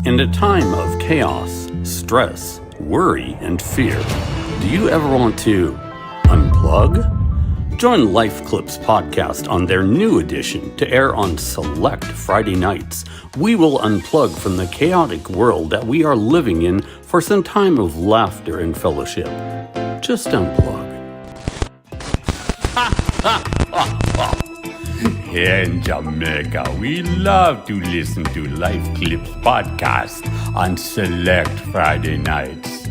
In a time of chaos, stress, worry, and fear, do you ever want to unplug? Join Lifeclips Podcast on their new edition to air on select Friday nights. We will unplug from the chaotic world that we are living in for some time of laughter and fellowship. Just unplug. Here in Jamaica, we love to listen to Lifeclips Podcast on select Friday nights.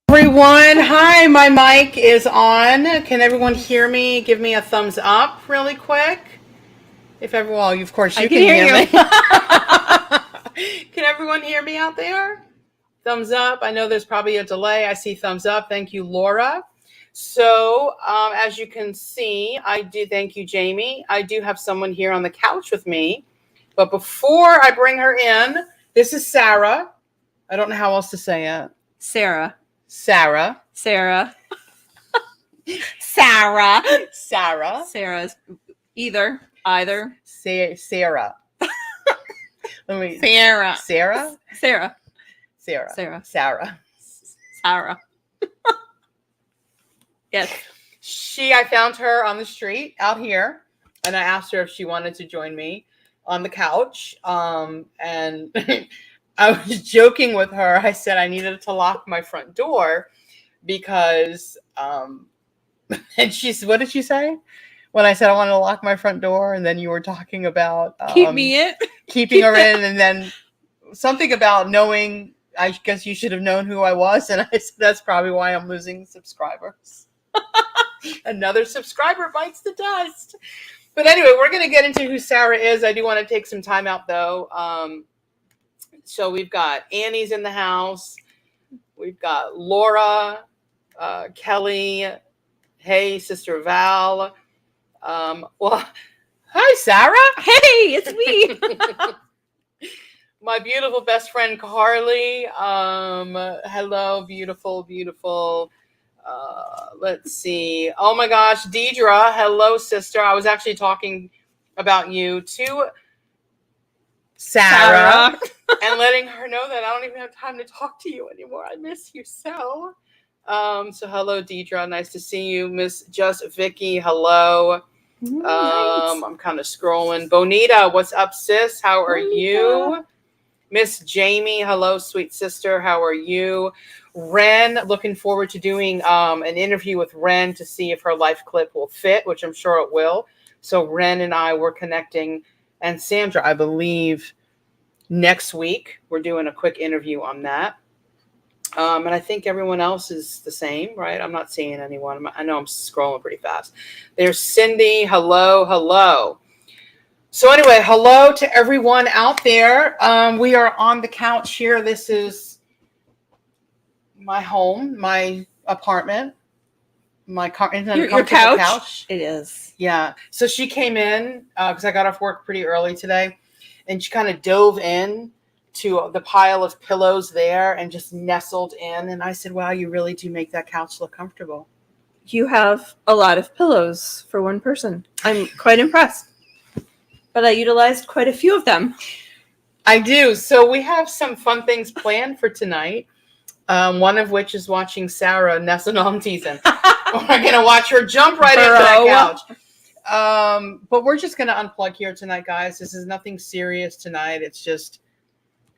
Everyone, hi, my mic is on. Can everyone hear me? Give me a thumbs up really quick. If everyone, of course you can hear me. Can everyone hear me out there? Thumbs up. I know there's probably a delay. I see thumbs up. Thank you, Laura. So as you can see, I do thank you, Jamie. I do have someone here on the couch with me. But before I bring her in, this is Sarah. I don't know how else to say it. Sarah. Sarah. Sarah's either. Sarah. Let me. Sarah. Yes. I found her on the street out here, and I asked her if she wanted to join me on the couch. And I was joking with her. I said I needed to lock my front door because, and what did she say? When I said I wanted to lock my front door, and then you were talking about keeping her in, and then something about knowing, I guess you should have known who I was. And I said, that's probably why I'm losing subscribers. Another subscriber bites the dust. But anyway, we're going to get into who Sarah is. I do want to take some time out though. So we've got Annie's in the house. We've got Laura, Kelly. Hey, Sister Val. Well, hi, Sarah. Hey, it's me. My beautiful best friend, Carly. Hello, beautiful, beautiful. Let's see. Oh my gosh, Deidre. Hello, sister. I was actually talking about you to Sarah. And letting her know that I don't even have time to talk to you anymore. I miss you so. So hello, Deidre. Nice to see you. Miss Just Vicky, hello. Nice. I'm kind of scrolling. Bonita, what's up, sis? How are you? Miss Jamie, hello, sweet sister. How are you? Ren, looking forward to doing an interview with Ren to see if her life clip will fit, which I'm sure it will. So Ren and I were connecting. And Sandra, I believe next week, we're doing a quick interview on that. And I think everyone else is the same, right? I'm not seeing anyone. I know I'm scrolling pretty fast. There's Cindy. Hello, hello. So anyway, hello to everyone out there. We are on the couch here. This is my home, my apartment, your couch. It is. Yeah. So she came in because I got off work pretty early today. And she kind of dove in to the pile of pillows there and just nestled in. And I said, wow, you really do make that couch look comfortable. You have a lot of pillows for one person. I'm quite impressed. But I utilized quite a few of them. I do. So we have some fun things planned for tonight. One of which is watching Sarah nestle. No, I'm teasing. We're going to watch her jump right into that couch. But we're just going to unplug here tonight, guys. This is nothing serious tonight. It's just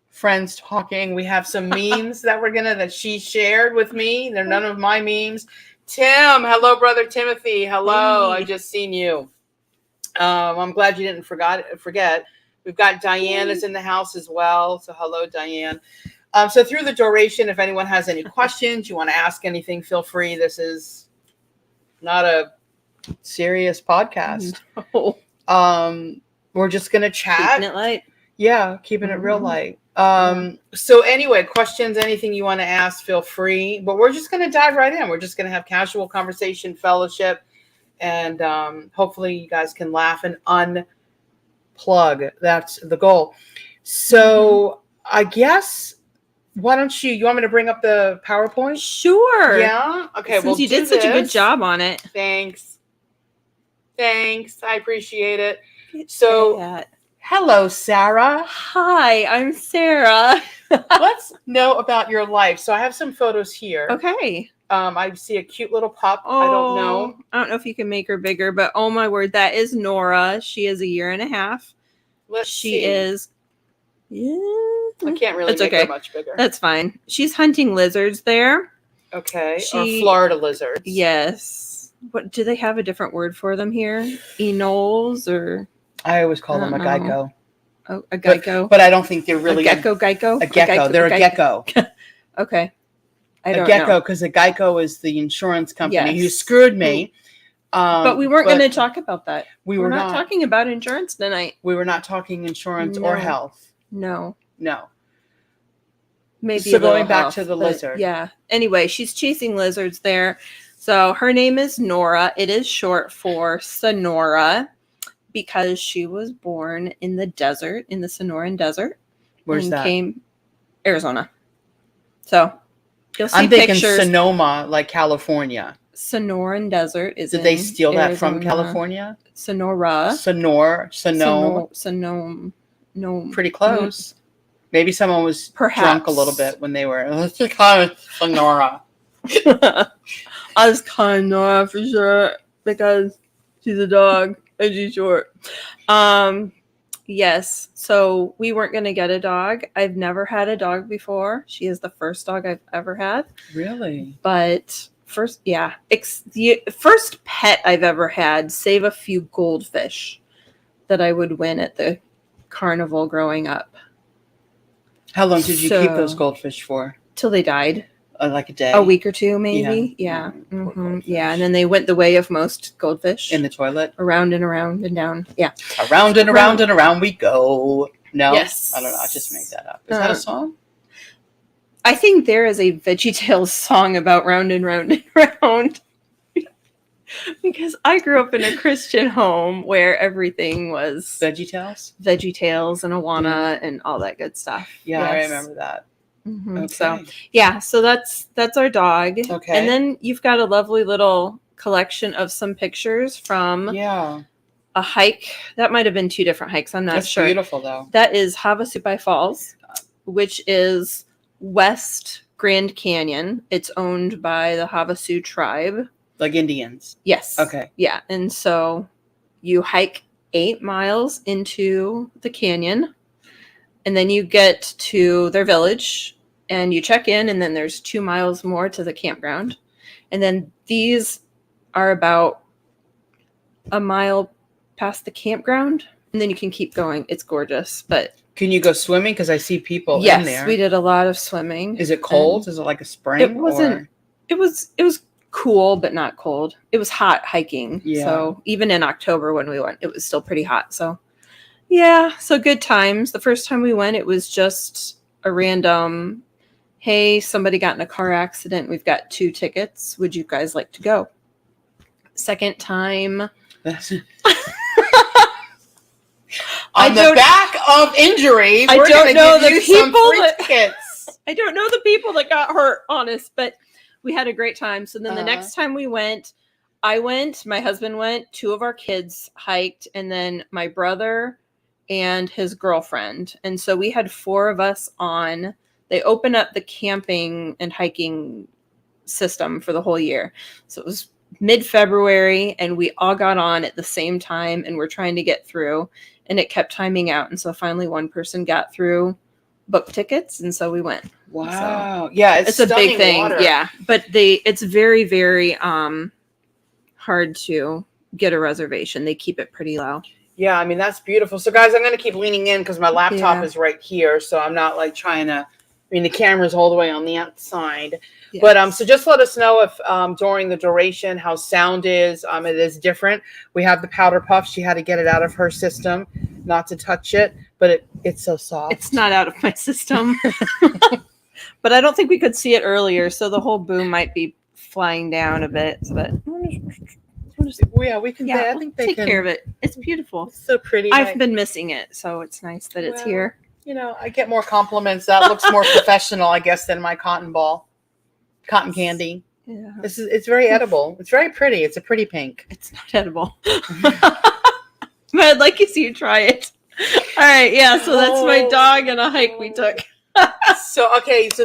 friends talking. We have some memes that she shared with me. They're none of my memes. Tim, hello, brother Timothy. Hello. Hey. I just seen you. I'm glad you didn't forget. We've got Diana's in the house as well. So hello, Diane. So through the duration, if anyone has any questions, you want to ask anything, feel free. This is not a serious podcast. No. We're just gonna chat. Keeping it light. Yeah, keeping it real light. So anyway, questions, anything you want to ask, feel free. But we're just gonna dive right in. We're just gonna have casual conversation, fellowship, and hopefully you guys can laugh and unplug. That's the goal. So I guess, why don't you want me to bring up the PowerPoint? Sure. Yeah. Okay. Since you did such a good job on it. Thanks. I appreciate it. So, hello, Sarah. Hi, I'm Sarah. Let's know about your life. So I have some photos here. Okay. I see a cute little pup. Oh, I don't know if you can make her bigger, but oh my word, that is Nora. She is 1.5 years. She is. Yeah. I can't really make her much bigger. That's fine. She's hunting lizards there. Okay. Or Florida lizards. Yes. What do they have a different word for them here? Enoles or? I always call them a gecko. Oh, a gecko. But I don't think they're really a gecko. A gecko. They're a gecko. Okay. I don't know. A gecko, know. Because a gecko is the insurance company who screwed me. But we weren't going to talk about that. We're not talking about insurance tonight. We were not talking insurance or health. No. Maybe so going back to the lizard. Yeah. Anyway, she's chasing lizards there. So her name is Nora. It is short for Sonora because she was born in the desert, in the Sonoran Desert. Where's that? Arizona. So you'll see I'm thinking pictures. Sonoma, like California. Sonoran Desert is. Did they steal that from California? Sonora. No. Pretty close. Maybe someone was drunk a little bit when they were. Let's just call it Sonora. I was calling Nora for sure because she's a dog and she's short. Yes. So we weren't going to get a dog. I've never had a dog before. She is the first dog I've ever had. Really? But the first pet I've ever had, save a few goldfish that I would win at the carnival growing up. How long did you keep those goldfish for? Till they died. Like a day? A week or two, maybe. Yeah. Mm-hmm. Yeah. And then they went the way of most goldfish. In the toilet? Around and around and down. Yeah. Around and around and around we go. No? Yes. I don't know. I just made that up. Is that a song? I think there is a VeggieTales song about round and round and round. Because I grew up in a Christian home where everything was VeggieTales and Awana and all that good stuff. Yeah, yes. I remember that. Mm-hmm. Okay. So that's our dog. Okay. And then you've got a lovely little collection of some pictures from a hike. That might have been 2 different hikes. I'm not sure. That's beautiful though. That is Havasupai Falls, which is West Grand Canyon. It's owned by the Havasu tribe. Like Indians? Yes. Okay. Yeah. And so you hike 8 miles into the canyon, and then you get to their village, and you check in, and then there's 2 miles more to the campground. And then these are about a mile past the campground, and then you can keep going. It's gorgeous. But can you go swimming? Because I see people in there. Yes, we did a lot of swimming. Is it cold? Is it like a spring? It wasn't. It was cool, but not cold. It was hot hiking. Yeah. So even in October when we went, it was still pretty hot. So yeah, so good times. The first time we went, it was just a random, hey, somebody got in a car accident. We've got 2 tickets. Would you guys like to go? Second time. On the back of injury, I don't know the people tickets. I don't know the people that got hurt, honest, but we had a great time. So then the next time we went, I went, my husband went, 2 of our kids hiked, and then my brother and his girlfriend. And so we had 4 of us on. They opened up the camping and hiking system for the whole year. So it was mid-February, and we all got on at the same time, and we're trying to get through, and it kept timing out. And so finally one person got through, booked tickets, and so we went. Wow. So, yeah, it's a big thing. Water. Yeah. But it's very, very hard to get a reservation. They keep it pretty low. Yeah, I mean, that's beautiful. So guys, I'm going to keep leaning in because my laptop is right here. So I'm not like trying to, the camera's all the way on the outside. Yes. But so just let us know if during the duration how sound is. It is different. We have the powder puff. She had to get it out of her system, not to touch it, but it's so soft. It's not out of my system. But I don't think we could see it earlier, so the whole boom might be flying down a bit. But yeah, we can. I think they take care of it. It's beautiful. It's so pretty. I've been missing it, so it's nice that it's here. I get more compliments. That looks more professional, I guess, than my cotton candy. Yeah. It's very edible. It's very pretty. It's a pretty pink. It's not edible. But I'd like to see you try it. All right, yeah, so that's my dog and a hike we took. So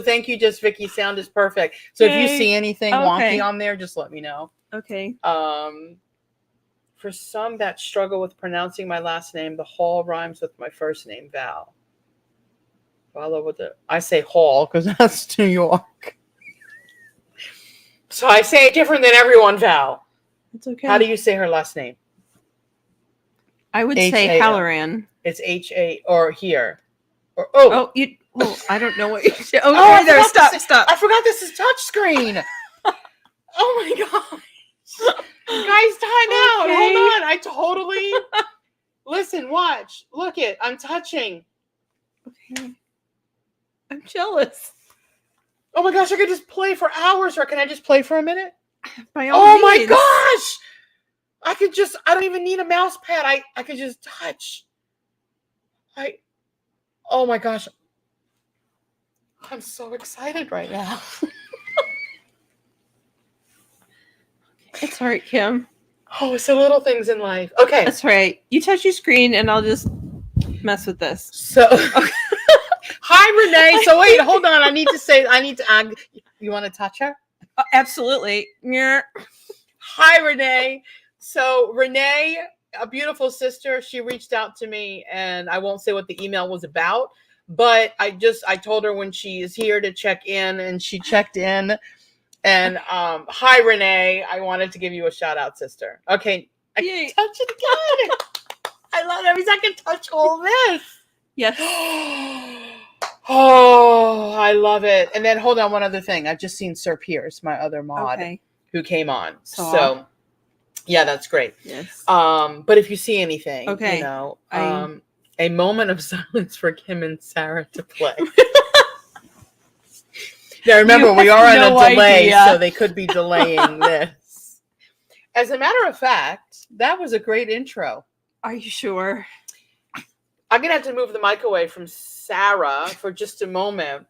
thank you, Just Vicky. Sound is perfect. So if you see anything wonky on there, just let me know. Okay. For some that struggle with pronouncing my last name, the Hall rhymes with my first name, Val. I say Hall because that's New York. So I say it different than everyone, Val. It's okay. How do you say her last name? I would say Halloran. It's H-A or here. Or I don't know what you said. Oh, there. Stop. I forgot this is touchscreen. Oh my gosh. Guys, time out. Hold on. I totally listen, watch. Look it. I'm touching. Okay. I'm jealous. Oh my gosh, I could just play for hours, or can I just play for a minute? By all means. My gosh! I don't even need a mouse pad. I could just touch. Oh my gosh. I'm so excited right now. It's all right, Kim. Oh, it's the little things in life. Okay. That's right. You touch your screen and I'll just mess with this. So, hi, Renee. So wait, hold on. I need to you want to touch her? Absolutely. Yeah. Hi, Renee. So Renee, a beautiful sister, she reached out to me, and I won't say what the email was about, but I told her when she is here to check in, and she checked in. And hi, Renee. I wanted to give you a shout out, sister. Okay, I can touch it again. I love it. I can touch all this. Yes. Oh, I love it. And then hold on, one other thing. I've just seen Sir Pierce, my other mod, who came on. So yeah, that's great. Yes. But if you see anything, a moment of silence for Kim and Sarah to play. Now remember, we are on a delay, so they could be delaying this. As a matter of fact, that was a great intro. Are you sure? I'm going to have to move the mic away from Sarah for just a moment.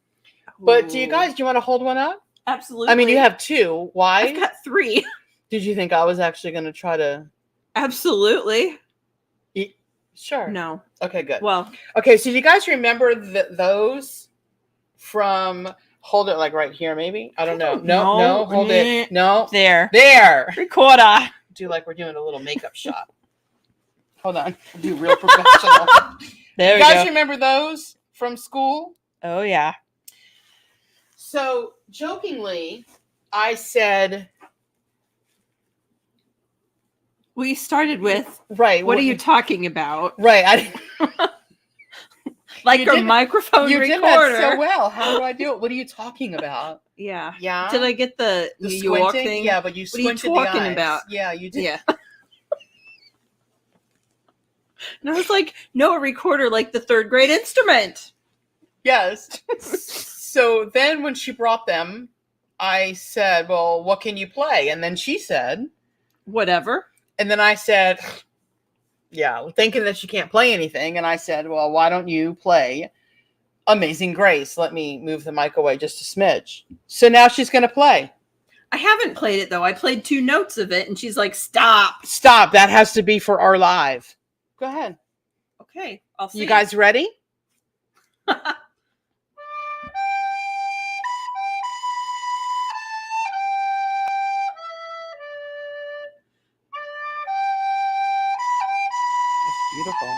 But do you want to hold one up? Absolutely. I mean, you have two. Why? I've got three. Did you think I was actually going to try to? Absolutely. Sure. No. Okay, good. Well. Okay, so do you guys remember those from... Hold it like right here, maybe? I don't know. No, hold it. No. There. Recorder. Do like we're doing a little makeup shot. Hold on. We'll do real professional. There we go. You guys remember those from school? Oh, yeah. So, jokingly, I said... We started with... Right. What are you talking about? Right. Like a microphone recorder. You did that so well. How do I do it? What are you talking about? Yeah. Yeah. Did I get the New York thing? Yeah, but you squinted what are you talking the eyes. About? Yeah, you did. Yeah. And I was like, no, a recorder like the third grade instrument. Yes. So then when she brought them, I said, well, what can you play? And then she said, whatever. And then I said... Yeah, thinking that she can't play anything. And I said, well, why don't you play Amazing Grace? Let me move the mic away just a smidge. So now she's going to play. I haven't played it, though. I played 2 notes of it, and she's like, stop. Stop. That has to be for our live. Go ahead. Okay, I'll see. You guys ready? Beautiful.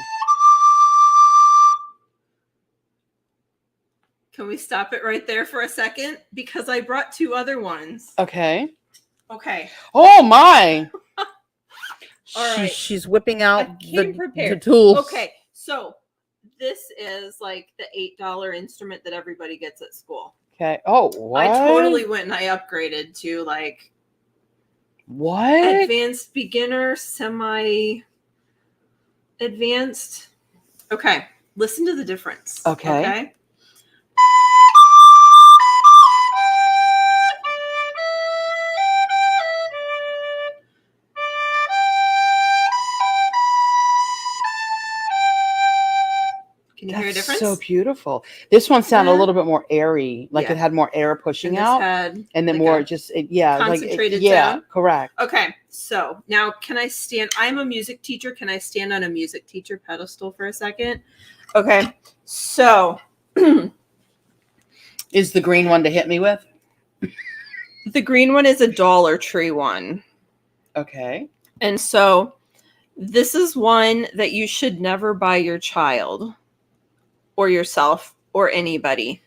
Can we stop it right there for a second? Because I brought 2 other ones. Okay. Oh, my. All right. She's whipping out the tools. Okay, so this is like the $8 instrument that everybody gets at school. Okay. Oh, what? I totally went and I upgraded to like... What? Advanced beginner, semi-advanced. Okay, listen to the difference. Okay. Can you hear a difference? So beautiful. This one sounded a little bit more airy, like it had more air pushing out, and then like more concentrated. Yeah, correct. Okay, so now can I stand? I'm a music teacher. Can I stand on a music teacher pedestal for a second? Okay, so is the green one to hit me with? The green one is a Dollar Tree one. Okay, and so this is one that you should never buy your child. Or yourself or anybody.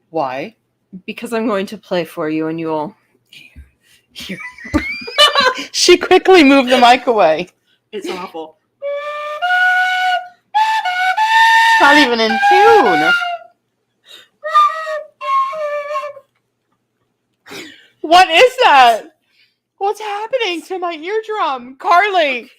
Why? Because I'm going to play for you and you'll She quickly moved the mic away. It's awful. It's not even in tune. What is that? What's happening to my eardrum? Carly,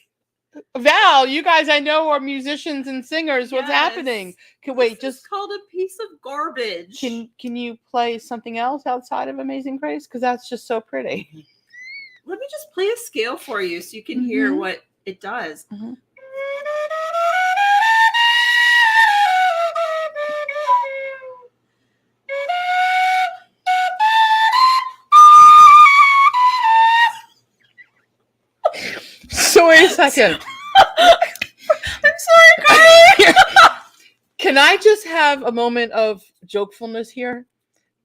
Val, you guys I know are musicians and singers. What's happening? It's called a piece of garbage. Can you play something else outside of Amazing Grace? Because that's just so pretty. Let me just play a scale for you so you can hear what it does. So wait a second. I'm sorry, Carly. Can I just have a moment of jokefulness here?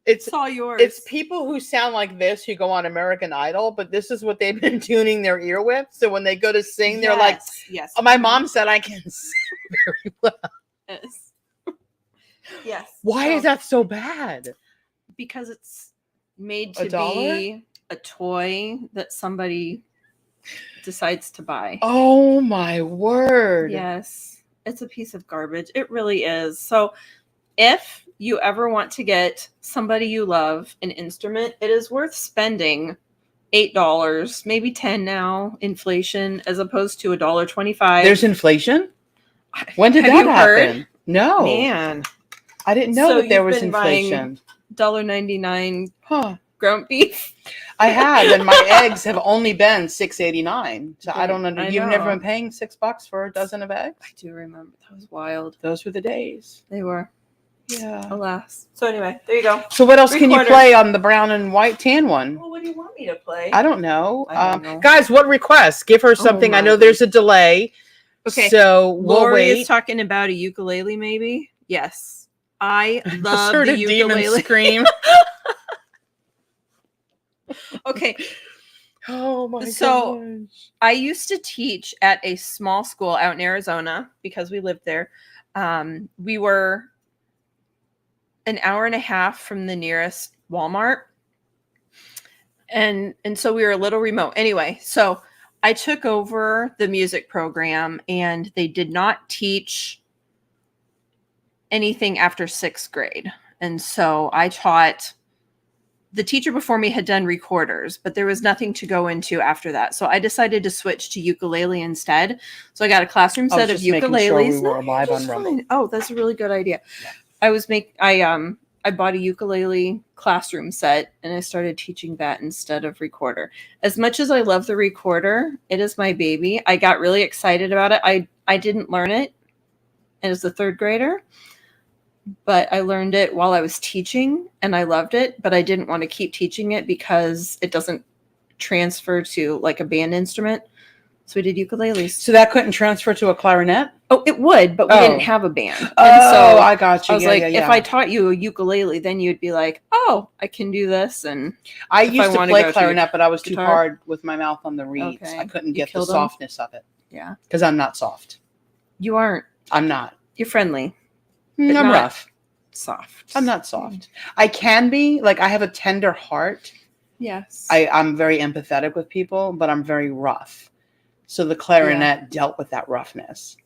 It's all yours. It's people who sound like this who go on American Idol, but this is what they've been tuning their ear with. So when they go to sing, they're like, yes. Oh, my mom said I can sing very well. Yes. Yes. Why is that so bad? Because it's made to be a toy that somebody decides to buy. Oh my word. Yes. It's a piece of garbage. It really is. So if you ever want to get somebody you love an instrument, it is worth spending $8, maybe $10 now, inflation, as opposed to $1.25. There's inflation? When did that happen? Heard? No. Man. I didn't know that there was inflation. $1.99 ground beef. I have, and my eggs have only been $6.89. So I don't know. You've never been paying $6 for a dozen of eggs? I do remember. That was wild. Those were the days. They were. Yeah. Alas. So anyway, there you go. So what else can you play on the brown and white tan one? Well, what do you want me to play? I don't know. I don't know. Guys, what requests? Give her something. I know there's a delay. Okay. So we'll Lori wait. is talking about a ukulele, maybe? Yes. I love the ukulele. Demon scream. Okay. Oh my gosh. So I used to teach at a small school out in Arizona because we lived there. We were an hour and a half from the nearest Walmart. And so we were a little remote. Anyway, so I took over the music program and they did not teach anything after 6th grade. And so I taught. The teacher before me had done recorders, but there was nothing to go into after that. So I decided to switch to ukulele instead. So I got a classroom set of ukuleles. Sure we were live on Rumble. Oh, that's a really good idea. Yeah. I bought a ukulele classroom set and I started teaching that instead of recorder. As much as I love the recorder, it is my baby. I got really excited about it. I didn't learn it as a 3rd grader. But I learned it while I was teaching and I loved it, but I didn't want to keep teaching it because it doesn't transfer to like a band instrument. So we did ukuleles. So that couldn't transfer to a clarinet? Oh, it would, but we didn't have a band. And so I got you. I was if I taught you a ukulele, then you'd be like, oh, I can do this. And I used to play clarinet, but I was too hard with my mouth on the reeds. Okay. I couldn't get the softness of it. Yeah. Because I'm not soft. You aren't. I'm not. You're friendly. I'm rough. Soft. I'm not soft. I can be. Like, I have a tender heart. Yes. I'm very empathetic with people, but I'm very rough. So the clarinet dealt with that roughness.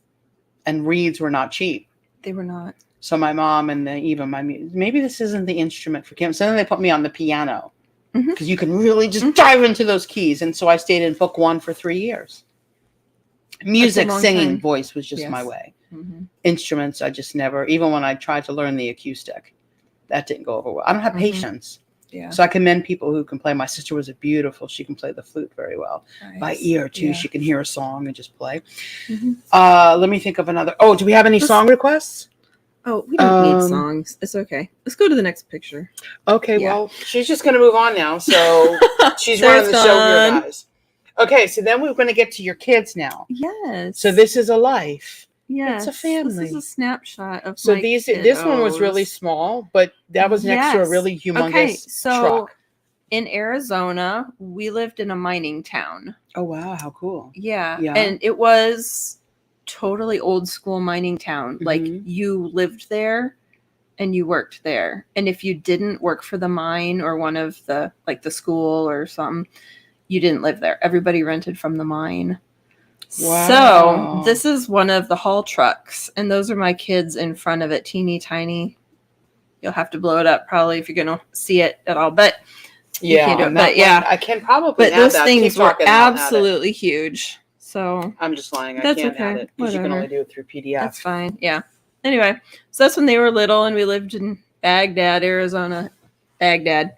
And reeds were not cheap. They were not. So my mom and maybe this isn't the instrument for Kim. So then they put me on the piano. Because you can really just dive into those keys. And so I stayed in book 1 for 3 years. Music, singing, voice was just my way. Instruments, I just never, even when I tried to learn the acoustic, that didn't go over well. I don't have patience. Yeah. So I commend people who can play. My sister was beautiful. She can play the flute very well. Nice. By ear, too. Yeah. She can hear a song and just play. Mhm. Let me think of another. Oh, do we have any song requests? Oh, we don't need songs. It's okay. Let's go to the next picture. Okay, Yeah. well, she's just going to move on now. So she's running the show here, guys. Okay, so then we're going to get to your kids now. Yes. So this is a life. Yes. It's a family. This is a snapshot of So my this one was really small, but that was next to a really humongous truck. In Arizona, we lived in a mining town. Oh, wow. How cool. Yeah. Yeah. And it was totally old school mining town. Mm-hmm. Like you lived there and you worked there. And if you didn't work for the mine or one of the, like the school or something, you didn't live there. Everybody rented from the mine. Wow. So this is one of the haul trucks. And those are my kids in front of it. Teeny tiny. You'll have to blow it up probably if you're going to see it at all. But yeah, you can't do it. I can probably. But have those that. things Keep were talking, I'll add it. absolutely huge. So I'm just lying. I That's can't okay. add it because you can Whatever. only do it through PDF. that's fine. Yeah. Anyway, so that's when they were little and we lived in Baghdad, Arizona. Baghdad.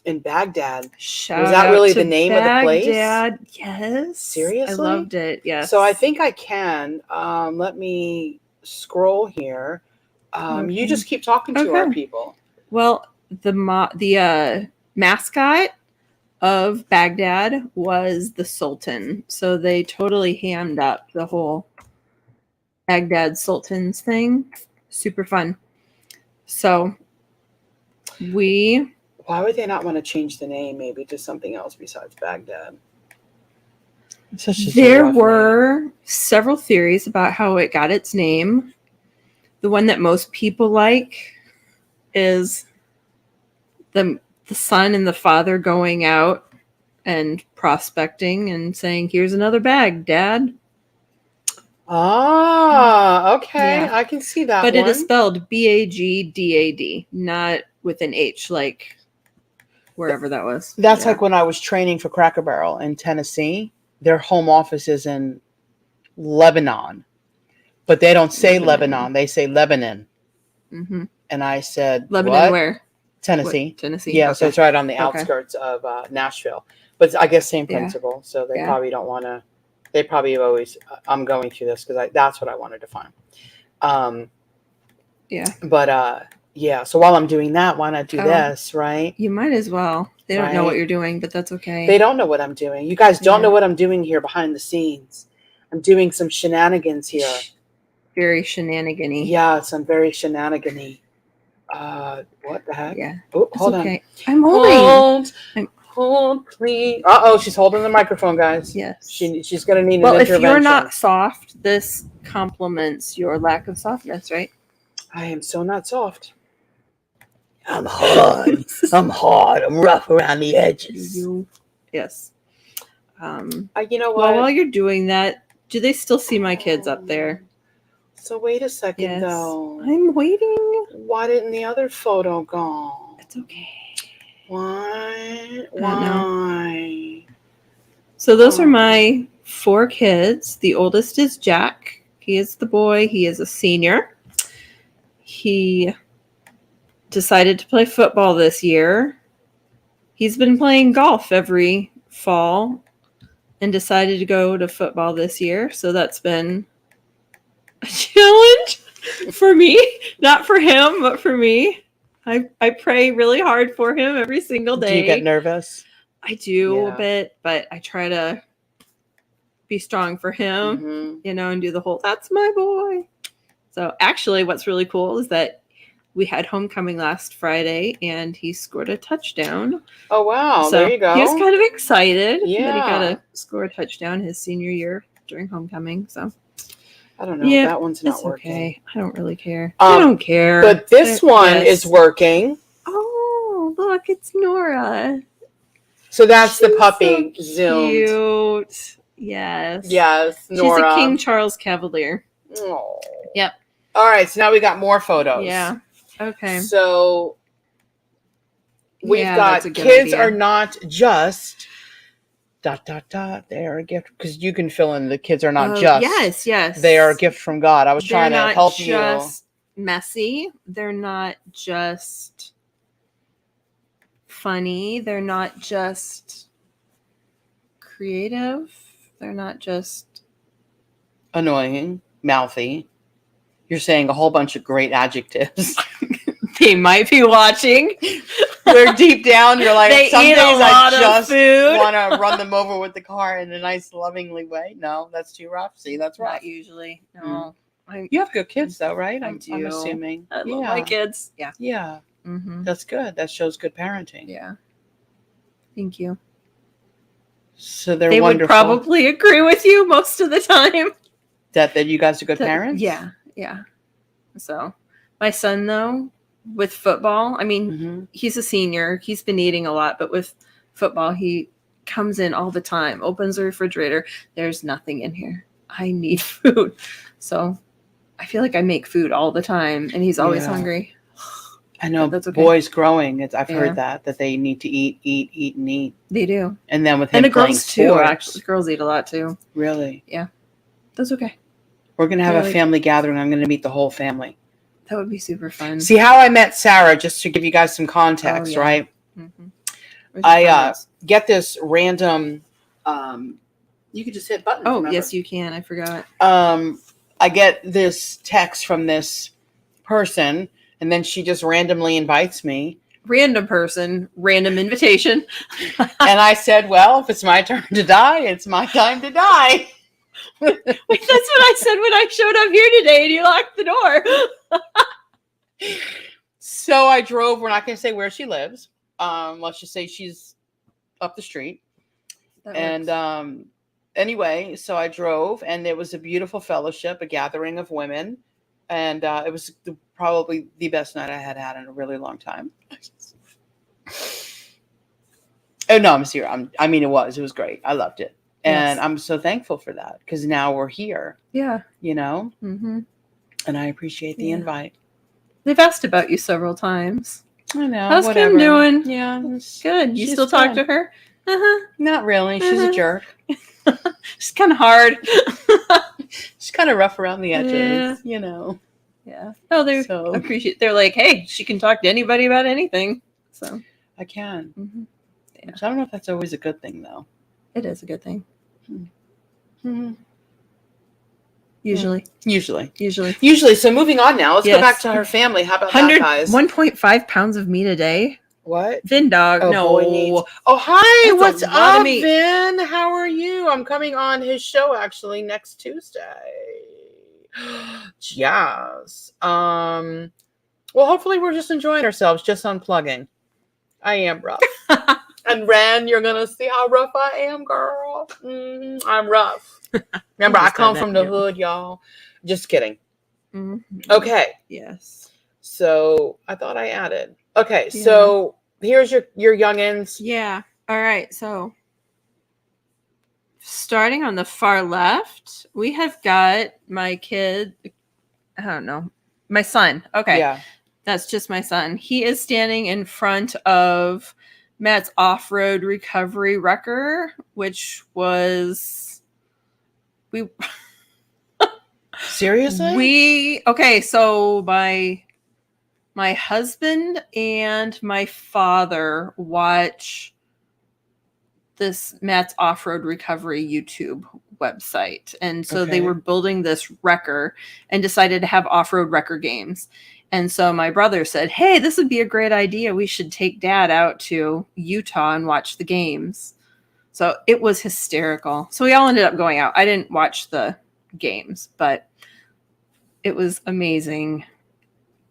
In Baghdad. Shout Was that out really to the name of the place? Baghdad. Yes. Seriously? I loved it. Yes. So I think I can. Let me scroll here. You Okay. just keep talking to our Okay. people. Well, the mascot of Baghdad was the Sultan. So they totally hammed up the whole Baghdad Sultans thing. Super fun. So Why would they not want to change the name maybe to something else besides Baghdad? There were several theories about how it got its name. The one that most people like is the son and the father going out and prospecting and saying, "Here's another bag, Dad." Ah, okay. Yeah. I can see that But one. it is spelled Bagdad, not with an H, like wherever that was. That's Yeah. like when I was training for Cracker Barrel in Tennessee. Their home office is in Lebanon, but they don't say Lebanon. They say Lebanon. Mhm. And I said, Lebanon, what? where? Tennessee. What? Tennessee. Yeah, Okay. so it's right on the Okay. outskirts of Nashville. But I guess same Yeah. principle. So they Yeah. probably don't want to. They probably have always. I'm going through this because that's what I wanted to find. Yeah. But yeah. So while I'm doing that, why not do Oh. this? Right. You might as well. They don't know what Right. you're doing, but that's okay. They don't know what I'm doing. You guys don't Yeah. know what I'm doing here behind the scenes. I'm doing some shenanigans here. Very shenanigan-y. Yeah, some very shenanigan-y. What the heck? Yeah. Oh, It's hold okay. I'm holding. on. Hold, please. Uh-oh, she's holding the microphone, guys. Yes. She's going to need Well, an if intervention. you're not soft, this complements your lack of softness, right? I am so not soft. I'm hard. I'm hard. I'm rough around the edges. Yes. You know what? Well, while you're doing that, do they still see my kids up there? So wait a second, Yes. though. I'm waiting. Why didn't the other photo go? It's okay. Why? I don't know. Why? So those are my 4 kids. The oldest is Jack. He is the boy. He is a senior. He decided to play football this year. He's been playing golf every fall and decided to go to football this year. So that's been a challenge for me. Not for him, but for me. I pray really hard for him every single day. Do you get nervous? I do Yeah. a bit, but I try to be strong for him, Mhm. and do the whole, that's my boy. So actually what's really cool is that we had homecoming last Friday and he scored a touchdown. Oh, wow. So There you go. he was kind of excited that he got Yeah. to score a touchdown his senior year during homecoming. So I don't know. Yeah, that one's not it's working. okay. I don't really care. I don't care. But this one Yes. is working. Oh, look, it's Nora. So that's the She's puppy so zoomed. Cute. Yes. Yes, Nora. She's a King Charles Cavalier. Oh. Yep. All right, so now we got more photos. Yeah. Okay. So we've Yeah, got that's a good kids idea. are not just ... They are a gift because you can fill in the kids are not just. Yes. They are a gift from God. I was They're trying to not help you. just messy. They're not just funny. They're not just creative. They're not just annoying, mouthy. You're saying a whole bunch of great adjectives. They might be watching. Where deep down you're like, They some eat days a lot I of just food. want to run them over with the car in a nice, lovingly way. No, that's too rough. See, that's rough. Not usually. No. You have good kids, though, right? I'm do. assuming. I love my kids. Yeah. Yeah. Mm-hmm. That's good. That shows good parenting. Yeah. Thank you. So they would probably agree with you most of the time. That you guys are good parents? Yeah. Yeah. So my son, though, with football, I mean, he's a senior. He's been eating a lot, but with football, he comes in all the time, opens the refrigerator. There's nothing in here. I need food. So I feel like I make food all the time, and he's always hungry. I know. That's okay. Boys growing, I've heard that they need to eat, and eat. They do. And then with him and the girls sports, too. Actually, girls eat a lot too. Really? Yeah. That's okay. We're gonna have a family gathering. I'm gonna meet the whole family. That would be super fun. See how I met Sarah, just to give you guys some context, right? Mm-hmm. I get this random. You could just hit buttons. Oh, remember? Yes, you can. I forgot. I get this text from this person, and then she just randomly invites me. Random person, random invitation. And I said, well, if it's my turn to die, it's my time to die. Wait, that's what I said when I showed up here today, and you locked the door. So I drove. We're not going to say where she lives. Let's just say she's up the street. And anyway, so I drove, and it was a beautiful fellowship, a gathering of women, and it was probably the best night I had in a really long time. Oh no, I'm serious. I mean, it was great. I loved it. And I'm so thankful for that, because now we're here. Yeah. You know? Mm-hmm. And I appreciate the invite. They've asked about you several times. I know. How's Kim doing? Yeah. Good. You still talk to her? Uh-huh. Not really. She's a jerk. She's kind of hard. She's kind of rough around the edges, you know? Yeah. Oh, they appreciate. They're like, hey, she can talk to anybody about anything. So I can. Mm-hmm. Yeah. Which I don't know if that's always a good thing, though. It is a good thing. Mm-hmm. Usually. So moving on now. Let's go back to her family. How about that, guys? 1.5 pounds of meat a day. What? Vin dog. Oh, no. Boy needs. Oh, hi. That's what's a lot up, of meat. Vin? How are you? I'm coming on his show actually next Tuesday. Yes. Well, hopefully we're just enjoying ourselves, just unplugging. I am rough. And Ren, you're gonna see how rough I am, girl. I'm rough. Remember, I come from the hood, y'all. Just kidding. Mm-hmm. Okay. Yes. So I thought I added. Okay, so here's your youngins. Yeah. All right. So starting on the far left, we have got my kid. I don't know. My son. Okay. Yeah. That's just my son. He is standing in front of Matt's off-road recovery wrecker, which was Seriously? So my husband and my father watch this Matt's off-road recovery YouTube website. And so they were building this wrecker and decided to have off-road wrecker games. And so my brother said, hey, this would be a great idea. We should take Dad out to Utah and watch the games. So it was hysterical. So we all ended up going out. I didn't watch the games, but it was amazing.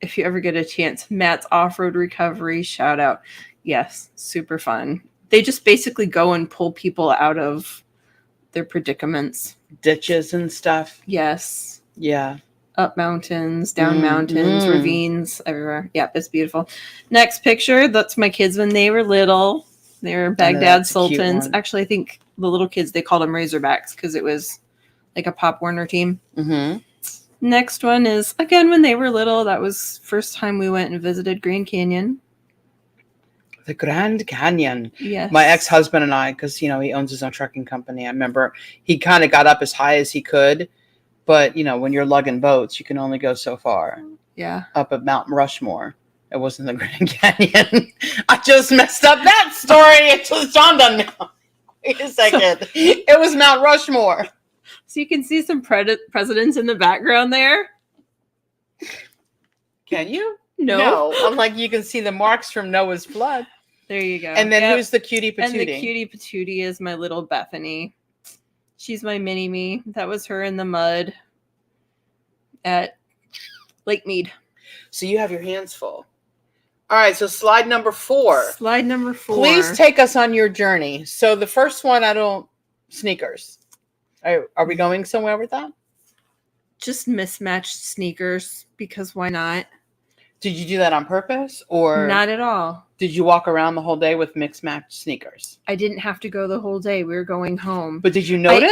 If you ever get a chance, Matt's Off-Road Recovery, shout out. Yes, super fun. They just basically go and pull people out of their predicaments. Ditches and stuff. Yes. Yeah. Up mountains, down mountains, ravines, everywhere. Yep, it's beautiful. Next picture, that's my kids when they were little. They were Baghdad Sultans. Actually, I think the little kids, they called them Razorbacks because it was like a Pop Warner team. Mm-hmm. Next one is, again, when they were little. That was first time we went and visited Grand Canyon. The Grand Canyon. Yes. My ex-husband and I, because, he owns his own trucking company. I remember he kind of got up as high as he could. But, when you're lugging boats, you can only go so far. Yeah. Up at Mount Rushmore. It wasn't the Grand Canyon. I just messed up that story. It just dawned on me. Wait a second. It was Mount Rushmore. So you can see some presidents in the background there. Can you? No. I'm like, you can see the marks from Noah's flood. There you go. And then who's the cutie patootie? And the cutie patootie is my little Bethany. She's my mini me. That was her in the mud at Lake Mead. So you have your hands full. All right, so slide number 4. Slide number 4. Please take us on your journey. So the first one, sneakers. Are we going somewhere with that? Just mismatched sneakers, because why not? Did you do that on purpose, or not at all? Did you walk around the whole day with mixed matched sneakers? I didn't have to go the whole day. We were going home. But did you notice?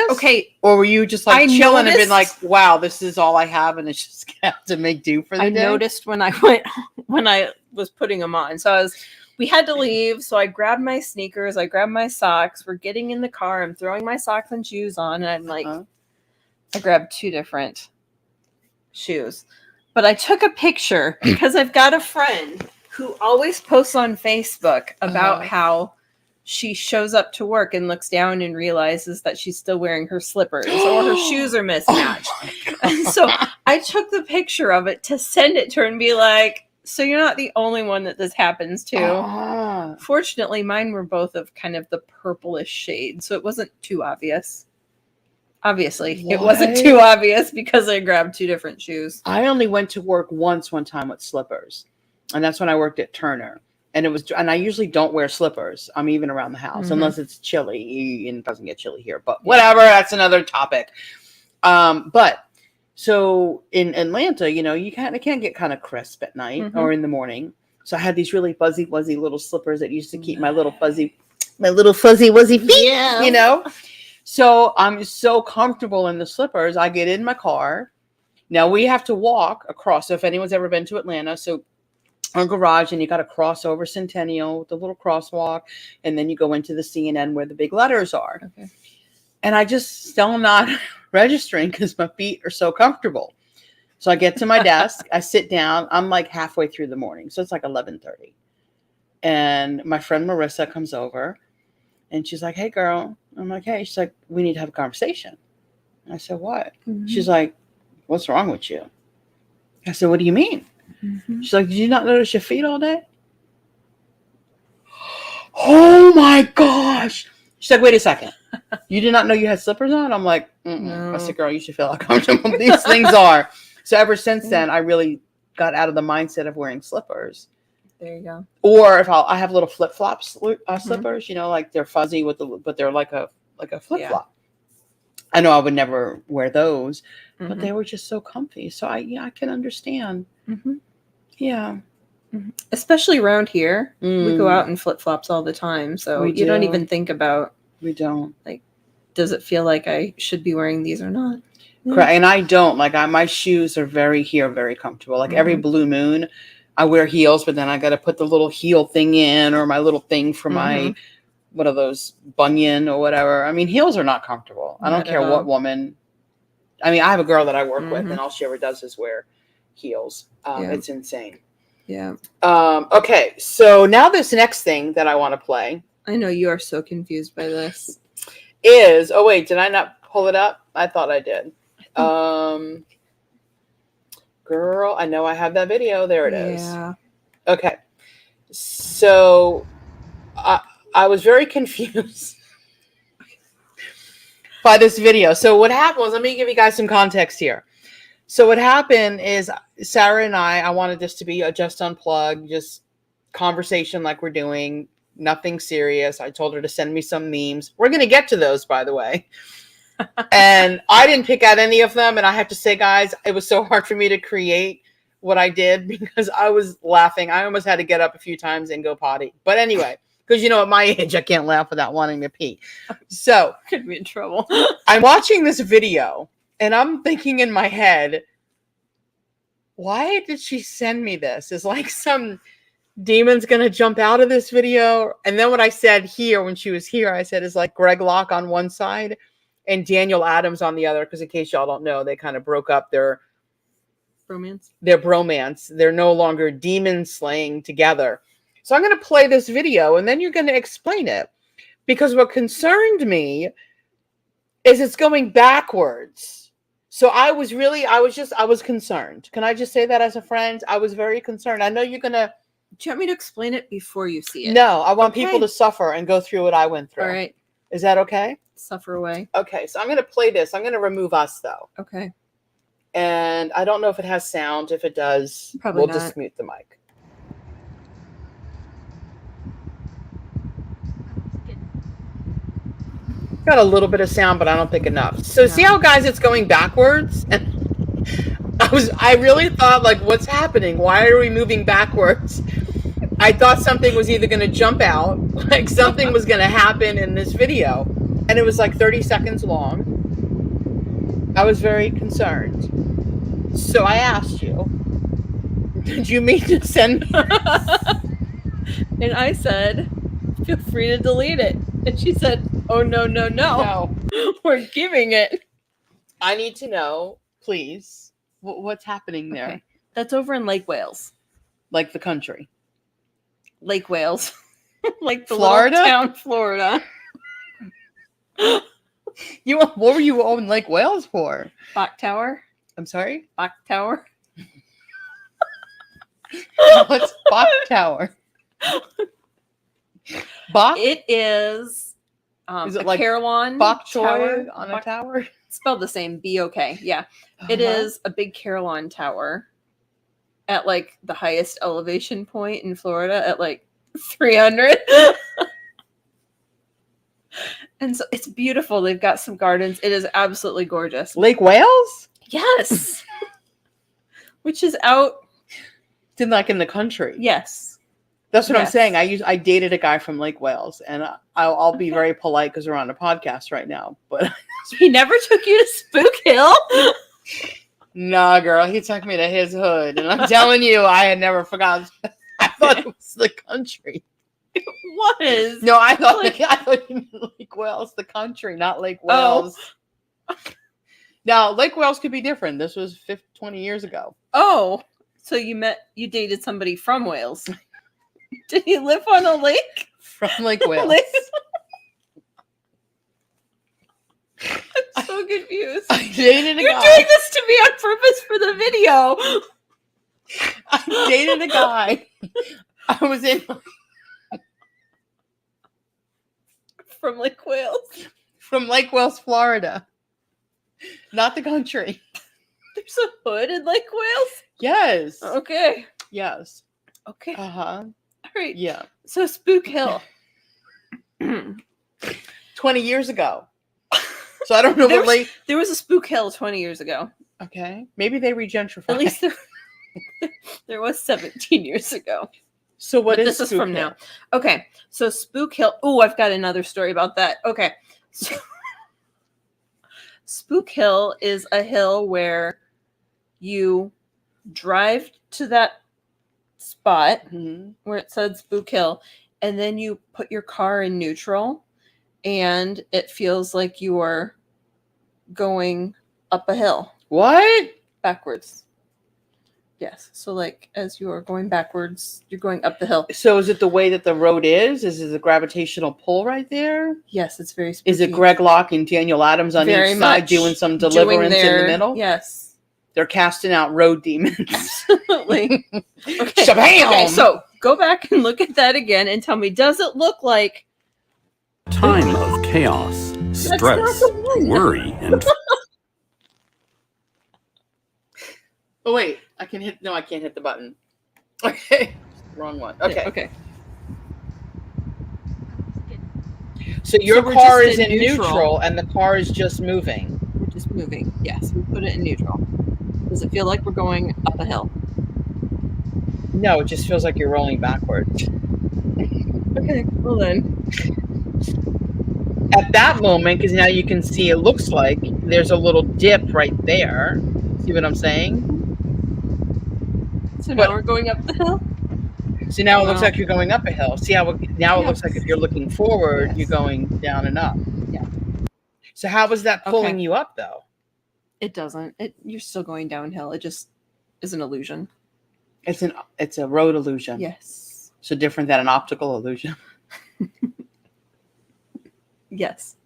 Or were you just like chilling and been like, wow, this is all I have and it's just gonna have to make do for the day? I noticed when I was putting them on. So we had to leave. So I grabbed my sneakers, I grabbed my socks. We're getting in the car. I'm throwing my socks and shoes on. And I'm like, I grabbed 2 different shoes. But I took a picture because I've got a friend who always posts on Facebook about how she shows up to work and looks down and realizes that she's still wearing her slippers or her shoes are mismatched. And so I took the picture of it to send it to her and be like, so you're not the only one that this happens to. Fortunately, mine were both of kind of the purplish shade, so it wasn't too obvious. Obviously, it wasn't too obvious because I grabbed 2 different shoes. I only went to work one time with slippers. And that's when I worked at Turner. And I usually don't wear slippers. I'm even around the house unless it's chilly, and it doesn't get chilly here, but whatever. That's another topic. But so in Atlanta, you can't get kind of crisp at night or in the morning. So I had these really fuzzy little slippers that used to keep my little fuzzy wuzzy feet, So I'm so comfortable in the slippers. I get in my car. Now we have to walk across. So if anyone's ever been to Atlanta, so our garage, and you got to cross over Centennial with the little crosswalk, and then you go into the CNN where the big letters are. Okay. And I just still not registering because my feet are so comfortable. So I get to my desk, I sit down. I'm like halfway through the morning, so it's like 11:30, and my friend Marissa comes over, and she's like, "Hey, girl." I'm like, "Hey." She's like, "We need to have a conversation." I said, "What?" She's like, "What's wrong with you?" I said, "What do you mean?" She's like, "Did you not notice your feet all day?" Oh my gosh. She's like, "Wait a second. You did not know you had slippers on?" I'm like, no. I said, "Girl, you should feel how comfortable these things are." So ever since then, I really got out of the mindset of wearing slippers. There you go. Or if I have little flip-flop slippers, like they're fuzzy but they're like a flip-flop. I know I would never wear those, but they were just so comfy. So I can understand. Yeah. Especially around here, we go out in flip-flops all the time. So you don't even think about. We don't. Like, does it feel like I should be wearing these or not? Correct. And I don't. Like, my shoes are very comfortable. Like every blue moon, I wear heels, but then I got to put the little heel thing in, or my little thing for my, what are those, bunion or whatever. I mean, heels are not comfortable. I don't care what woman. I mean, I have a girl that I work with, and all she ever does is wear heels. It's insane. Yeah. Okay. So now this next thing that I want to play. I know you are so confused by this. Is, oh wait, did I not pull it up? I thought I did. Girl, I know I have that video. There it is. Yeah. Okay. So I was very confused by this video. So what happened was, let me give you guys some context here. So what happened is Sarah and I wanted this to be a just unplug, just conversation like we're doing, nothing serious. I told her to send me some memes. We're going to get to those, by the way. And I didn't pick out any of them. And I have to say, guys, it was so hard for me to create what I did because I was laughing. I almost had to get up a few times and go potty. But anyway, because, at my age, I can't laugh without wanting to pee. So could be in trouble. I'm watching this video and I'm thinking in my head, why did she send me this? Is like some demon's going to jump out of this video. And then what I said here, when she was here, I said, is like Greg Locke on one side and Daniel Adams on the other. Because in case y'all don't know, they kind of broke up their Bromance. Their bromance. They're no longer demon slaying together. So I'm going to play this video and then you're going to explain it. Because what concerned me is it's going backwards. So I was concerned. Can I just say that as a friend? I was very concerned. I know you're going to... Do you want me to explain it before you see it? No, I want people to suffer and go through what I went through. All right. Is that okay? Suffer away. Okay, so I'm going to play this. I'm going to remove us, though. Okay. And I don't know if it has sound. If it does, Probably we'll not. just mute the mic. Got a little bit of sound, but I don't think enough. So see how, guys, it's going backwards? And I really thought, like, what's happening? Why are we moving backwards? I thought something was either going to jump out, like something was going to happen in this video. And it was like 30 seconds long. I was very concerned. So I asked you, did you mean to send me? And I said, feel free to delete it. And she said, oh, no. No. We're giving it. I need to know, please, what's happening there? Okay. That's over in Lake Wales. Like the country. Lake Wales. Like the Florida? little town, Florida. What were you in Lake Wales for? Bach Tower. I'm sorry? Bach Tower. What's Bach Tower? Bach? It is, Is it a like Carillon Bok tower. choy on a tower? Spelled the same. B-O-K. Yeah. It is a big Carillon tower at like the highest elevation point in Florida at like 300. And so it's beautiful. They've got some gardens. It is absolutely gorgeous. Lake Wales? Yes. Which is out. It's in the country. Yes. That's what I'm Yes. saying. I dated a guy from Lake Wales, and I'll be very polite because we're on a podcast right now. But He never took you to Spook Hill? nah, girl, he took me to his hood, and I'm telling you, I had never forgot. I thought it was the country. It was. No, I thought you meant Lake Wales, the country, not Lake Wales. Now, Lake Wales could be different. This was 20 years ago. Oh, so you dated somebody from Wales. Did he live on a lake? From Lake Wales. I'm so confused. I dated a You're guy. doing this to me on purpose for the video. I dated a guy. I was in From Lake Wales. from Lake Wales, Florida. Not the country. There's a hood in Lake Wales? Yes. Okay. Yes. Okay. Uh-huh. All right. Yeah. So Spook Hill. 20 years ago. So I don't know what lake. There was a Spook Hill 20 years ago. Okay. Maybe they regentrified. At least there was 17 years ago. So what But is this is Spook from Hill? now. Okay. So Spook Hill. Oh, I've got another story about that. Okay. So, Spook Hill is a hill where you drive to that spot where it said Spook Hill, and then you put your car in neutral, and it feels like you are going up a hill. What? Backwards. Yes. So like as you are going backwards, you're going up the hill. So is it the way that the road is? Is it a gravitational pull right there? Yes, it's very spooky. Is it Greg Locke and Daniel Adams on Very each side much. doing some deliverance in the middle? Yes. They're casting out road demons. Absolutely. Okay. Shabam! Okay, so go back and look at that again and tell me, does it look like Time of chaos, stress, not the one. worry, and Oh wait, I can't hit the button. Okay. Wrong one. Okay. Yeah, okay. So your we're car just is in in neutral. neutral and the car is just moving. We're just moving. Yes, we put it in neutral. Does it feel like we're going up a hill? No, it just feels like you're rolling backwards. Okay, well then. At that moment, because now you can see it looks like there's a little dip right there. See what I'm saying? So But- now we're going up the hill? So now it looks Wow. like you're going up a hill. See how now it looks like if you're looking forward, Yes. you're going down and up. Yeah. So how was that pulling Okay. you up though? It doesn't. You're still going downhill. It just is an illusion. It's a road illusion. Yes. So different than an optical illusion. Yes.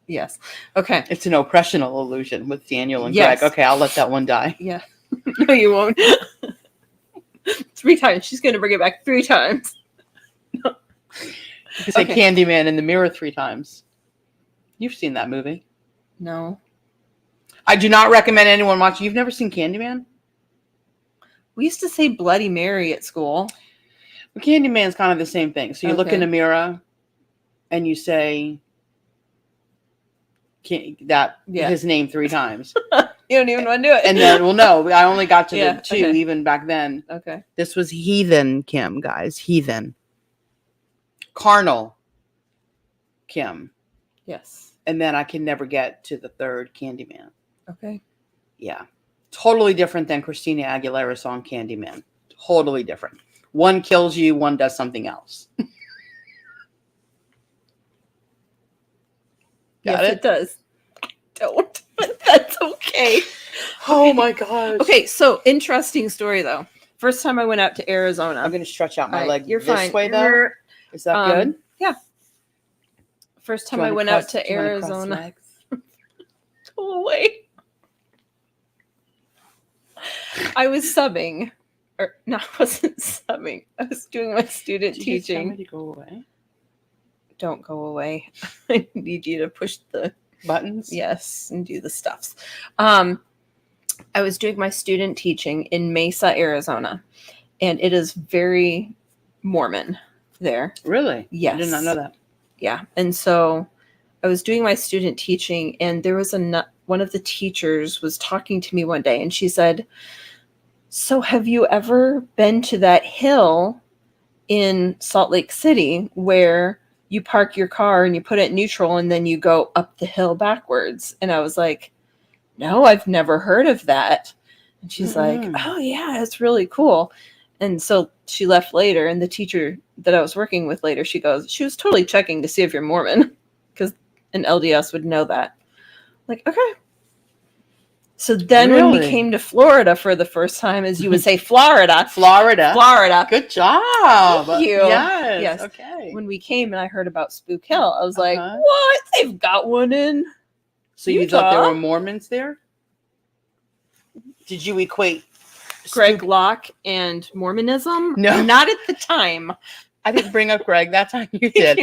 Yes. Okay. It's an oppressional illusion with Daniel and Yes. Greg. Okay, I'll let that one die. Yeah. No, you won't. 3 times. She's going to bring it back 3 times. You can say Okay. Candyman in the mirror 3 times. You've seen that movie. No. I do not recommend anyone watch. You've never seen Candyman? We used to say Bloody Mary at school. Well, Candyman's kind of the same thing. So you look Okay. in a mirror and you say his name 3 times. You don't even want to do it. And then, well, no, I only got to Yeah, the 2 okay. even back then. Okay. This was heathen Kim, guys. Heathen. Carnal Kim. Yes. And then I can never get to the 3rd Candyman. Okay. Yeah. Totally different than Christina Aguilera's song Candyman. Totally different. One kills you, one does something else. Got Yes, it? it does. Don't. That's okay. Oh my gosh. Okay, so interesting story though. First time I went out to Arizona. I'm going to stretch out my All right, leg you're this fine. way, though. You're- Is that good? Yeah. First time Do you I wanna went cross- out to do you wanna cross Arizona. legs? Go away. I was subbing. Or no, I wasn't subbing. I was doing my student Did you just tell me teaching. to go away? Don't go away. I need you to push the Buttons? yes and do the stuffs. I was doing my student teaching in Mesa, Arizona, and it is very Mormon there. Really? Yes. I did not know that. Yeah. And so I was doing my student teaching, and there was one of the teachers was talking to me one day, and she said, "So have you ever been to that hill in Salt Lake City where you park your car and you put it in neutral and then you go up the hill backwards?" And I was like, "No, I've never heard of that." And she's like, "Oh yeah, it's really cool." And so she left later, and the teacher that I was working with later, she was totally checking to see if you're Mormon, because an LDS would know that. Like, okay. So then when we Really? came to Florida for the first time, as you would say, Florida. Florida. Good job. Thank you. Yes. Yes. Okay. When we came and I heard about Spook Hill, I was like, Uh-huh. what? They've got one in So you thought there Utah? were Mormons there? Did you equate Greg Locke and Mormonism? No. Not at the time. I didn't bring up Greg. That time you did.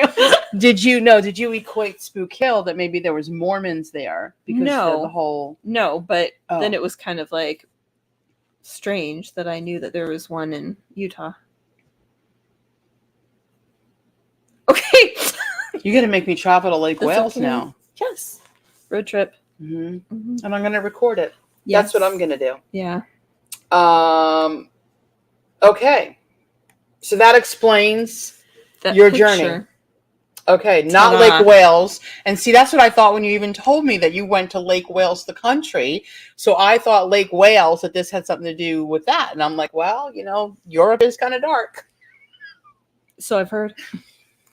Did you equate Spook Hill that maybe there was Mormons there? Because No. of the whole... No, but Oh. then it was kind of like strange that I knew that there was one in Utah. Okay. You're going to make me travel to Lake That's Wales okay. now. Yes. Road trip. Hmm. Mhm. And I'm going to record it. Yes. That's what I'm going to do. Yeah. Okay. So that explains That your journey. Okay, not Ta-da. Lake Wales. And see, that's what I thought when you even told me that you went to Lake Wales, the country. So I thought Lake Wales, that this had something to do with that. And I'm like, well, Europe is kind of dark. So I've heard.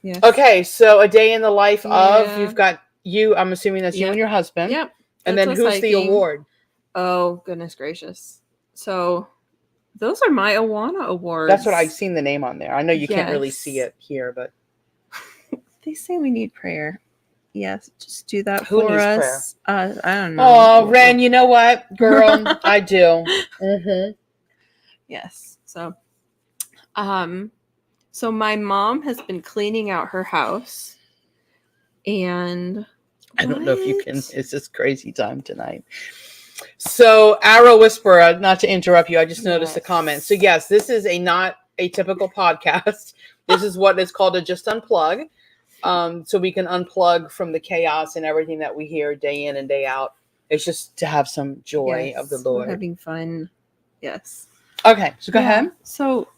Yeah. Okay, so a day in the life of, Yeah. you've got you, I'm assuming that's you Yep. and your husband. Yep. And That's then us who's the hiking. award? Oh, goodness gracious. So those are my Awana awards. That's what I've seen the name on there. I know you can't really Yes. see it here, but They say we need prayer. Yes, just do that Who for needs us. I don't know. oh, Ren, you know what, girl? I do. Mm-hmm. Yes. So my mom has been cleaning out her house, and I don't know if you can. What? It's just crazy time tonight. So, Arrow Whisperer, not to interrupt you, I just noticed the Yes. comment. So, yes, this is not a typical podcast. This is what is called a just unplug. So we can unplug from the chaos and everything that we hear day in and day out. It's just to have some joy of the Yes, we're Lord. having fun. Yes. Okay, so go Yeah. ahead. So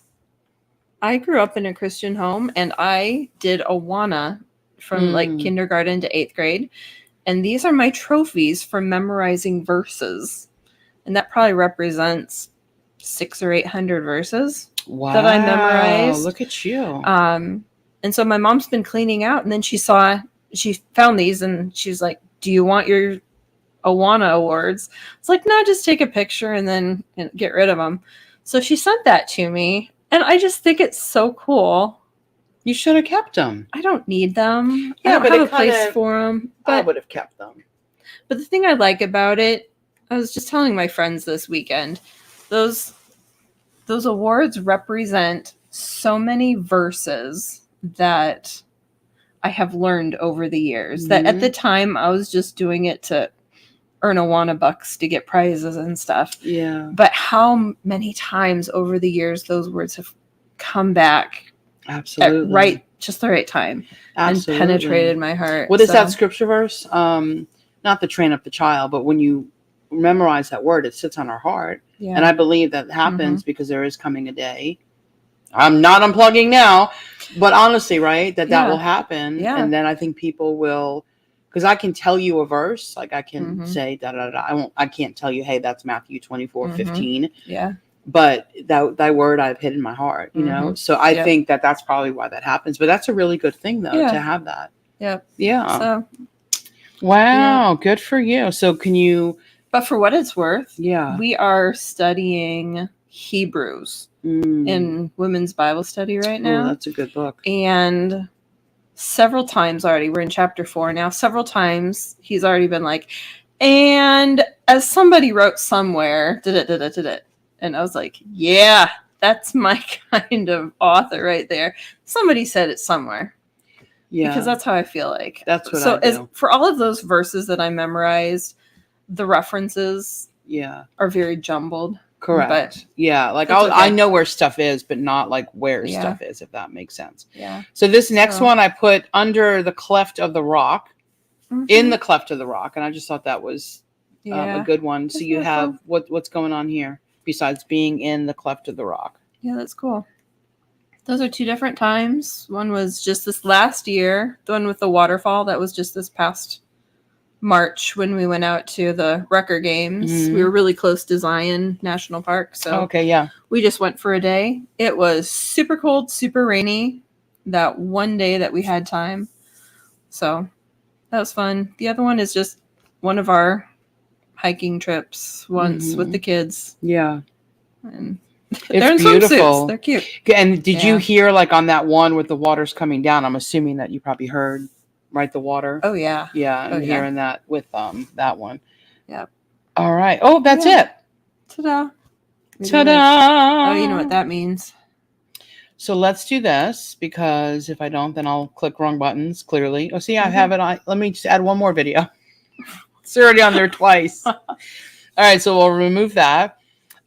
I grew up in a Christian home, and I did Awana from like Mm. kindergarten to 8th grade. And these are my trophies for memorizing verses. And that probably represents 600 or 800 verses. Wow. That I memorized. Look at you. And so my mom's been cleaning out, and then she found these, and she's like, "Do you want your Awana Awards. It's like, no, just take a picture and then get rid of them. So she sent that to me, and I just think it's so cool. You should have kept them. I don't need them. Yeah, I don't but have it a place kinda- for them. I But would have kept them. the thing I like about it, I was just telling my friends this weekend, those awards represent so many verses that I have learned over the years. That at the time I was just doing it to earn Awana bucks to get prizes and stuff. Yeah. But how many times over the years those words have come back Absolutely. at just the right time. Absolutely. And penetrated my heart. What is that scripture verse? Not to train up the child, but when you memorize that word, it sits on our heart. Yeah. And I believe that happens because there is coming a day. I'm not unplugging now, but honestly, right, that will happen. Yeah. And then I think people will, because I can tell you a verse, like I can say da da da. I can't tell you, hey, that's Matthew 24:15. Yeah. But thy word I've hid in my heart, you know. So I think that's probably why that happens. But that's a really good thing, though, to have that. Yep. Yeah. So. Wow, good for you. So can you? But for what it's worth, we are studying Hebrews in women's Bible study right now. Oh, that's a good book. And several times already, we're in chapter 4 now, several times he's already been like, and as somebody wrote somewhere, did it. And I was like, yeah, that's my kind of author right there. Somebody said it somewhere. Yeah. Because that's how I feel like. That's what I do. For all of those verses that I memorized, the references are very jumbled. Correct. But like I know where stuff is, but not like where stuff is, if that makes sense. Yeah. So this next one I put under the cleft of the rock, in the cleft of the rock, and I just thought that was a good one. So you have what's going on here besides being in the cleft of the rock? Yeah, that's cool. Those are 2 different times. One was just this last year. The one with the waterfall, that was just this past March when we went out to the Rucker Games. We were really close to Zion National Park. So we just went for a day. It was super cold, super rainy that one day that we had time. So that was fun. The other one is just one of our hiking trips once with the kids. Yeah. And they're in beautiful. Swimsuits. They're cute. And did you hear, like, on that one with the water's coming down? I'm assuming that you probably heard, right, the water. Oh yeah. Yeah, and hearing that with that one. Yeah. All right. Oh, that's it. Ta-da. Ta-da. Oh, you know what that means. So let's do this, because if I don't, then I'll click wrong buttons, clearly. Oh, see, I have it on. Let me just add one more video. It's already on there twice. All right, so we'll remove that.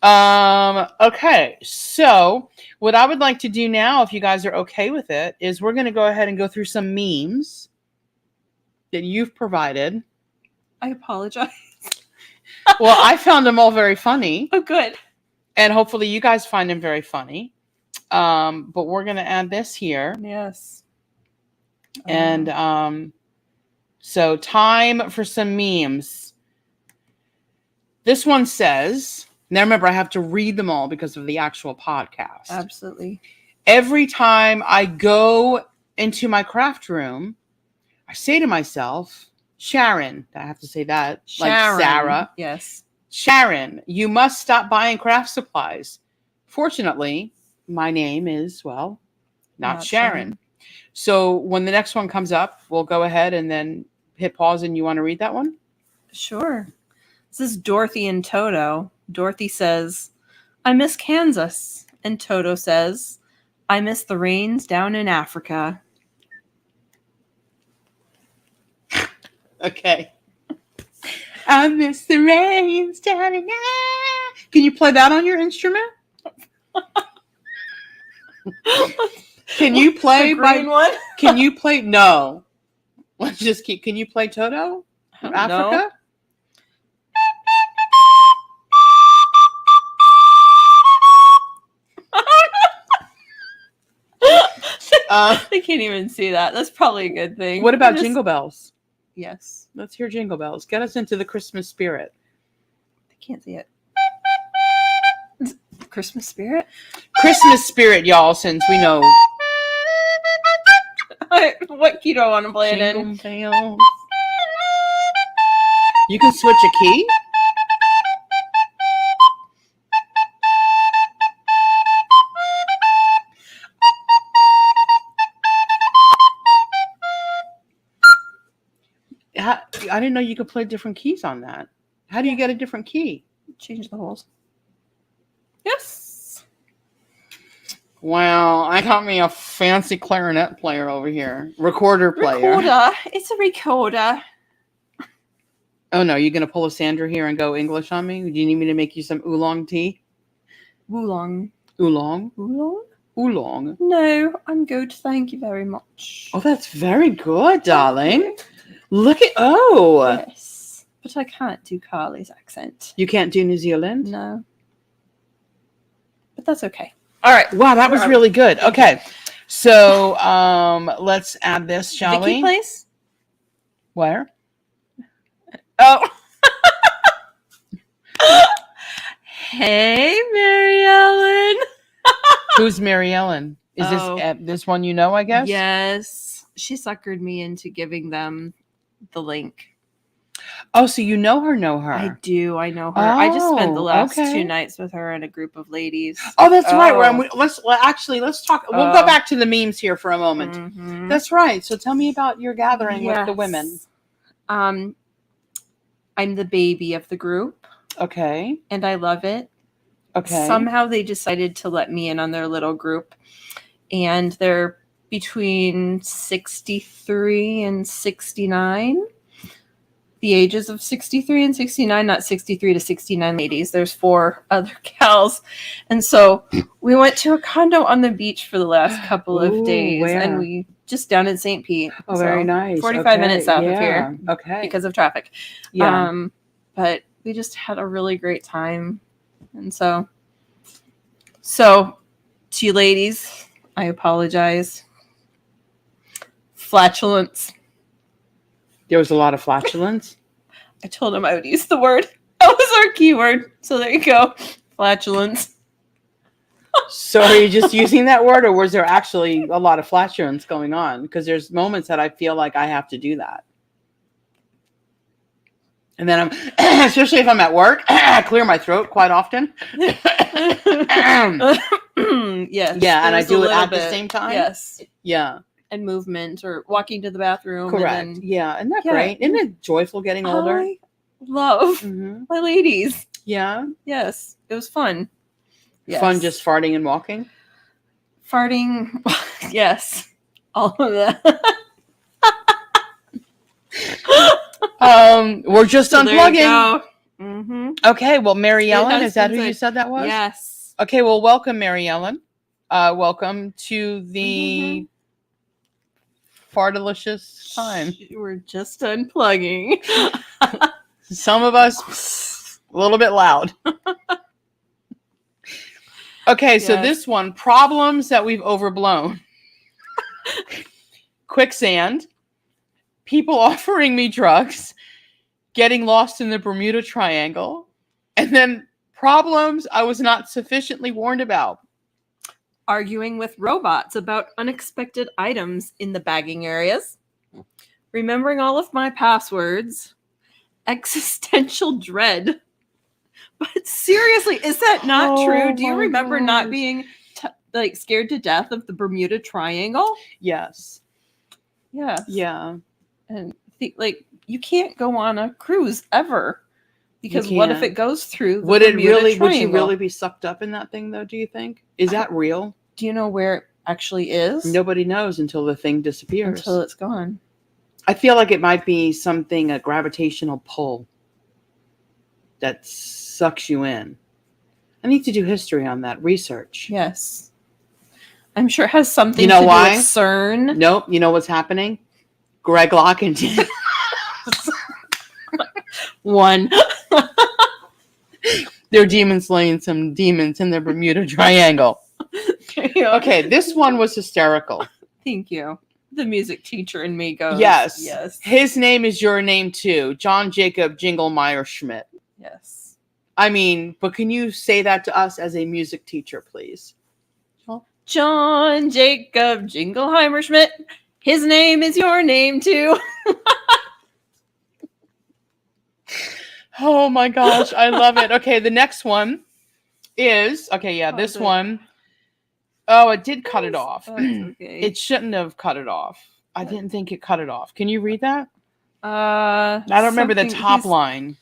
Okay, so what I would like to do now, if you guys are okay with it, is we're going to go ahead and go through some memes that you've provided. I apologize. Well, I found them all very funny. Oh, good. And hopefully you guys find them very funny. But we're going to add this here. Yes. And so time for some memes. This one says, now remember, I have to read them all because of the actual podcast. Absolutely. Every time I go into my craft room, I say to myself, Sharon, I have to say that, Sharon. like Sarah. Yes. Sharon, you must stop buying craft supplies. Fortunately, my name is, well, not Sharon. So when the next one comes up, we'll go ahead and then hit pause. And you want to read that one? Sure. This is Dorothy and Toto. Dorothy says, I miss Kansas. And Toto says, I miss the rains down in Africa. Okay. I miss the rains down in Africa. Can you play that on your instrument? Can you play green one? Can you play? No. Let's just keep. Can you play Toto? Africa? They can't even see that. That's probably a good thing. What about Jingle Bells? Yes. Let's hear Jingle Bells. Get us into the Christmas spirit. I can't see it. Christmas spirit? Christmas spirit, y'all, since we know. What key do I want to play it in? Bells. You can switch a key? I didn't know you could play different keys on that. How do you get a different key? Change the holes. Yes. Wow, I got me a fancy clarinet player over here. Recorder player. Recorder. It's a recorder. Oh no, you're going to pull a Sandra here and go English on me? Do you need me to make you some oolong tea? Oolong. Oolong? Oolong? Oolong. No, I'm good. Thank you very much. Oh, that's very good, darling. Look at, oh. Yes. But I can't do Carly's accent. You can't do New Zealand? No. But that's okay. All right. Wow, that was really good. Okay. So, let's add this, shall Vicky we? place? Where? Oh. Hey, Mary Ellen. Who's Mary Ellen? Is this one you know, I guess? Yes. She suckered me into giving them the link. Oh, so you know her? I do. I know her. I just spent the last okay. 2 nights with her and a group of ladies. Oh, that's right. Let's talk. We'll go back to the memes here for a moment. Mm-hmm. That's right. So tell me about your gathering with the women. I'm the baby of the group. Okay. And I love it. Okay. Somehow they decided to let me in on their little group. And they're between 63 and 69. The ages of 63 and 69, not 63 to 69 ladies. There's 4 other gals. And so we went to a condo on the beach for the last couple of days. Where? And we just down in St. Pete. Oh, very nice. 45 minutes south of here. Okay. Because of traffic. Yeah. But we just had a really great time. And so to you ladies, I apologize. Flatulence. There was a lot of flatulence. I told him I would use the word. That was our keyword. So there you go. Flatulence. So are you just using that word, or was there actually a lot of flatulence going on? Because there's moments that I feel like I have to do that. And then I'm, especially if I'm at work, I clear my throat quite often. Yes. Yeah, and I do it at the same time. Yes. Yeah. And movement or walking to the bathroom. Correct. And then, yeah. Isn't that great? Isn't it joyful getting older? I love my ladies. Yeah. Yes. It was fun. Yes. Fun just farting and walking? Farting. Yes. All of that. We're just unplugging. Mm-hmm. Okay. Well, Mary Ellen, is that who you said that was? Yes. Okay. Well, welcome, Mary Ellen. Welcome to the fartalicious time. We're just unplugging. Some of us a little bit loud. Okay, so this one, problems that we've overblown. Quicksand, people offering me drugs, getting lost in the Bermuda Triangle, and then problems I was not sufficiently warned about. Arguing with robots about unexpected items in the bagging areas. Remembering all of my passwords. Existential dread. But seriously, is that not true? Do you remember not being scared to death of the Bermuda Triangle? Yes. Yes. Yeah. And you can't go on a cruise ever. Because what if it goes through the Bermuda Triangle? Would you really be sucked up in that thing though, do you think? Is that real? Do you know where it actually is? Nobody knows until the thing disappears. Until it's gone. I feel like it might be something, a gravitational pull that sucks you in. I need to do history on that, research. Yes. I'm sure it has something to do with CERN. Nope. You know what's happening? Greg Lockington. One. They're demon slaying some demons in the Bermuda Triangle. Okay, this one was hysterical. Thank you. The music teacher in me goes. Yes. Yes. His name is your name too. John Jacob Jingleheimer Schmidt. Yes. I mean, but can you say that to us as a music teacher, please? John Jacob Jingleheimer Schmidt. His name is your name too. Oh my gosh, I love it. Okay, the next one is this it? one. Oh, it did cut it off. That's okay. It shouldn't have cut it off. I didn't think it cut it off. Can you read that? I don't remember the top line.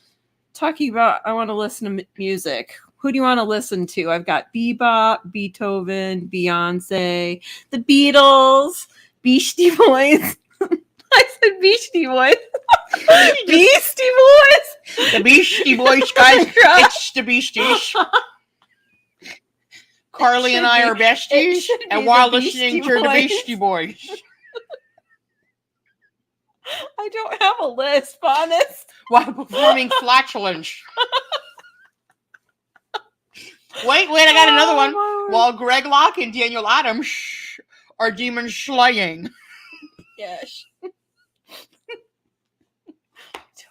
Talking about, I want to listen to music. Who do you want to listen to? I've got Bebop, Beethoven, Beyonce, the Beatles, Beastie Boys. I said Beastie Boys. Beastie Boys. The Beastie Boys, guys. It's the Beasties. Carly and I are besties, and while listening to the Beastie Boys. I don't have a list, honest. While performing flatulence. Wait, I got another one. While Greg Locke and Daniel Adams are demon slaying. Yes.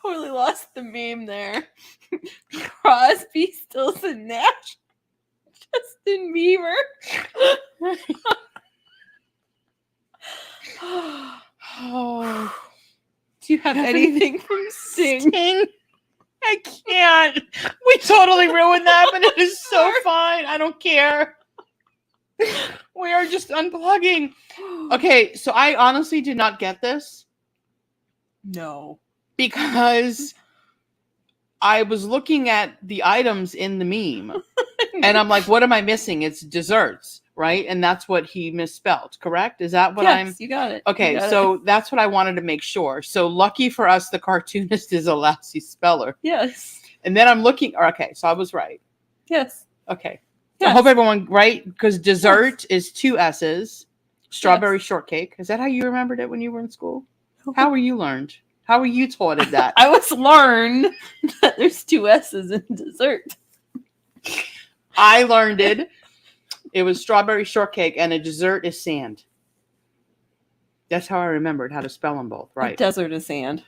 Totally lost the meme there. Crosby, Stills, and Nash. Justin Bieber. Oh. Do you have anything from Sting? I can't. We totally ruined that, but it is so fine. I don't care. We are just unplugging. Okay, so I honestly did not get this. No. Because I was looking at the items in the meme. And I'm like, what am I missing? It's desserts, right? And that's what he misspelled, correct? Is that what Yes, you got it. Okay, so that's what I wanted to make sure. So lucky for us, the cartoonist is a lousy speller. Yes. And then I'm looking. Okay, so I was right. Yes. Okay. Yes. I hope everyone, right? Because dessert is 2 S's. Strawberry shortcake. Is that how you remembered it when you were in school? How were you learned? How were you taught it that? I was learned that there's 2 S's in dessert. I learned it. It was strawberry shortcake, and a dessert is sand. That's how I remembered how to spell them both, right? A desert is sand.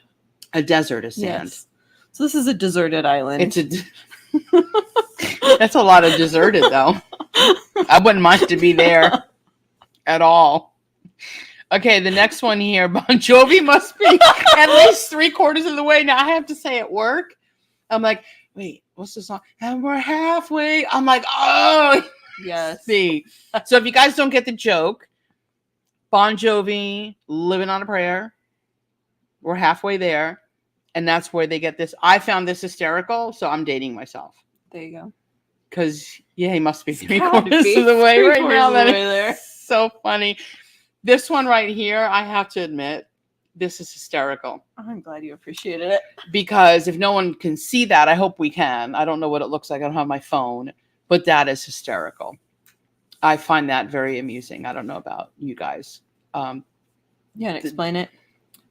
A desert is sand. Yes. So this is a deserted island. That's a lot of deserted, though. I wouldn't mind to be there at all. Okay, the next one here. Bon Jovi must be at least 3/4 of the way. Now, I have to say at work, I'm like, wait, what's the song? And we're halfway. I'm like, oh, yes. See. So if you guys don't get the joke, Bon Jovi, Living on a Prayer. We're halfway there. And that's where they get this. I found this hysterical, so I'm dating myself. There you go. Because, he must be 3/4 of the way right now. That is so funny. This one right here, I have to admit, this is hysterical. I'm glad you appreciated it. Because if no one can see that, I hope we can. I don't know what it looks like. I don't have my phone. But that is hysterical. I find that very amusing. I don't know about you guys. Explain it.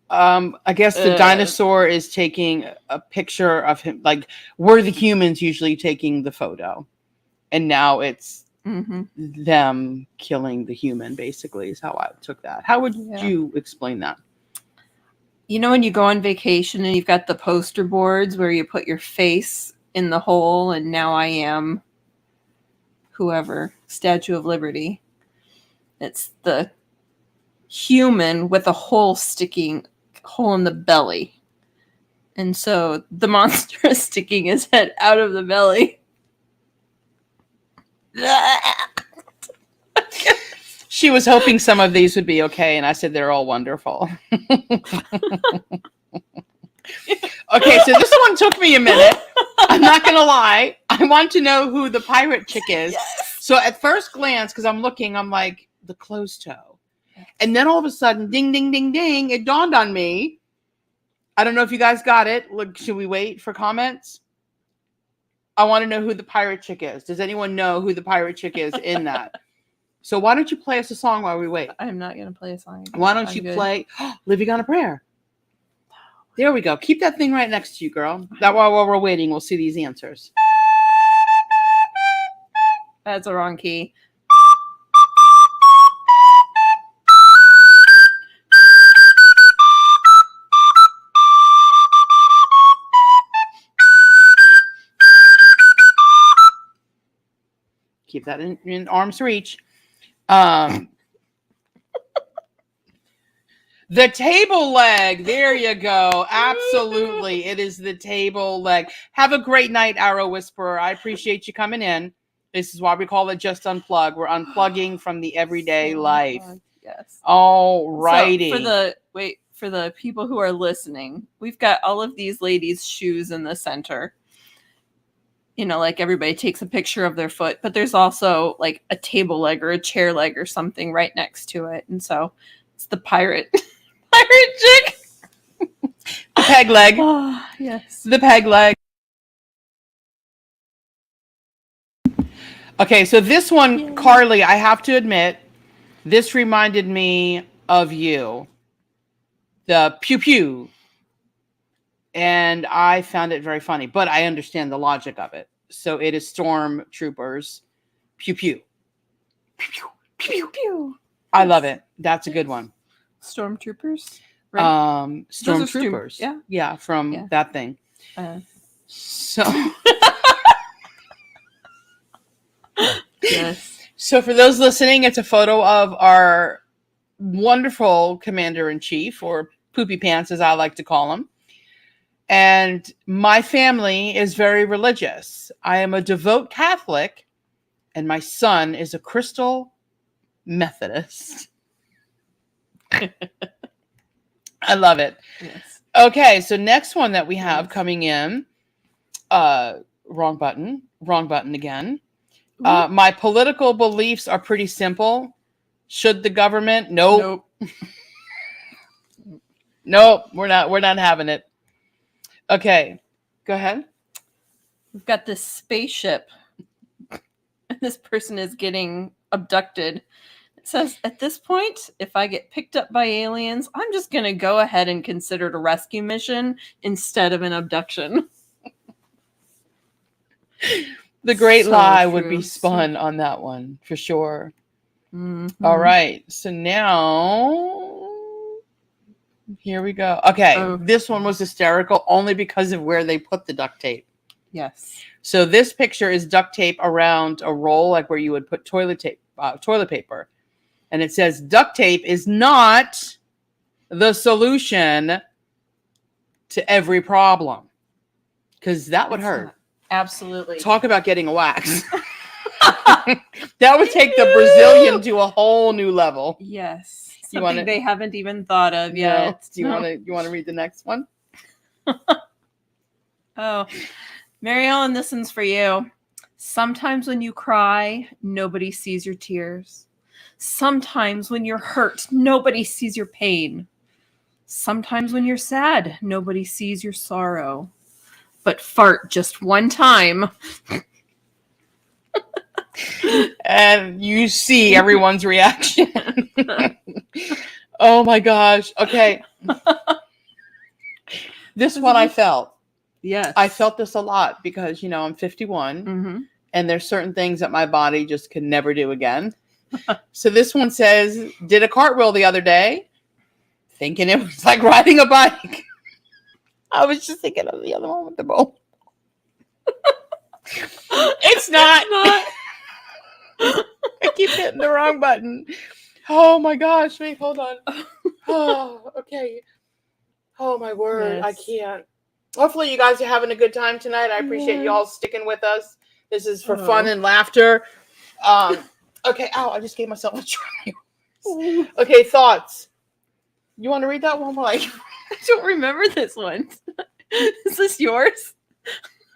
I guess the dinosaur is taking a picture of him. Like, we're the humans usually taking the photo. And now it's them killing the human, basically, is how I took that. How would you explain that? You know when you go on vacation and you've got the poster boards where you put your face in the hole and now I am whoever, Statue of Liberty. It's the human with a hole in the belly. And so the monster is sticking his head out of the belly. She was hoping some of these would be okay, and I said they're all wonderful. Okay, so this one took me a minute. I'm not going to lie. I want to know who the pirate chick is. Yes. So at first glance, because I'm looking, I'm like, the closed toe. And then all of a sudden, ding, ding, ding, ding, it dawned on me. I don't know if you guys got it. Look, should we wait for comments? I want to know who the pirate chick is. Does anyone know who the pirate chick is in that? So why don't you play us a song while we wait? I'm not going to play a song. Why don't you play Living on a Prayer? There we go. Keep that thing right next to you, girl. That while we're waiting, we'll see these answers. That's a wrong key. Keep that in arm's reach. The table leg. There you go. Absolutely. It is the table leg. Have a great night, Arrow Whisperer. I appreciate you coming in. This is why we call it Just Unplug. We're unplugging from the everyday life. Yes. All righty. So for the people who are listening, we've got all of these ladies' shoes in the center. You know, like everybody takes a picture of their foot, but there's also like a table leg or a chair leg or something right next to it. And so it's the pirate chick. The peg leg. Oh, yes. The peg leg. Okay, so this one, Carly, I have to admit, this reminded me of you. The pew pew. And I found it very funny, but I understand the logic of it. So it is stormtroopers. Pew pew. Pew pew. Pew pew. I love it. That's a good one. Stormtroopers? Right? Stormtroopers. Yeah, from that thing. So yes. So for those listening, it's a photo of our wonderful commander-in-chief, or Poopy Pants as I like to call him. And my family is very religious. I am a devout Catholic, and my son is a Crystal Methodist. I love it. Yes. Okay, so next one that we have coming in, wrong button again. My political beliefs are pretty simple. Should the government? Nope. Nope, we're not having it. Okay, go ahead. We've got this spaceship, and this person is getting abducted. It says, at this point, if I get picked up by aliens, I'm just going to go ahead and consider it a rescue mission instead of an abduction. The great lie true. would be spun on that one, for sure. Mm-hmm. All right, so now, here we go. Okay, this one was hysterical only because of where they put the duct tape. Yes. So this picture is duct tape around a roll, like where you would put toilet paper. And it says, duct tape is not the solution to every problem. Because that would hurt. Absolutely. Talk about getting a wax. That would take the Brazilian to a whole new level. Yes. Something they haven't even thought of yet. No. Do you want to read the next one? Oh, Mary Ellen, this one's for you. Sometimes when you cry, nobody sees your tears. Sometimes when you're hurt, nobody sees your pain. Sometimes when you're sad, nobody sees your sorrow. But fart just one time. And you see everyone's reaction. Oh my gosh. Okay. This one I felt. Yes. I felt this a lot because, I'm 51 mm-hmm. and there's certain things that my body just can never do again. So this one says, did a cartwheel the other day, thinking it was like riding a bike. I was just thinking of the other one with the bowl. It's not. I keep hitting the wrong button. Oh my gosh. Wait, hold on. Oh, okay. Oh my word. Yes. I can't. Hopefully you guys are having a good time tonight. I appreciate you all sticking with us. This is for fun and laughter. Okay. Ow, I just gave myself a try. Okay, thoughts. You want to read that one? I don't remember this one. Is this yours?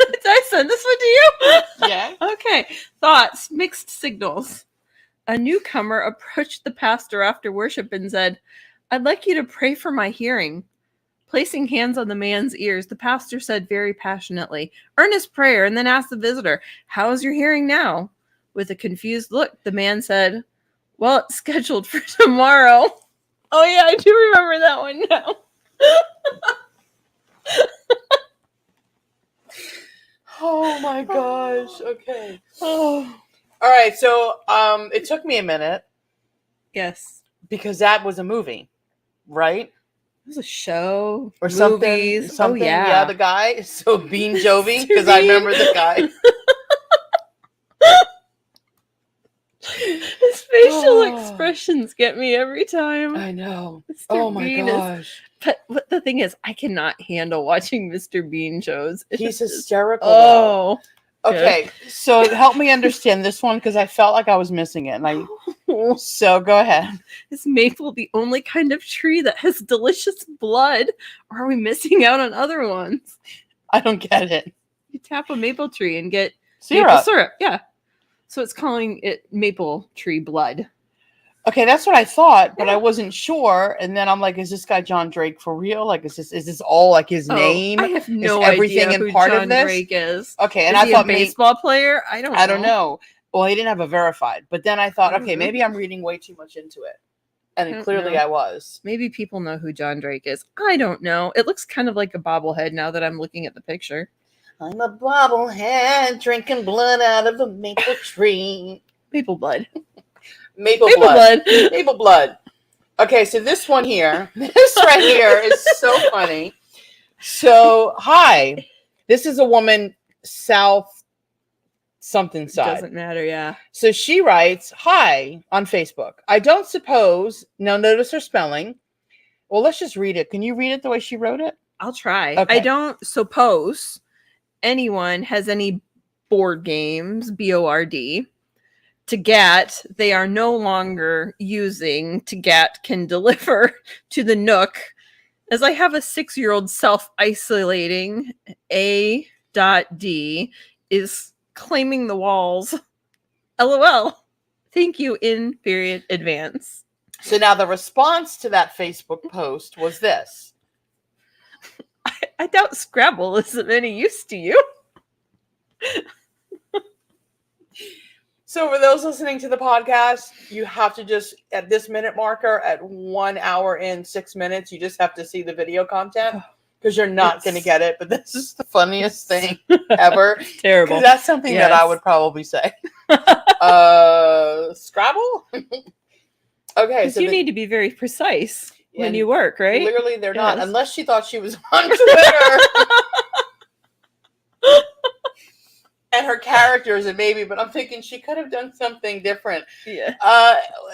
Did I send this one to you? Yeah. Okay. Thoughts, mixed signals. A newcomer approached the pastor after worship and said, I'd like you to pray for my hearing. Placing hands on the man's ears, the pastor said very passionately, earnest prayer, and then asked the visitor, how is your hearing now? With a confused look, the man said, well, it's scheduled for tomorrow. Oh, yeah, I do remember that one now. Oh, my gosh. Okay. Oh. All right, so it took me a minute. Yes. Because that was a movie, right? It was a show. Or movies. Something. Oh, yeah. Yeah, the guy. So Bean Jovi, because I remember the guy. His facial expressions get me every time. I know. Mr. Oh my Bean gosh. But the thing is, I cannot handle watching Mr. Bean shows. He's hysterical. Though. Oh. Okay, so help me understand this one because I felt like I was missing it. So go ahead. Is maple the only kind of tree that has delicious blood? Or are we missing out on other ones? I don't get it. You tap a maple tree and get Syrup. maple syrup. Yeah. So it's calling it maple tree blood. Okay, that's what I thought, but I wasn't sure. And then I'm like, is this guy John Drake for real? Like, is this all like his name? I have no is everything idea in who part John of this? Drake is. Okay, and is I he thought a baseball player? I don't know. Well, he didn't have a verified, but then I thought, okay, Mhm. maybe I'm reading way too much into it, and don't clearly know. I was. Maybe people know who John Drake is. I don't know. It looks kind of like a bobblehead now that I'm looking at the picture. I'm a bobblehead drinking blood out of a maple tree. Maple blood. Maple Maple blood. blood. Maple blood. Okay, so this one here, this right here is so funny. So, hi. This is a woman south something side. Doesn't matter, yeah. So she writes, hi, on Facebook. I don't suppose, now notice her spelling. Well, let's just read it. Can you read it the way she wrote it? I'll try. Okay. I don't suppose anyone has any board games, BORD. Tagat, they are no longer using Tagat can deliver to the Nook, as I have a 6-year-old self-isolating A.D. is claiming the walls. LOL. Thank you in period advance. So now the response to that Facebook post was this. I doubt Scrabble is of any use to you. So for those listening to the podcast, you have to just, at this minute marker, at 1 hour and 6 minutes, you just have to see the video content because you're not going to get it. But this is the funniest thing ever. Terrible. That's something that I would probably say. Scrabble? Okay. So you need to be very precise when and you work, right? Clearly they're not, Yes. unless she thought she was on Twitter. And her characters, and maybe, but I'm thinking she could have done something different. Yeah.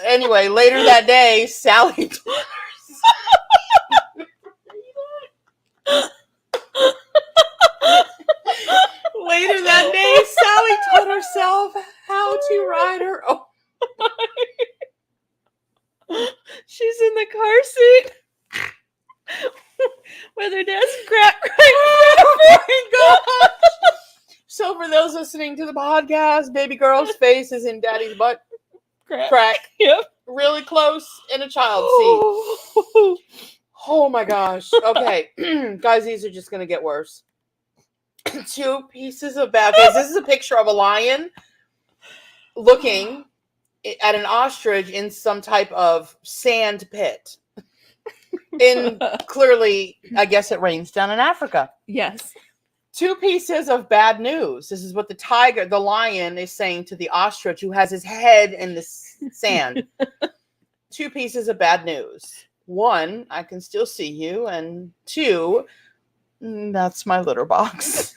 Anyway, later that day, Sally later that day, Sally taught herself how to ride her own. She's in the car seat with her dad's crack. Oh my gosh. So for those listening to the podcast, baby girl's face is in daddy's butt crack. Yep. Really close in a child seat. Oh my gosh. Okay. Guys, these are just going to get worse. 2 pieces of bad news. This is a picture of a lion looking at an ostrich in some type of sand pit. Clearly, I guess it rains down in Africa. Yes. 2 pieces of bad news. This is what the lion is saying to the ostrich who has his head in the sand. 2 pieces of bad news. 1, I can still see you. And 2, that's my litter box.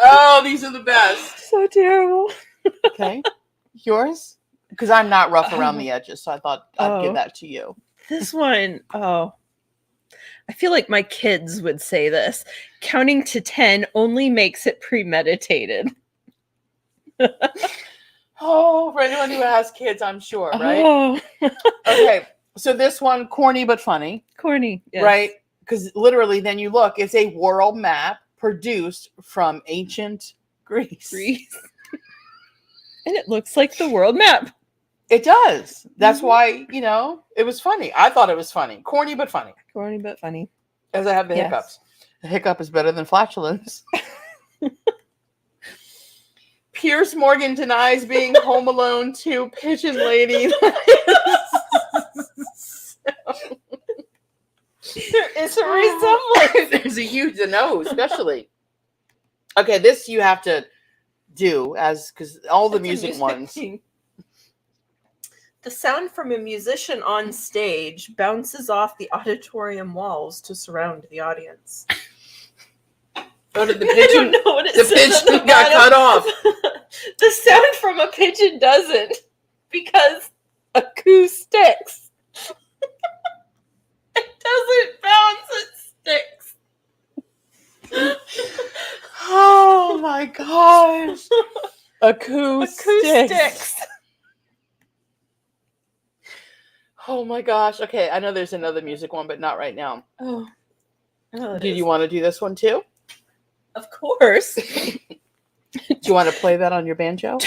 Oh, these are the best. So terrible. Okay. Yours? Because I'm not rough around the edges, so I thought I'd give that to you. This one, I feel like my kids would say this. Counting to 10 only makes it premeditated. Oh, for anyone who has kids, I'm sure, right? Oh. Okay. So this one, corny but funny. Corny. Yes. Right? Because literally, then you look, it's a world map produced from ancient Greece. And it looks like the world map. It does. That's why, it was funny. I thought it was funny. Corny but funny. Corny but funny. As I have the hiccups. The hiccup is better than flatulence. Pierce Morgan denies being Home Alone 2 Pigeon Lady. There is a resemblance. There's a huge no, especially. Okay, this you have to do because all the music ones. The sound from a musician on stage bounces off the auditorium walls to surround the audience. Oh, did the I pigeon? don't know what it The says on pigeon the got cut off. The sound from a pigeon doesn't, because acoustics. It doesn't bounce, it sticks. Oh my gosh. Acoustics. Oh my gosh. Okay, I know there's another music one, but not right now. Oh. Did you want to do this one too? Of course. Do you want to play that on your banjo?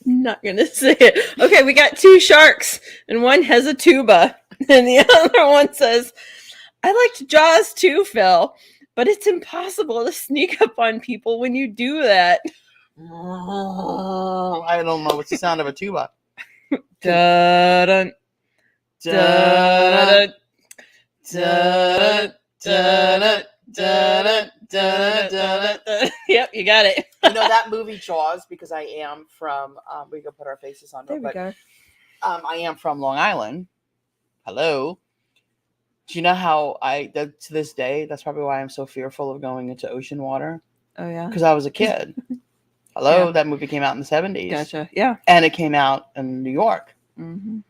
Not gonna say it. Okay, we got two sharks, and one has a tuba, and the other one says, "I liked Jaws too, Phil, but it's impossible to sneak up on people when you do that." I don't know what's the sound of a tuba. Dun, dun, dun, dun, dun, dun. Yep, you got it. You know that movie Jaws, because I am from, we can put our faces on There it, we but go. I am from Long Island. Hello. Do you know how to this day, that's probably why I'm so fearful of going into ocean water? Oh, yeah. Because I was a kid. Hello, Yeah. that movie came out in the 70s. Gotcha. Yeah. And it came out in New York. Mm-hmm.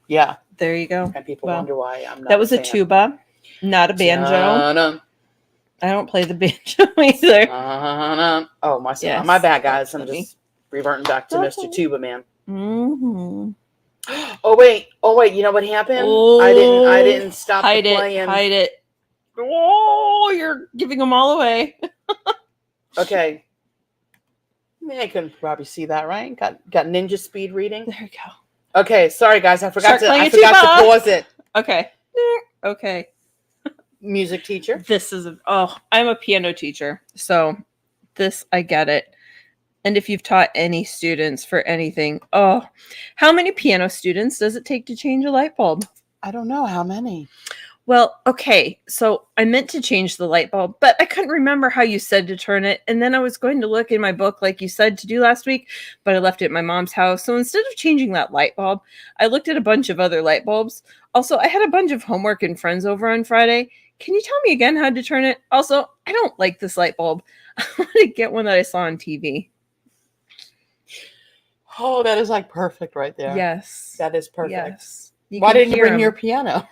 Yeah. There you go. And people Well, wonder why I'm not That was a fan. tuba, not a banjo. Dun-dun, I don't play the banjo either. dun-dun. Oh, my son. Yes. My bad, guys. I'm Funny. just reverting back to Mr. Tuba Man. Mm-hmm. Oh wait. You know what happened? Oh, I didn't stop hide the it. playing. Hide it. Oh, you're giving them all away. Okay. I can probably see that, right? Got ninja speed reading. There you go. Okay, sorry guys, I forgot Start playing to a tuba. pause it. Okay. Okay. Music teacher. I'm a piano teacher, so this, I get it. And if you've taught any students for anything, how many piano students does it take to change a light bulb? I don't know how many. Well, okay, so I meant to change the light bulb, but I couldn't remember how you said to turn it. And then I was going to look in my book like you said to do last week, but I left it at my mom's house. So instead of changing that light bulb, I looked at a bunch of other light bulbs. Also, I had a bunch of homework and friends over on Friday. Can you tell me again how to turn it? Also, I don't like this light bulb. I want to get one that I saw on TV. Oh, that is like perfect right there. Yes. That is perfect. Yes. Why didn't you bring your them. piano?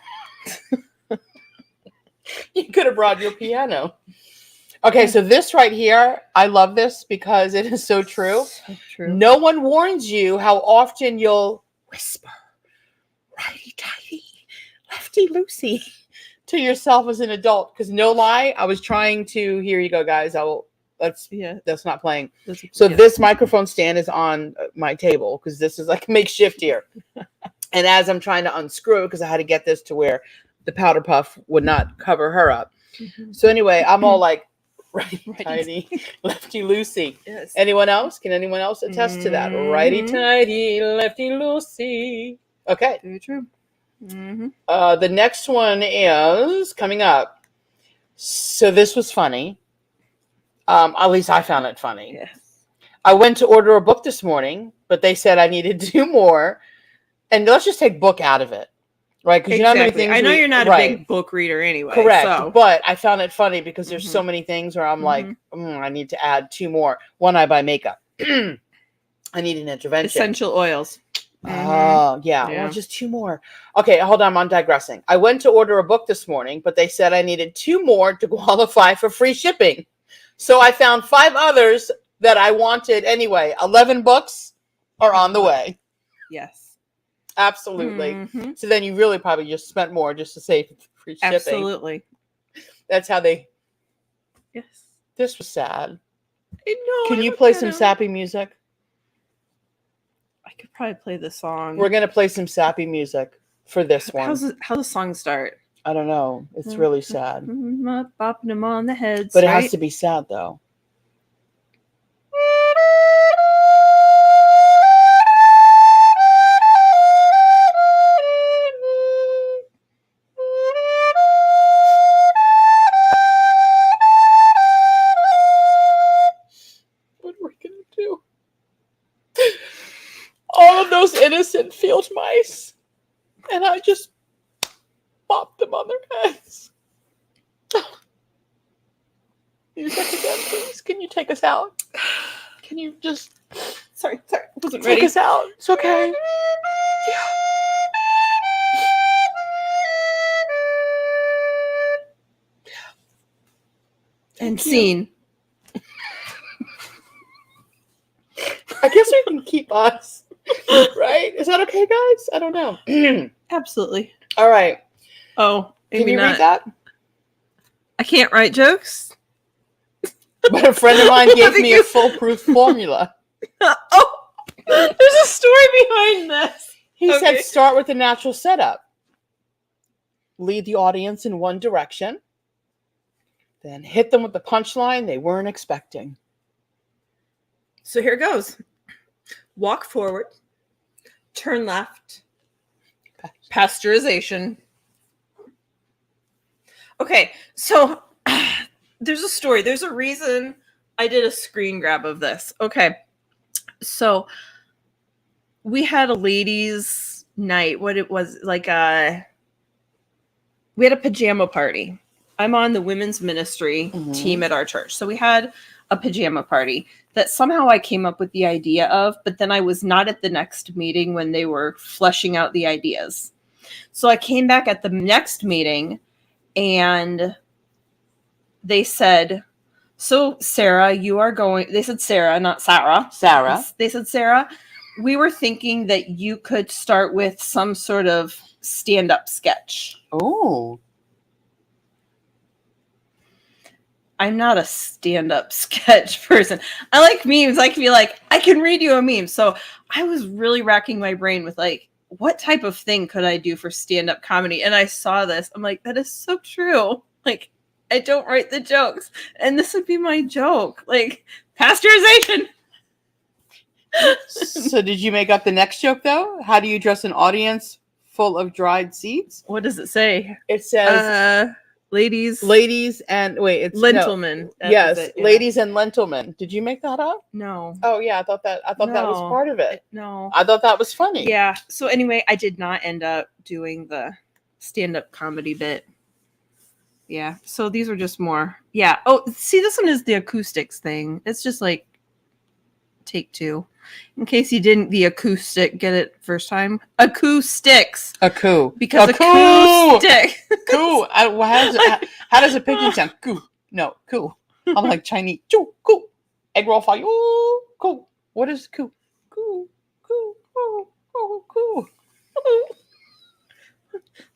You could have brought your piano. Okay, so this right here, I love this because it is so true. So true. No one warns you how often you'll whisper, righty-tighty, lefty-loosey, to yourself as an adult. Because no lie, I was trying to, here you go, guys. That's not playing. So this microphone stand is on my table because this is like makeshift here. And as I'm trying to unscrew, because I had to get this to where the powder puff would not cover her up. Mm-hmm. So anyway, I'm all like, righty-tighty, lefty-loosey. Yes. Anyone else? Can anyone else attest to that? Mhm. Righty-tighty, lefty-loosey. Okay. Very true. Mm-hmm. The next one is coming up. So this was funny. At least I found it funny. Yes. I went to order a book this morning, but they said I needed 2 more. And let's just take book out of it. Right? Because you know how many things I know you're not a right. big book reader anyway. Correct. So. But I found it funny because there's Mhm. so many things where I'm like, I need to add 2 more. One, I buy makeup. I need an intervention. Essential oils. Oh, yeah. Yeah. Well, just 2 more. Okay, hold on. I'm digressing. I went to order a book this morning, but they said I needed 2 more to qualify for free shipping. So I found 5 others that I wanted anyway. 11 books are on the way. Yes. Absolutely. Mhm. So then you really probably just spent more just to save free shipping. Absolutely. That's how they... Yes. This was sad. I know. Can you play some sappy music? I could probably play the song. We're going to play some sappy music for this one. How's the song start? I don't know. It's really sad. Bopping them on the heads. But it right? has to be sad, though. What are we going to do? All of those innocent field mice. And I just bopped them on their heads. You check again, please. Can you take us out? Can you just Sorry, wasn't take ready. us out? It's okay. And scene. I guess we can keep us. Right? Is that okay, guys? I don't know. Absolutely. All right. Oh, maybe Can you not. read that? I can't write jokes. But a friend of mine gave me a foolproof formula. Oh, there's a story behind this. He Okay. said start with the natural setup. Lead the audience in one direction. Then hit them with the punchline they weren't expecting. So here goes. Walk forward. Turn left. Pasteurization. Okay, so there's a story. There's a reason I did a screen grab of this. Okay, so we had a ladies' night. What it was like we had a pajama party. I'm on the women's ministry team at our church. So we had a pajama party that somehow I came up with the idea of, but then I was not at the next meeting when they were fleshing out the ideas. So I came back at the next meeting and they said, so Sarah, you are going, they said Sarah, not Sarah. Sarah. They said, Sarah, we were thinking that you could start with some sort of stand-up sketch. Oh. I'm not a stand-up sketch person. I like memes. I can be like, I can read you a meme. So I was really racking my brain with like, what type of thing could I do for stand-up comedy? And I saw this. I'm like, that is so true. Like, I don't write the jokes. And this would be my joke. Like, pasteurization. So did you make up the next joke, though? How do you address an audience full of dried seeds? What does it say? It says... ladies and... Wait, it's... lentilmen. No. Yes, Yeah. ladies and lentilmen. Did you make that up? No. Oh, yeah, I thought that was No. part of it. No. I thought that was funny. Yeah. So anyway, I did not end up doing the stand-up comedy bit. Yeah. So these were just more. Yeah. Oh, see, this one is the acoustics thing. It's just like take two. In case you didn't the acoustic get it first time. Acoustics. A coup. Because a coup. acoustic. Coup. How does a picking sound? Coup. No, coup. I'm like Chinese. Choo, coup. Egg roll fire. Ooh, coup. What is coup? Coup. Coup. Coup. Coup. Coup.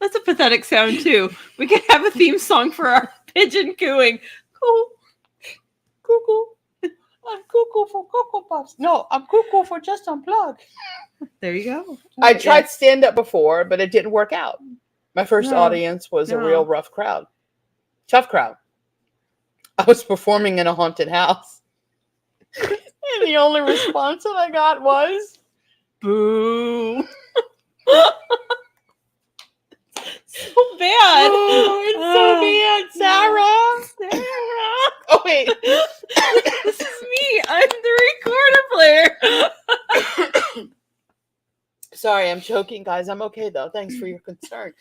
That's a pathetic sound too. We could have a theme song for our pigeon cooing. Coo. Cuckoo. I'm cuckoo for Cocoa Puffs. No, I'm cuckoo for just Unplug. There you go. I tried stand-up before, but it didn't work out. My first audience was a real rough crowd. Tough crowd. I was performing in a haunted house. And the only response that I got was, boo. So bad. Oh, it's so bad. Sarah. Oh, wait. This is me. I'm the recorder player. Sorry, I'm choking, guys. I'm okay, though. Thanks for your concern.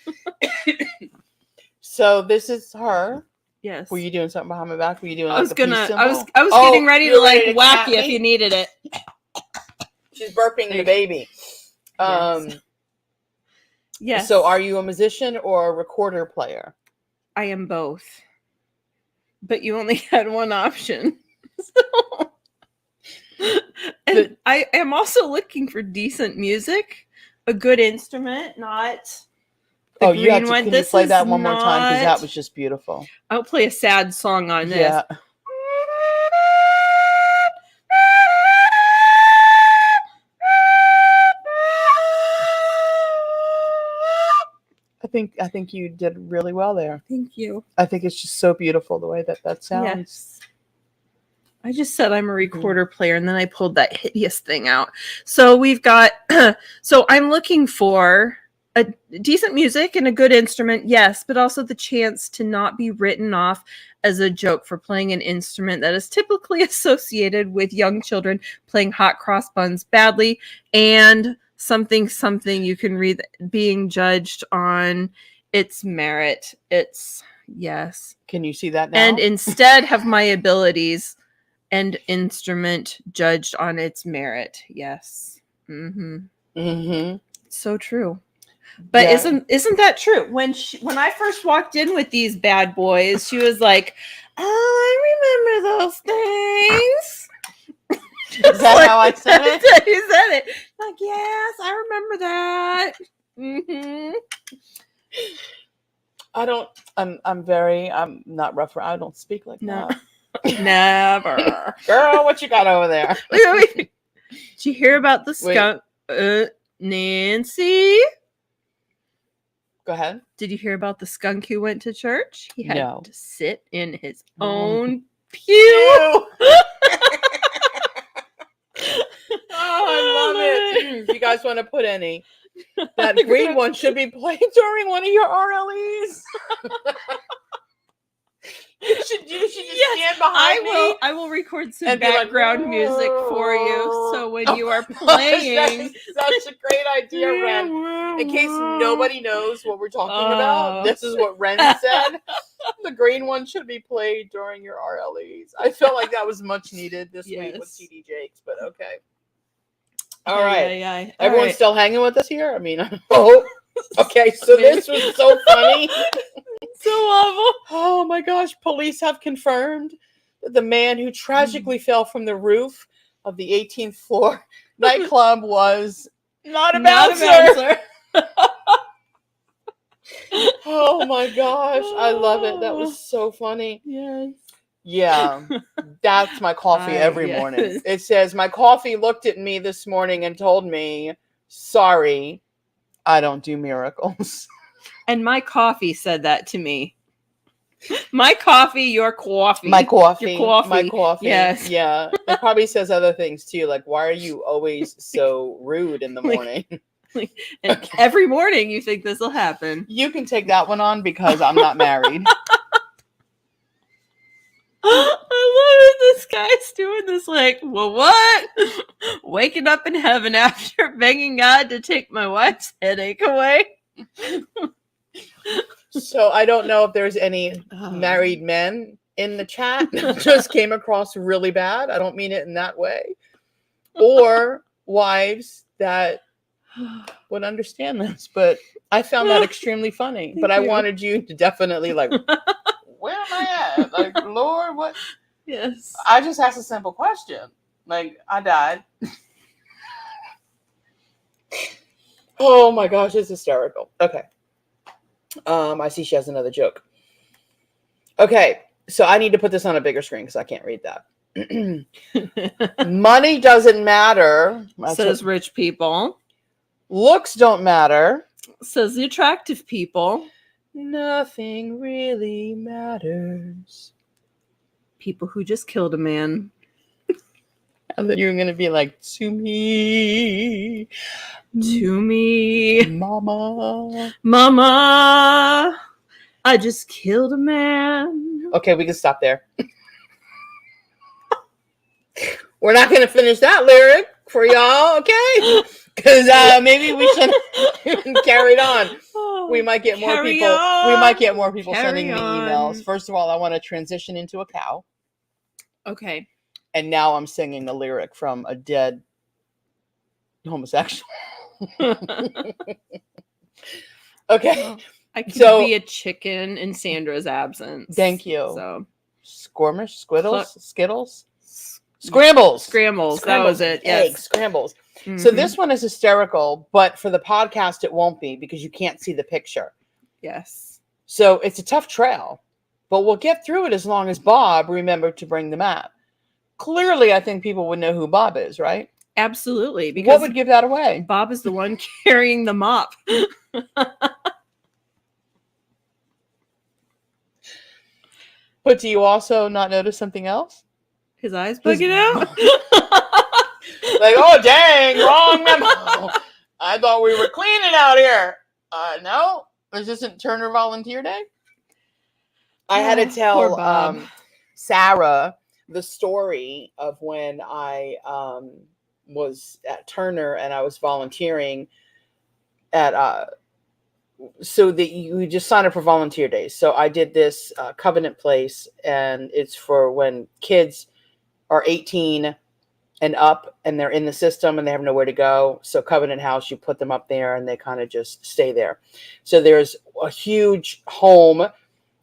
So this is her. Yes. Were you doing something behind my back? Were you doing I like was the peace gonna. symbol? I was getting ready to like whack you if you needed it. She's burping the baby. Yes. So are you a musician or a recorder player? I am both. But you only had one option. So. And I am also looking for decent music, a good instrument, not the green you have to, one. Can This you play is that one more time? Because not- that was just beautiful. I'll play a sad song on this. Yeah. I think you did really well there. Thank you. I think it's just so beautiful the way that sounds. Yes. I just said I'm a recorder player, and then I pulled that hideous thing out. So we've got, so I'm looking for a decent music and a good instrument, yes, but also the chance to not be written off as a joke for playing an instrument that is typically associated with young children playing hot cross buns badly, and something you can read being judged on its merit, its Yes. Can you see that now? And instead have my abilities and instrument judged on its merit. Yes. So true. But Yeah. isn't that true? When I first walked in with these bad boys, she was like, "Oh, I remember those things." Is that how I said it? You said it. Like, yes, I remember that. I'm not rough. I don't speak like No. that. Never. Girl, what you got over there? Did you hear about the skunk? Nancy? Go ahead. Did you hear about the skunk who went to church? He had No. to sit in his own pew. Oh, I love it. If you guys want to put any, that green one should be played during one of your RLEs. You should just stand behind me. I will record some and be like, background music for you. So when you are playing, that's such a great idea, Ren. In case nobody knows what we're talking about, this is what Ren said. The green one should be played during your RLEs. I felt like that was much needed this week with TD Jakes, but okay. All right. Everyone's still hanging with us here? I mean, oh, okay. So this was so funny. So awful. Oh my gosh. Police have confirmed that the man who tragically fell from the roof of the 18th floor nightclub was not a bouncer. Oh my gosh. I love it. That was so funny. Yes. Yeah. That's my coffee every morning. It says, my coffee looked at me this morning and told me, sorry, I don't do miracles. And my coffee said that to me. My coffee, your coffee. My coffee. Your coffee. My coffee. Yes. Yeah. It probably says other things too. Like, why are you always so rude in the morning? And every morning you think this will happen. You can take that one on because I'm not married. I love it. This guy's doing this like, well, what? Waking up in heaven after begging God to take my wife's headache away. So I don't know if there's any married men in the chat. Just came across really bad. I don't mean it in that way. Or wives that would understand this. But I found that extremely funny. But I wanted you to definitely like, where am I at? Like, Lord, what? Yes. I just asked a simple question. Like, I died. Oh my gosh, it's hysterical. Okay. I see she has another joke. Okay, so I need to put this on a bigger screen because I can't read that. Money doesn't matter. Says rich people. Looks don't matter. Says the attractive people. Nothing really matters. People who just killed a man. And then you're going to be like, to me. To me. Mama. Mama. I just killed a man. Okay, we can stop there. We're not going to finish that lyric for y'all, okay? Because maybe we should have carried on. We might get more people. We might get more people sending me emails. First of all, I want to transition into a cow. Okay. And now I'm singing a lyric from a dead homosexual. Okay. I could be a chicken in Sandra's absence. Thank you. So, Squirmish, Squiddles, Skittles, Scrambles. That was it. Yes. Eggs, scrambles. Mm-hmm. So this one is hysterical, but for the podcast, it won't be because you can't see the picture. Yes. So it's a tough trail, but we'll get through it as long as Bob remembered to bring the map. Clearly, I think people would know who Bob is, right? Absolutely. Because what would give that away? Bob is the one carrying the mop. But do you also not notice something else? His eyes bugging out? Like, oh, dang, wrong memo. I thought we were cleaning out here. No, this isn't Turner Volunteer Day. I had to tell Sarah the story of when I was at Turner and I was volunteering at so that you just sign up for volunteer days. So I did this Covenant Place, and it's for when kids are 18 and up and they're in the system and they have nowhere to go. So Covenant House, you put them up there and they kind of just stay there. So there's a huge home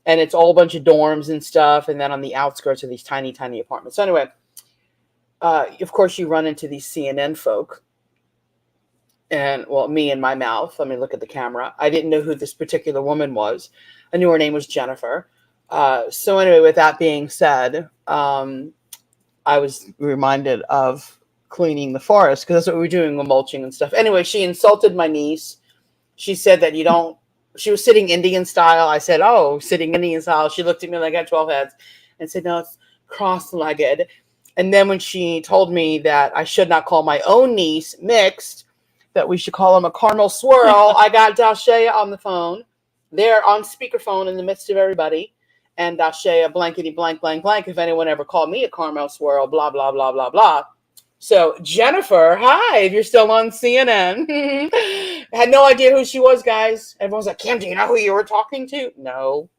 and it's all a bunch of dorms and stuff. And then on the outskirts are these tiny, tiny apartments. So anyway, of course you run into these CNN folk. And well, me in my mouth. Let me look at the camera. I didn't know who this particular woman was. I knew her name was Jennifer. So anyway, with that being said, I was reminded of cleaning the forest because that's what we were doing with mulching and stuff. Anyway, she insulted my niece. She said that she was sitting Indian style. I said, oh, sitting Indian style. She looked at me like I had 12 heads and said, no, it's cross-legged. And then when she told me that I should not call my own niece mixed, that we should call him a caramel swirl, I got Dashea on the phone. They're on speakerphone in the midst of everybody. And Dashea blankety blank, blank, blank. If anyone ever called me a caramel swirl, blah, blah, blah, blah, blah. So Jennifer, hi, if you're still on CNN. I had no idea who she was, guys. Everyone's like, Kim, do you know who you were talking to? No.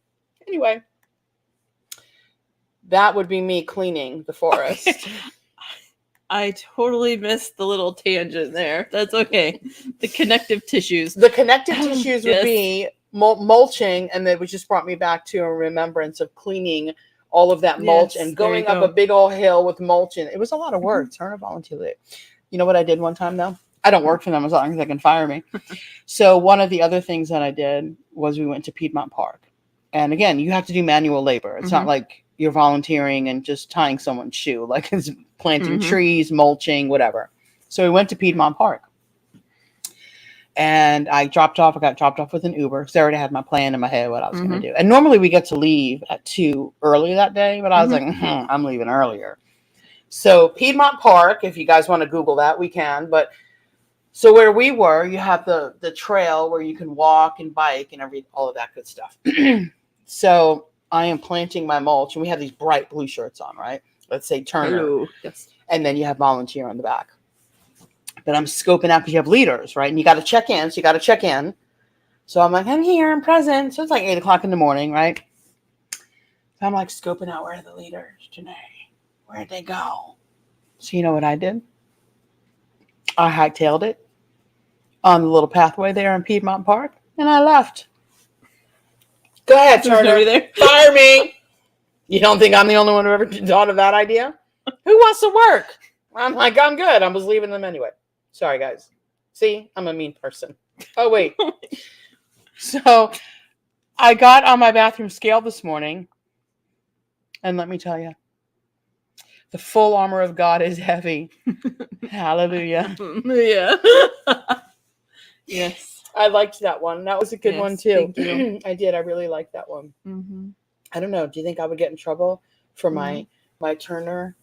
Anyway, that would be me cleaning the forest. I totally missed the little tangent there. That's okay. The connective tissues. The connective tissues would be mulching, and that just brought me back to a remembrance of cleaning all of that mulch and going up a big old hill with mulching. It was a lot of work. Turn a volunteer. You know what I did one time though? I don't work for them as long as they can fire me. So one of the other things that I did was we went to Piedmont Park, and again, you have to do manual labor. It's not like you're volunteering and just tying someone's shoe, like it's planting trees, mulching, whatever. So we went to Piedmont Park. And I got dropped off with an Uber because I already had my plan in my head what I was going to do. And normally we get to leave at 2 early that day, but I was like, I'm leaving earlier. So Piedmont Park, if you guys want to Google that, we can. But so where we were, you have the trail where you can walk and bike and all of that good stuff. So I am planting my mulch, and we have these bright blue shirts on, right? Let's say Turner. Hello. Yes. And then you have volunteer on the back. But I'm scoping out because you have leaders, right? And you got to check in. So you got to check in. So I'm like, I'm here, I'm present. So it's like 8 o'clock in the morning, right? So I'm like scoping out, where are the leaders today? Where'd they go? So you know what I did? I hightailed it on the little pathway there in Piedmont Park, and I left. Go ahead, Turner. Fire me. You don't think I'm the only one who ever thought of that idea? Who wants to work? I'm like, I'm good. I was leaving them anyway. Sorry, guys. See, I'm a mean person. Oh, wait. So I got on my bathroom scale this morning, and let me tell you, the full armor of God is heavy. Hallelujah. Yeah. Yes. I liked that one. That was a good one, too. Thank you. I did. I really liked that one. I don't know. Do you think I would get in trouble for my Turner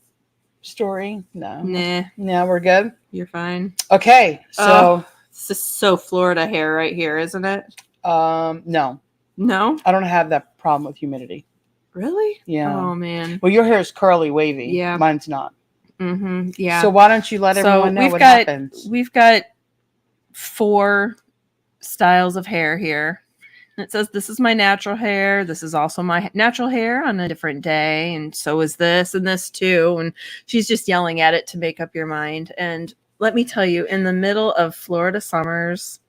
story? No. Nah. No, we're good. You're fine. Okay. So this is so Florida hair right here, isn't it? No. No? I don't have that problem with humidity. Really? Yeah. Oh man. Well, your hair is curly, wavy. Yeah. Mine's not. Yeah. So why don't you let everyone know what happens? We've got 4 styles of hair here. And it says, this is my natural hair. This is also my natural hair on a different day. And so is this and this too. And she's just yelling at it to make up your mind. And let me tell you, in the middle of Florida summers,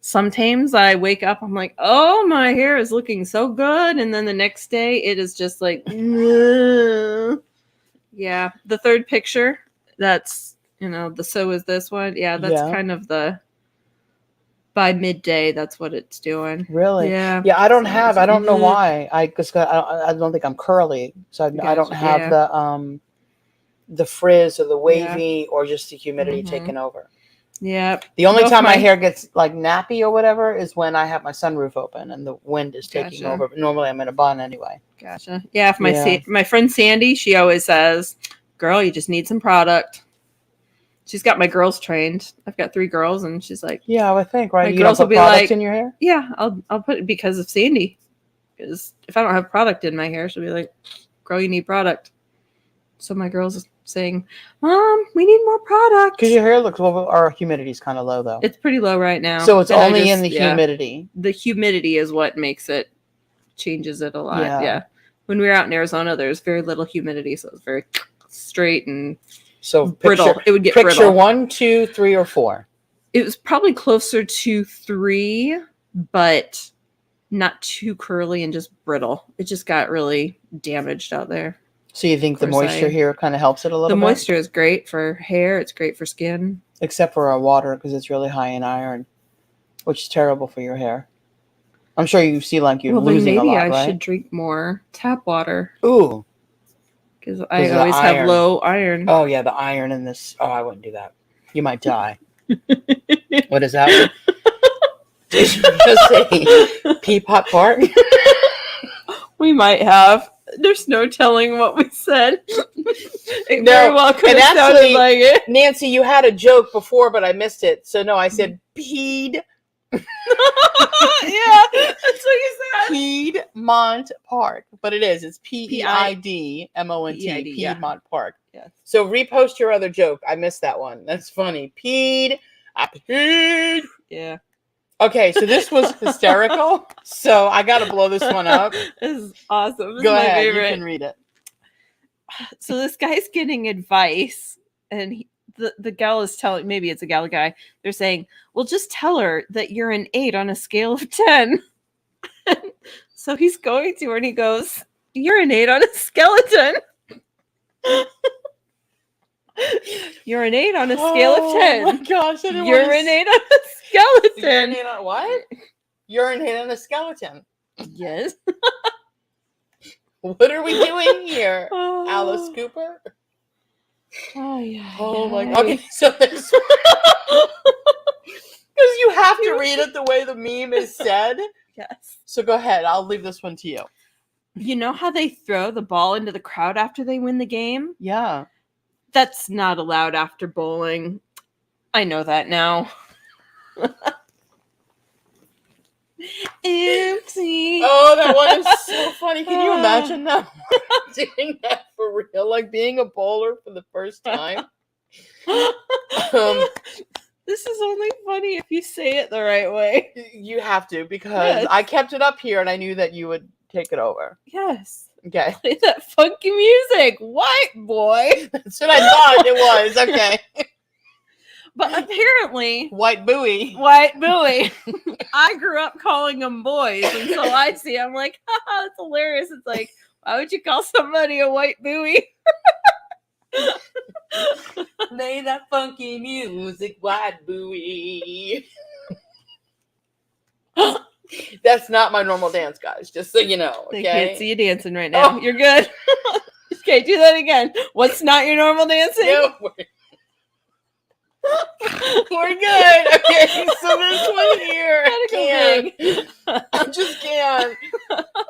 sometimes I wake up, I'm like, oh, my hair is looking so good. And then the next day it is just like, yeah. The third picture, that's, the so is this one. Yeah, that's kind of by midday, that's what it's doing. Really? Yeah. Yeah, I don't know why. I don't think I'm curly. So I don't have the frizz or the wavy or just the humidity taking over. Yeah. The only time my hair gets like nappy or whatever is when I have my sunroof open and the wind is taking over. But normally I'm in a bun anyway. Gotcha. Yeah. If my friend Sandy, she always says, girl, you just need some product. She's got my girls trained. I've got 3 girls, and she's like, yeah, I would think, right? You girls will be like, in your hair? Yeah, I'll put it because of Sandy. Because if I don't have product in my hair, she'll be like, girl, you need product. So my girl's saying, Mom, we need more product. Because your hair looks, well, our humidity's kind of low, though. It's pretty low right now. So it's And I only just- in the humidity. The humidity is what changes it a lot. Yeah. Yeah. When we were out in Arizona, there's very little humidity, so it's very straight and So brittle. It would get picture brittle. 1, 2, 3, or 4. It was probably closer to 3, but not too curly and just brittle. It just got really damaged out there. So you think the Of course moisture here kind of helps it a little The bit? moisture is great for hair. It's great for skin. Except for our water, because it's really high in iron, which is terrible for your hair. I'm sure you see like you're Well, then losing a maybe lot, I right? should drink more tap water Ooh. because I of the always have iron. low iron. Oh, yeah, the iron in this. Oh, I wouldn't do that. You might die. What is that? Did you just say Peapot Park? We might have. There's no telling what we said. It No, very well could and have sounded actually- like it. Nancy, you had a joke before, but I missed it. So, no, I said Peed. Yeah, that's what you said. Piedmont Park. But it is. It's Piedmont. P-E-I-D, yeah. Piedmont Park. Yes. So repost your other joke. I missed that one. That's funny. Peed. Yeah. Okay, so this was hysterical. So I got to blow this one up. This is awesome. This Go is my ahead. favorite. You can read it. So this guy's getting advice, and the gal is telling, maybe it's a gal guy, they're saying, well, just tell her that you're an 8 on a scale of 10. So he's going to her and he goes, you're an 8 on a skeleton. You're an 8 on a scale of 10. Oh my gosh. I didn't You're wanna an 8 on a skeleton. Urinate on what? Urinate on a skeleton. Yes. What are we doing here, Oh. Alice Cooper? Oh, yeah. Oh my yeah. god. Okay, so this because you have to read it the way the meme is said. Yes. So go ahead. I'll leave this one to you. You know how they throw the ball into the crowd after they win the game? Yeah. That's not allowed after bowling. I know that now. Empty. Oh, that one is so funny. Can you imagine that? Doing that for real? Like being a bowler for the first time? This is only funny if you say it the right way. You have to, because Yes. I kept it up here and I knew that you would take it over. Yes. Okay. Play that funky music, white boy. That's what I thought it was. Okay. But apparently, White buoy. white buoy. I grew up calling them boys, and so I see. I'm like, haha, that's hilarious. It's like, why would you call somebody a white buoy? Play that funky music, white buoy. That's not my normal dance, guys. Just so you know. They Okay. can't see you dancing right now. Oh. You're good. Okay, do that again. What's not your normal dancing? No, we're good. Okay, so this one here. Gotta go Can't. big. I just can't.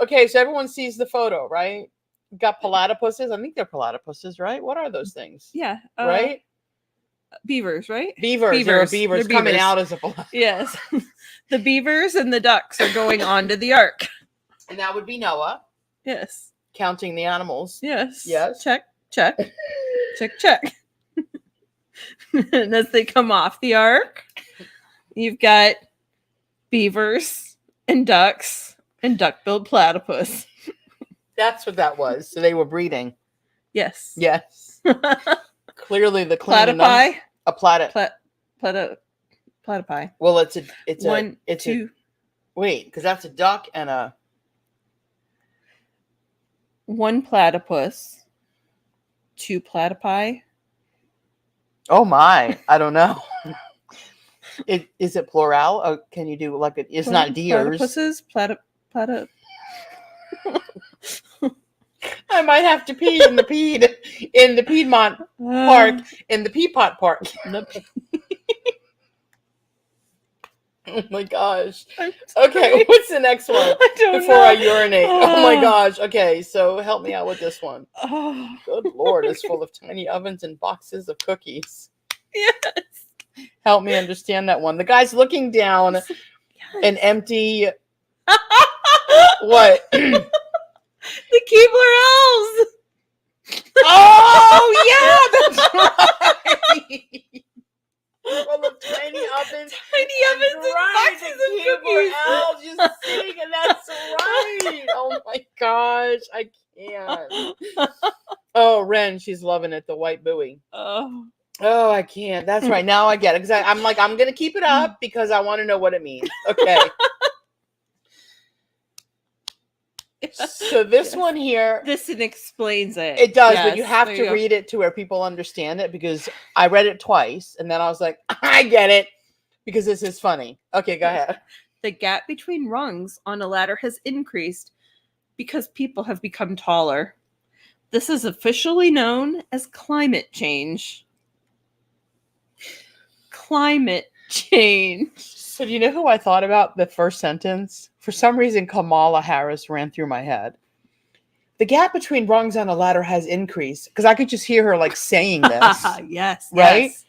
Okay, so everyone sees the photo, right? Got platypuses. I think they're platypuses, right? What are those things? Yeah. Right? Beavers, right? Beavers. There are Beavers. beavers They're coming beavers. out as a platypus. Yes. The beavers and the ducks are going onto the ark. And that would be Noah, Yes. counting the animals. Yes. Yes. Check. Check. Check. Check. And as they come off the ark, you've got beavers and ducks and duck-billed platypus. That's what that was. So they were breeding. Yes. Yes. Clearly the cleaning them- Platypi. A Platypi. Well, it's a One, it's two. wait, because that's a duck and a One platypus. Two platypi. oh my, I don't know. Is it plural? Or can you do like it's not deers? Platypuses. I might have to pee in the Piedmont Park in the Peapot Park. Oh my gosh. Okay, what's the next one? I don't Before know. I urinate. Oh my gosh. Okay, so help me out with this one. Oh, Good Lord, it's full of tiny ovens and boxes of cookies. yes. Help me understand that one. The guy's looking down Yes. an empty what? The Keebler elves. Oh! Full of tiny ovens. Tiny ovens and boxes of cookies. Al just sitting, and that's right. Oh my gosh, I can't. Oh, Ren, she's loving it. The white buoy. Oh, I can't. That's right. Now I get it. Because I'm like, I'm gonna keep it up because I want to know what it means. Okay. So this one here, this explains it. it does, Yes, but you have there to you go. read it to where people understand it, because I read it twice and then I was like, I get it, because this is funny. Okay, go ahead. The gap between rungs on a ladder has increased because people have become taller. This is officially known as climate change. Climate change. So do you know who I thought about the first sentence? For some reason, Kamala Harris ran through my head. The gap between rungs on a ladder has increased, because I could just hear her like saying this. Yes. Right? Yes.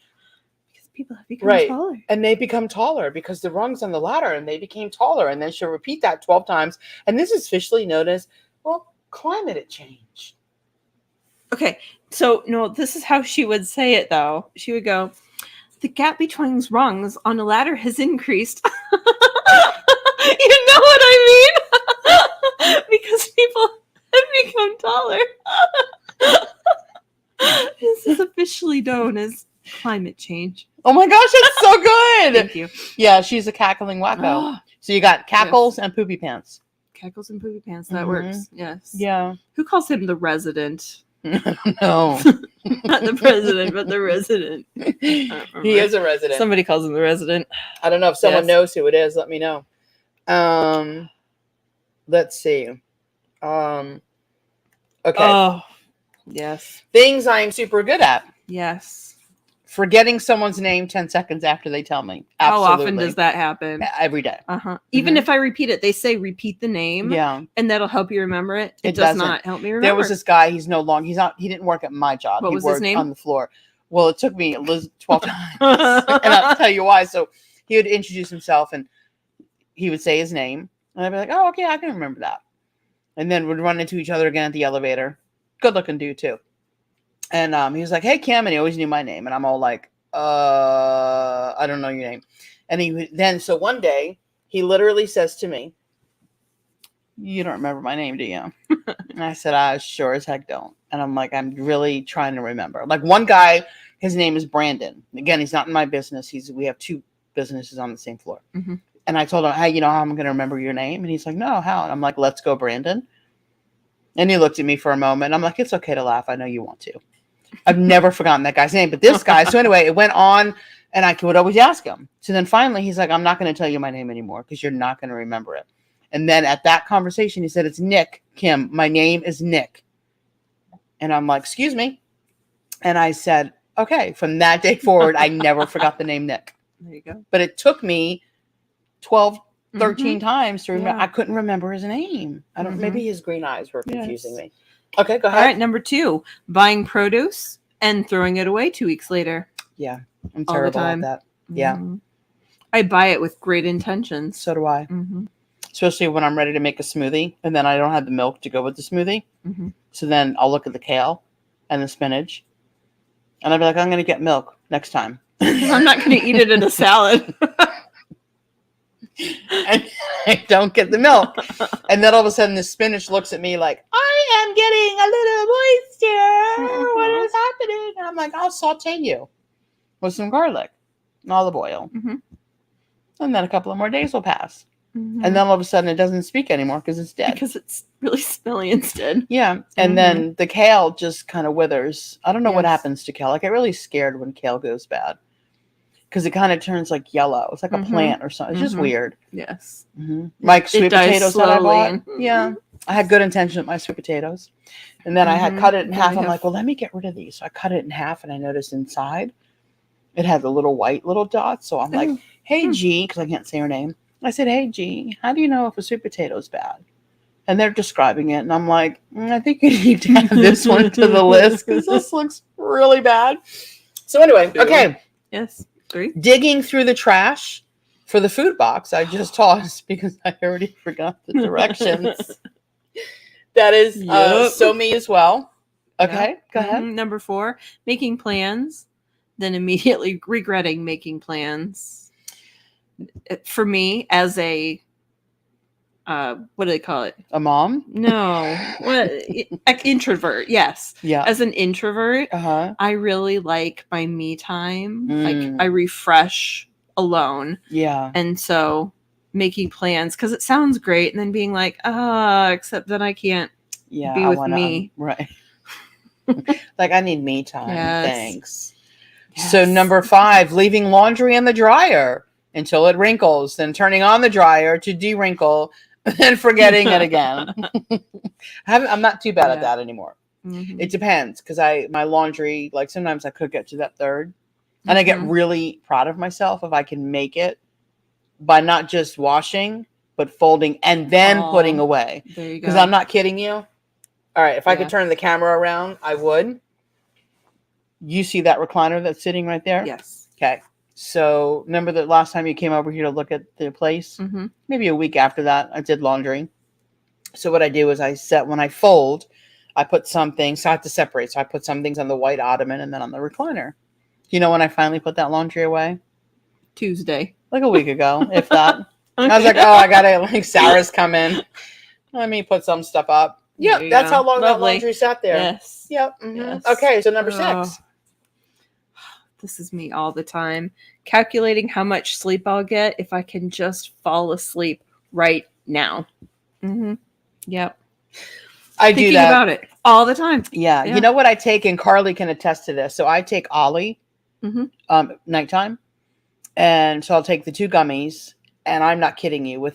Because people have become Right. taller. And they become taller because the rungs on the ladder, and they became taller. And then she'll repeat that 12 times. And this is officially known as, well, climate change. Okay, so no, this is how she would say it though. She would go, the gap between rungs on a ladder has increased. You know what I mean? Because people have become taller. This is officially known as climate change. Oh my gosh, it's so good. Thank you. Yeah, she's a cackling wacko. So you got cackles and poopy pants. Cackles and poopy pants. That Mhm. works. Yes. Yeah. Who calls him the resident? No. Not the president, but the resident. He is a resident. Somebody calls him the resident. I don't know if someone Yes. knows who it is. Let me know. Let's see. Okay. Oh, yes. Things I am super good at. Yes. Forgetting someone's name 10 seconds after they tell me. How often Absolutely. does that happen? Every day. Uh-huh. Even if I repeat it, they say repeat the name. Yeah. And that'll help you remember it. It It does doesn't. not help me remember. There was this guy, he didn't work at my job. What He was his worked name? on the floor. Well, it took me 12 times. And I'll tell you why. So he would introduce himself and he would say his name. And I'd be like, oh, okay, I can remember that. And then we'd run into each other again at the elevator. Good looking dude, too. And he was like, hey, Kim. And he always knew my name. And I'm all like, I don't know your name. And so one day, he literally says to me, you don't remember my name, do you? And I said, I sure as heck don't. And I'm like, I'm really trying to remember. Like one guy, his name is Brandon. Again, he's not in my business. We have two businesses on the same floor. Mm-hmm. And I told him, hey, you know how I'm going to remember your name? And he's like, no, how? And I'm like, let's go, Brandon. And he looked at me for a moment. I'm like, it's okay to laugh. I know you want to. I've never forgotten that guy's name. But this guy, so anyway, it went on and I would always ask him. So then finally he's like, I'm not going to tell you my name anymore because you're not going to remember it. And then at that conversation, he said, it's Nick, Kim. My name is Nick. And I'm like, excuse me. And I said, okay. From that day forward, I never forgot the name Nick. There you go. But it took me 12, 13 times to remember. Yeah. I couldn't remember his name. I don't. Mhm. Maybe his green eyes were confusing Yes. me. Okay, go All ahead. right, number 2, buying produce and throwing it away 2 weeks later. Yeah, I'm All the terrible at time. that. Yeah. Mhm. I buy it with great intentions. So do I. Mm-hmm. Especially when I'm ready to make a smoothie and then I don't have the milk to go with the smoothie. Mm-hmm. So then I'll look at the kale and the spinach, and I'll be like, I'm going to get milk next time. I'm not going to eat it in a salad. And I don't get the milk. And then all of a sudden the spinach looks at me like, I am getting a little moisture. What is happening? And I'm like, I'll saute you with some garlic and olive oil. Mhm. And then a couple of more days will pass. Mhm. And then all of a sudden it doesn't speak anymore because it's dead. Because it's really smelly instead. Yeah. And then the kale just kind of withers. I don't know what Yes. happens to kale. I get really scared when kale goes bad. Because it kind of turns like yellow. It's like a Mhm. plant or something. It's just Mhm. weird. Yes. Like sweet dies potatoes that I slowly bought. and- Yeah. I had good intention with my sweet potatoes. And then I had Mhm. cut it in Yeah, half. I I'm have- like, well, let me get rid of these. So I cut it in half and I noticed inside it had the little white little dots. So I'm like, Ooh. hey, G, because I can't say her name. I said, hey, G, how do you know if a sweet potato is bad? And they're describing it. And I'm like, I think you need to add this one to the list because this looks really bad. So anyway, okay. Yes. 3. Digging through the trash for the food box I just tossed because I already forgot the directions. That is Yep. so me as well. Okay, go ahead. Number 4, making plans than immediately regretting making plans. For me, as a what do they call it? A mom? No, what introvert? Yes, Yeah. as an introvert, I really like my me time. Like I refresh alone. Yeah. And so making plans because it sounds great, and then being like, except that I can't be with me. Right. Like I need me time. Yes. Thanks. Yes. So number 5, leaving laundry in the dryer until it wrinkles, then turning on the dryer to de-wrinkle, and forgetting it again. I'm not too bad at that anymore. Mm-hmm. It depends because my laundry, like sometimes I could get to that third, and I get really proud of myself if I can make it by not just washing but folding and then putting away. There you go. Because I'm not kidding you. All right, if I could turn the camera around, I would. You see that recliner that's sitting right there? Yes. Okay. So remember the last time you came over here to look at the place? Mm-hmm. Maybe a week after that, I did laundry. So what I do is when I fold, I put some things, so I have to separate. So I put some things on the white ottoman and then on the recliner. You know when I finally put that laundry away? Tuesday. Like a week ago, if that. Okay. I was like, I got to, like, Sarah's come in. Let me put some stuff up. Yep, that's how long that laundry sat there. Yes. Yep. Mm-hmm. Yes. Okay, so number 6. This is me all the time. Calculating how much sleep I'll get if I can just fall asleep right now. Mm-hmm. Yep. I do that. Thinking about it all the time. Yeah. You know what I take, and Carly can attest to this. So I take Ollie nighttime. And so I'll take the 2 gummies, and I'm not kidding you.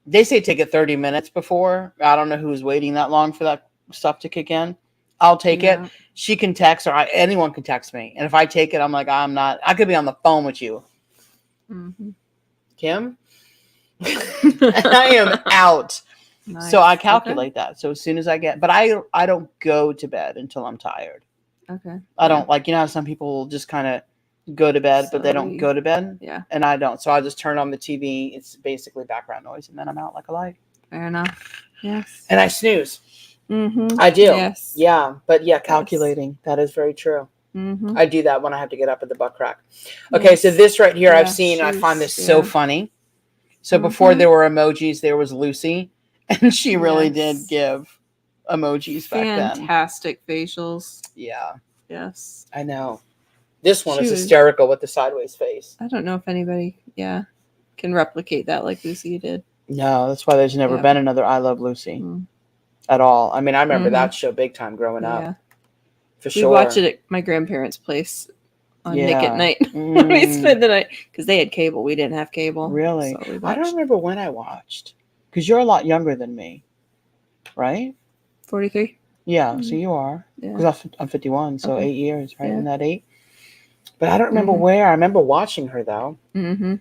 They say take it 30 minutes before. I don't know who's waiting that long for that stuff to kick in. I'll take it. She can text, or anyone can text me. And if I take it, I'm like, I could be on the phone with you. Mm-hmm. Kim? I am out. Nice. So I calculate that. So as soon as but I don't go to bed until I'm tired. Okay. I don't like, how some people will just kind of go to bed, but they don't go to bed. Yeah. And I don't. So I just turn on the TV. It's basically background noise, and then I'm out like a light. Fair enough. Yes. And I snooze. Mm-hmm. I do. Yes. Yeah. But calculating. Yes. That is very true. Mm-hmm. I do that when I have to get up at the butt crack. Okay. So this right here, I've seen, I find this so funny. So before there were emojis, there was Lucy, and she really did give emojis back then. Fantastic facials. Yeah. Yes. I know. This one is hysterical with the sideways face. I don't know if anybody, can replicate that like Lucy did. No, that's why there's never been another I Love Lucy at all. I mean, I remember that show big time growing up. For sure. We watched it at my grandparents' place on Nick at Night. We spent the night because they had cable. We didn't have cable. Really? So I don't remember when I watched, because you're a lot younger than me, right? 43. Yeah, so you are. Because I'm 51, so 8 years, right? Isn't that 8? But I don't remember where. I remember watching her, though. Mm-hmm.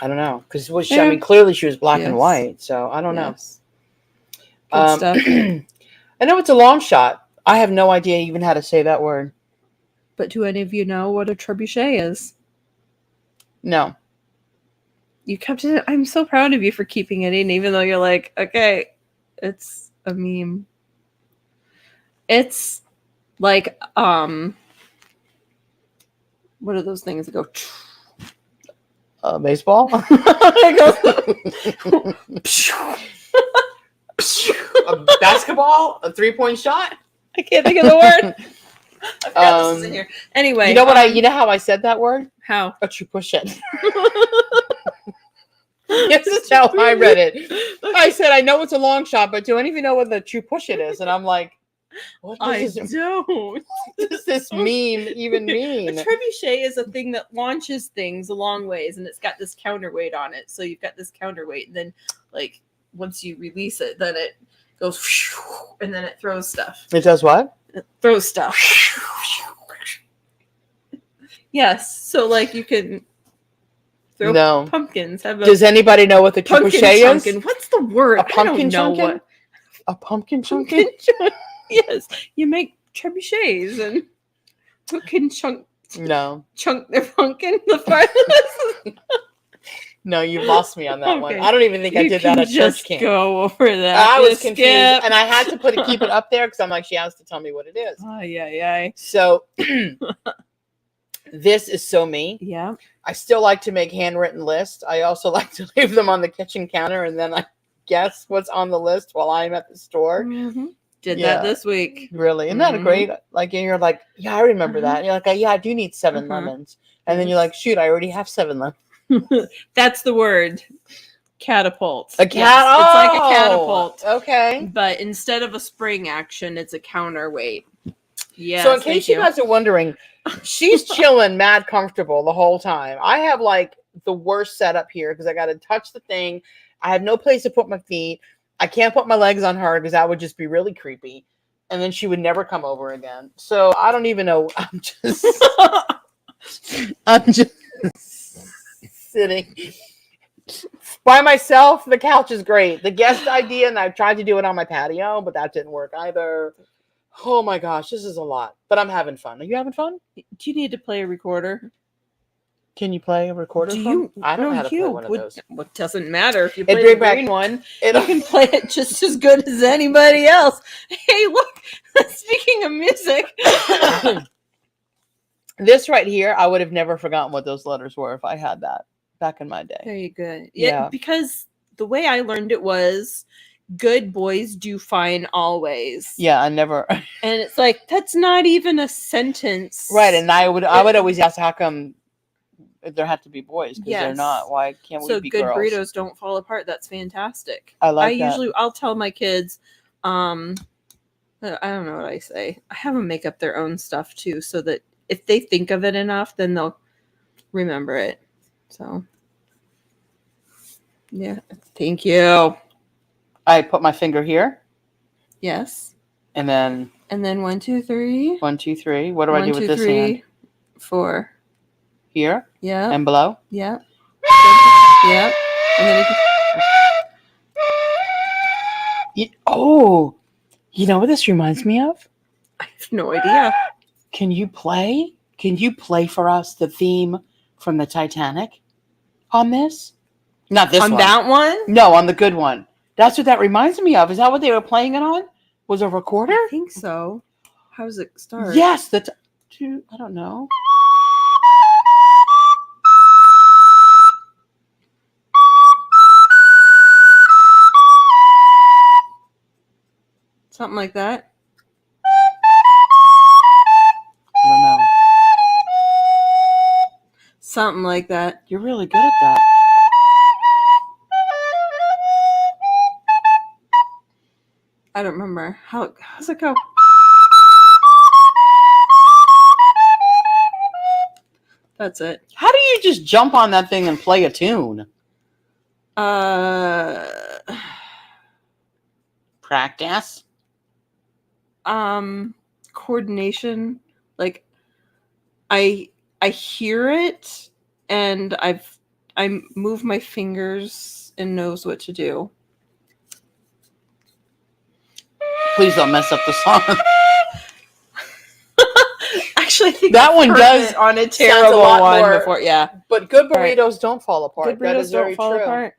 I don't know. Because clearly she was black and white. So I don't know. Good stuff. I know it's a long shot. I have no idea even how to say that word. But do any of you know what a trebuchet is? No. You kept it. I'm so proud of you for keeping it in, even though you're like, okay, it's a meme. It's like, what are those things that go? Baseball? A basketball? A 3-point shot? I can't think of the word. I forgot this is in here. Anyway. You know you know how I said that word? How? A true push it. This is how I read it. I said, I know it's a long shot, but do any of you know what the true push it is? And I'm like, what does this meme even mean? A trebuchet is a thing that launches things a long ways, and it's got this counterweight on it. So you've got this counterweight, and then like once you release it, then it goes and then it throws stuff. It does what? It throws stuff. Yes. So like you can throw pumpkins. Does anybody know what the trebuchet is? What's the word? A pumpkin chunkin? A pumpkin chunkin? Yes, you make trebuchets and who can chunk their pumpkin the farthest. No, you lost me on that one. Okay. I don't even think I did that at church camp. Go over that. I was Just confused, skip. and I had to keep it up there because I'm like, she has to tell me what it is. Yeah. So this is so me. Yeah. I still like to make handwritten lists. I also like to leave them on the kitchen counter, and then I guess what's on the list while I'm at the store. Mm-hmm. Did Yeah. that this week. Really? Isn't that great? Like, and you're like, yeah, I remember that. And you're like, yeah, I do need 7 lemons. And then you're like, shoot, I already have 7 lemons. That's the word. Catapult. A cat. Yes, it's like a catapult. Okay. But instead of a spring action, it's a counterweight. Yeah. So in case you guys are wondering, she's chilling, mad comfortable the whole time. I have like the worst setup here because I got to touch the thing. I have no place to put my feet. I can't put my legs on her because that would just be really creepy. And then she would never come over again. So I don't even know. I'm just sitting by myself. The couch is great. The guest idea, and I've tried to do it on my patio, but that didn't work either. Oh my gosh, this is a lot. But I'm having fun. Are you having fun? Do you need to play a recorder? Can you play a recorder? I don't know how to play one of those. It doesn't matter if you play the green one. You It'll can play it just as good as anybody else. Hey, look! Speaking of music, this right here, I would have never forgotten what those letters were if I had that back in my day. very good. Yeah. Because the way I learned it was, good boys do fine always. Yeah, I never. And it's like, that's not even a sentence. Right, and I would always ask, how come there have to be boys? Because they're Yes. not. Why can't we be good girls? burritos don't fall apart. That's fantastic. I that. I'll tell my kids, I don't know what I say. I have them make up their own stuff too, so that if they think of it enough, then they'll remember it. So, yeah. Thank you. I put my finger here, Yes. and then 1, 2, 3. 1, 2, 3. What do I do with this 3, hand? 4. Here Yeah. and below. Yeah. Yep. And then You know what this reminds me of? I have no idea. Can you play? Can you play for us the theme from the Titanic on this? Not this On one. that one? No, on the good one. That's what that reminds me of. Is that what they were playing it on? Was a recorder? I think so. How does it start? Yes. I don't know. Something like that. I don't know. Something like that. You're really good at that. I don't remember. How's it go? That's it. How do you just jump on that thing and play a tune? Practice. Coordination. Like I hear it and I move my fingers and knows what to do. Please don't mess up the song. Actually, I think That one does on a sounds a terrible lot one more- before. Yeah, But good burritos don't fall apart. good That burritos is very don't fall true. apart.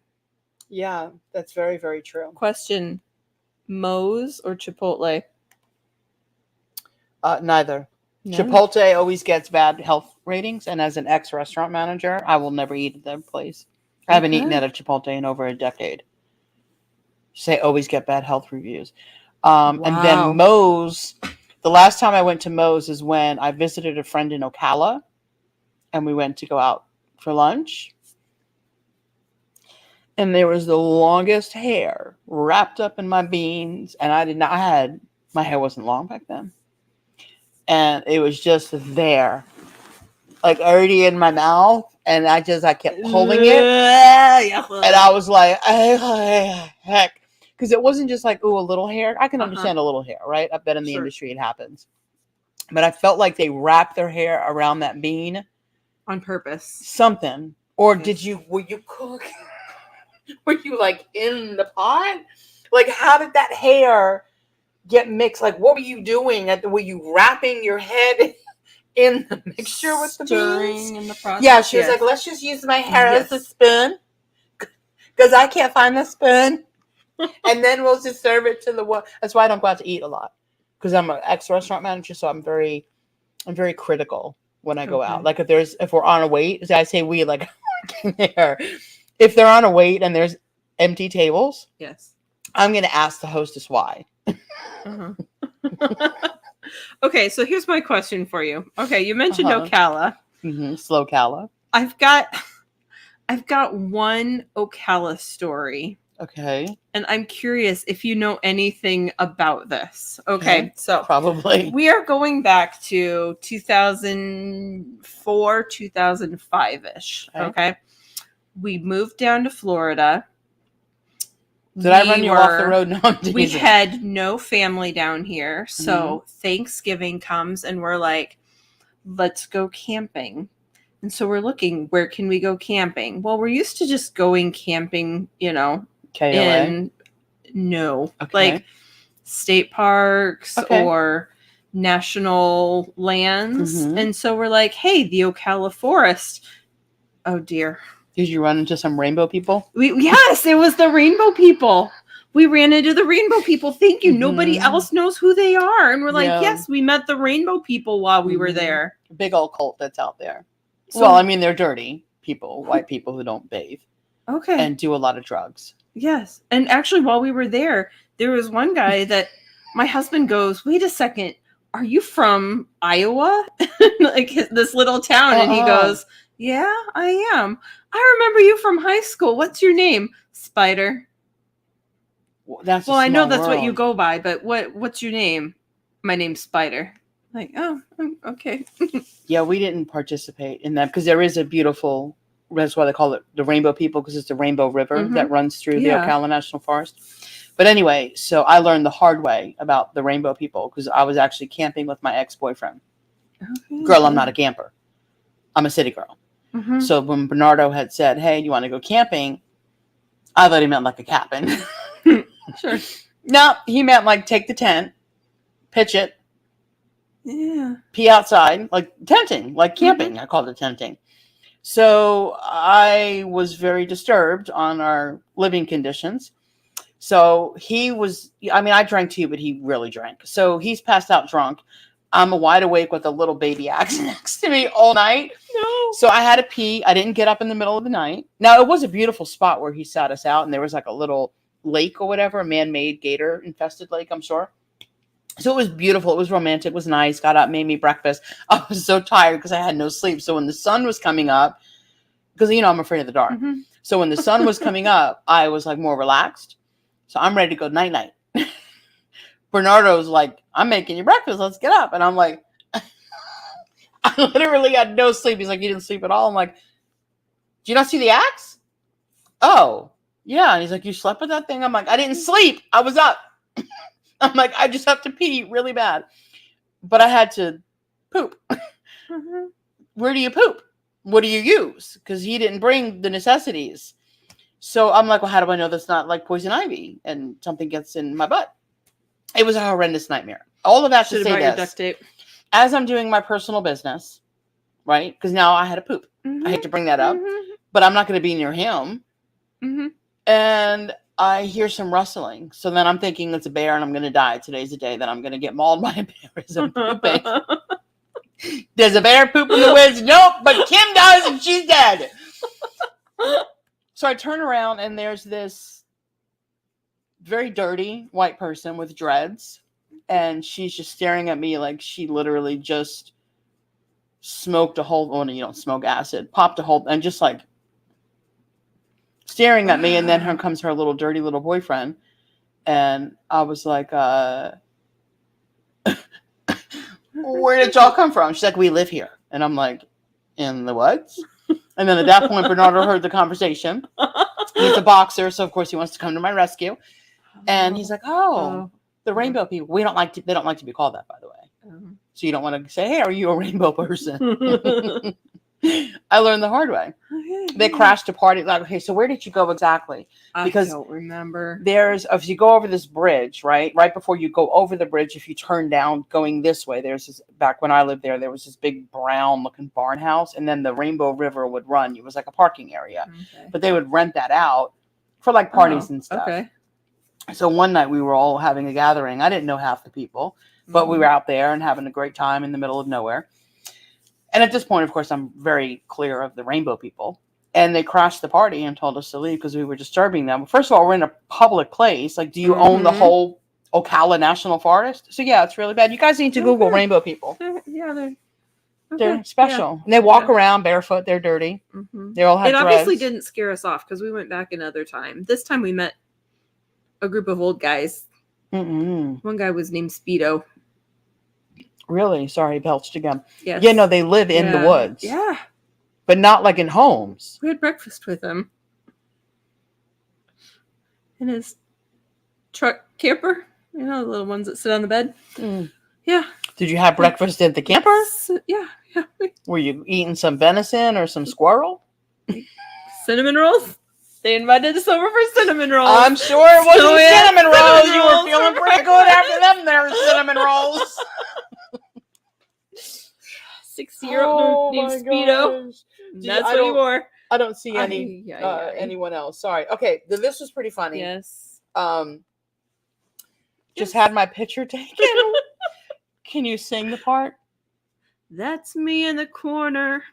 Yeah, that's very, very true. Question: Moe's or Chipotle? Neither. No? Chipotle always gets bad health ratings, and as an ex-restaurant manager, I will never eat at that place. I haven't eaten at a Chipotle in over a decade. Say always get bad health reviews. And Wow. then Moe's, the last time I went to Moe's is when I visited a friend in Ocala, and we went to go out for lunch. And there was the longest hair wrapped up in my beans, and my hair wasn't long back then. And it was just there, like already in my mouth, and I kept pulling it, and I was like, heck. Because it wasn't just like, ooh, a little hair. I can understand a little hair, right? I've been in the industry, it happens. But I felt like they wrapped their hair around that bean. On purpose. Something. Or were you cook? Were you like in the pot? Like, how did that hair get mixed? Like, what were you doing? Were you wrapping your head in the mixture with the beans? In the process. Yeah, she was like, let's just use my hair as a spoon. because I can't find the spoon. And then we'll just serve it to the one. That's why I don't go out to eat a lot, because I'm an ex-restaurant manager, so I'm very critical when I go out. Like if we're on a wait, I say we, like I'm working there. If they're on a wait and there's empty tables, yes, I'm going to ask the hostess why. Okay, so here's my question for you. Okay, you mentioned Ocala. Slow Cala. I've got one Ocala story. Okay. And I'm curious if you know anything about this. Okay, so probably we are going back to 2004, 2005-ish. Okay. We moved down to Florida. Did I run you off the road? No, we had no family down here. So Thanksgiving comes and we're like, let's go camping. And so we're looking, where can we go camping? Well, we're used to just going camping, KOA? Like state parks or national lands. And so we're like, hey, the Ocala Forest. Oh dear. Did you run into some rainbow people? Yes, it was the rainbow people. We ran into the rainbow people. Thank you. Nobody else knows who they are. And we're like, yes, we met the rainbow people while we were there. Big old cult that's out there. So, well, I mean, they're dirty people, white people who don't bathe. Okay. And do a lot of drugs. Yes. And actually, while we were there was one guy that my husband goes, wait a second, are you from Iowa? Like this little town. And he goes, yeah, I am. I remember you from high school. What's your name? Spider. Well, I know that's what you go by, but what's your name? My name's Spider. Like, oh, okay. Yeah, we didn't participate in that because there is a beautiful, that's why they call it the Rainbow People, because it's the Rainbow River that runs through the Ocala National Forest. But anyway, so I learned the hard way about the Rainbow People because I was actually camping with my ex-boyfriend. Okay. Girl, I'm not a camper. I'm a city girl. So when Bernardo had said, hey, you want to go camping? I thought he meant like a cabin. Sure. No, he meant like take the tent, pitch it, pee outside, like tenting, like camping. I called it tenting. So I was very disturbed on our living conditions. So he was, I drank too, but he really drank. So he's passed out drunk. I'm wide awake with a little baby axe next to me all night. No. So I had to pee. I didn't get up in the middle of the night. Now, it was a beautiful spot where he sat us out, and there was like a little lake or whatever, a man-made gator-infested lake, I'm sure. So it was beautiful. It was romantic. It was nice. Got up, made me breakfast. I was so tired because I had no sleep. So when the sun was coming up, because, I'm afraid of the dark. So when the sun was coming up, I was like more relaxed. So I'm ready to go night-night. Bernardo's like, I'm making you breakfast. Let's get up. And I'm like, I literally had no sleep. He's like, you didn't sleep at all. I'm like, do you not see the axe? Oh, yeah. And he's like, you slept with that thing? I'm like, I didn't sleep. I was up. I'm like, I just have to pee really bad. But I had to poop. Where do you poop? What do you use? Because he didn't bring the necessities. So I'm like, well, how do I know that's not like poison ivy and something gets in my butt? It was a horrendous nightmare. All of that to say this. Duct tape. As I'm doing my personal business, right? Because now I had to poop. I hate to bring that up, but I'm not going to be near him. And I hear some rustling. So then I'm thinking it's a bear and I'm going to die. Today's the day that I'm going to get mauled by a bear as I'm pooping. Does a bear poop in the woods? Nope, but Kim does and she's dead. So I turn around and there's this very dirty white person with dreads, and she's just staring at me like she literally just smoked a whole, you don't smoke acid, popped a whole, and just like staring at me. And then here comes her little dirty little boyfriend, and I was like, where did y'all come from? She's like, we live here. And I'm like, in the woods? And then at that point, Bernardo heard the conversation. He's a boxer, so of course he wants to come to my rescue. And he's like, oh, the rainbow people. They don't like to be called that, by the way. So you don't want to say, hey, are you a rainbow person? I learned the hard way. They crashed a party. Like, okay, so where did you go exactly? Because I don't remember. If you go over this bridge, right before you go over the bridge, if you turn down going this way, there's this, back when I lived there was this big brown looking barn house, and then the Rainbow River would run. It was like a parking area, but they would rent that out for like parties and stuff. Okay. So one night we were all having a gathering. I didn't know half the people, but we were out there and having a great time in the middle of nowhere. And at this point, of course, I'm very clear of the rainbow people. And they crashed the party and told us to leave because we were disturbing them. First of all, we're in a public place. Like, do you own the whole Ocala National Forest? So, yeah, it's really bad. You guys need to Google rainbow people. They're special. Yeah. And they walk around barefoot. They're dirty. They all have It dreads. obviously didn't scare us off because we went back another time. This time we met a group of old guys. One guy was named Speedo. Really? Sorry, belched again. Yes. Yeah, no, they live in the woods. Yeah. But not like in homes. We had breakfast with him. In his truck camper. You know, the little ones that sit on the bed. Yeah. Did you have breakfast at the camper? Yeah. Were you eating some venison or some squirrel? Cinnamon rolls? They invited us over for cinnamon rolls. I'm sure it wasn't cinnamon rolls. You were feeling pretty good after them there, cinnamon rolls. 60-year-old named Speedo. That's what he wore. I don't see anyone else. Sorry. Okay, this was pretty funny. Yes. Just had my picture taken. Can you sing the part? That's me in the corner.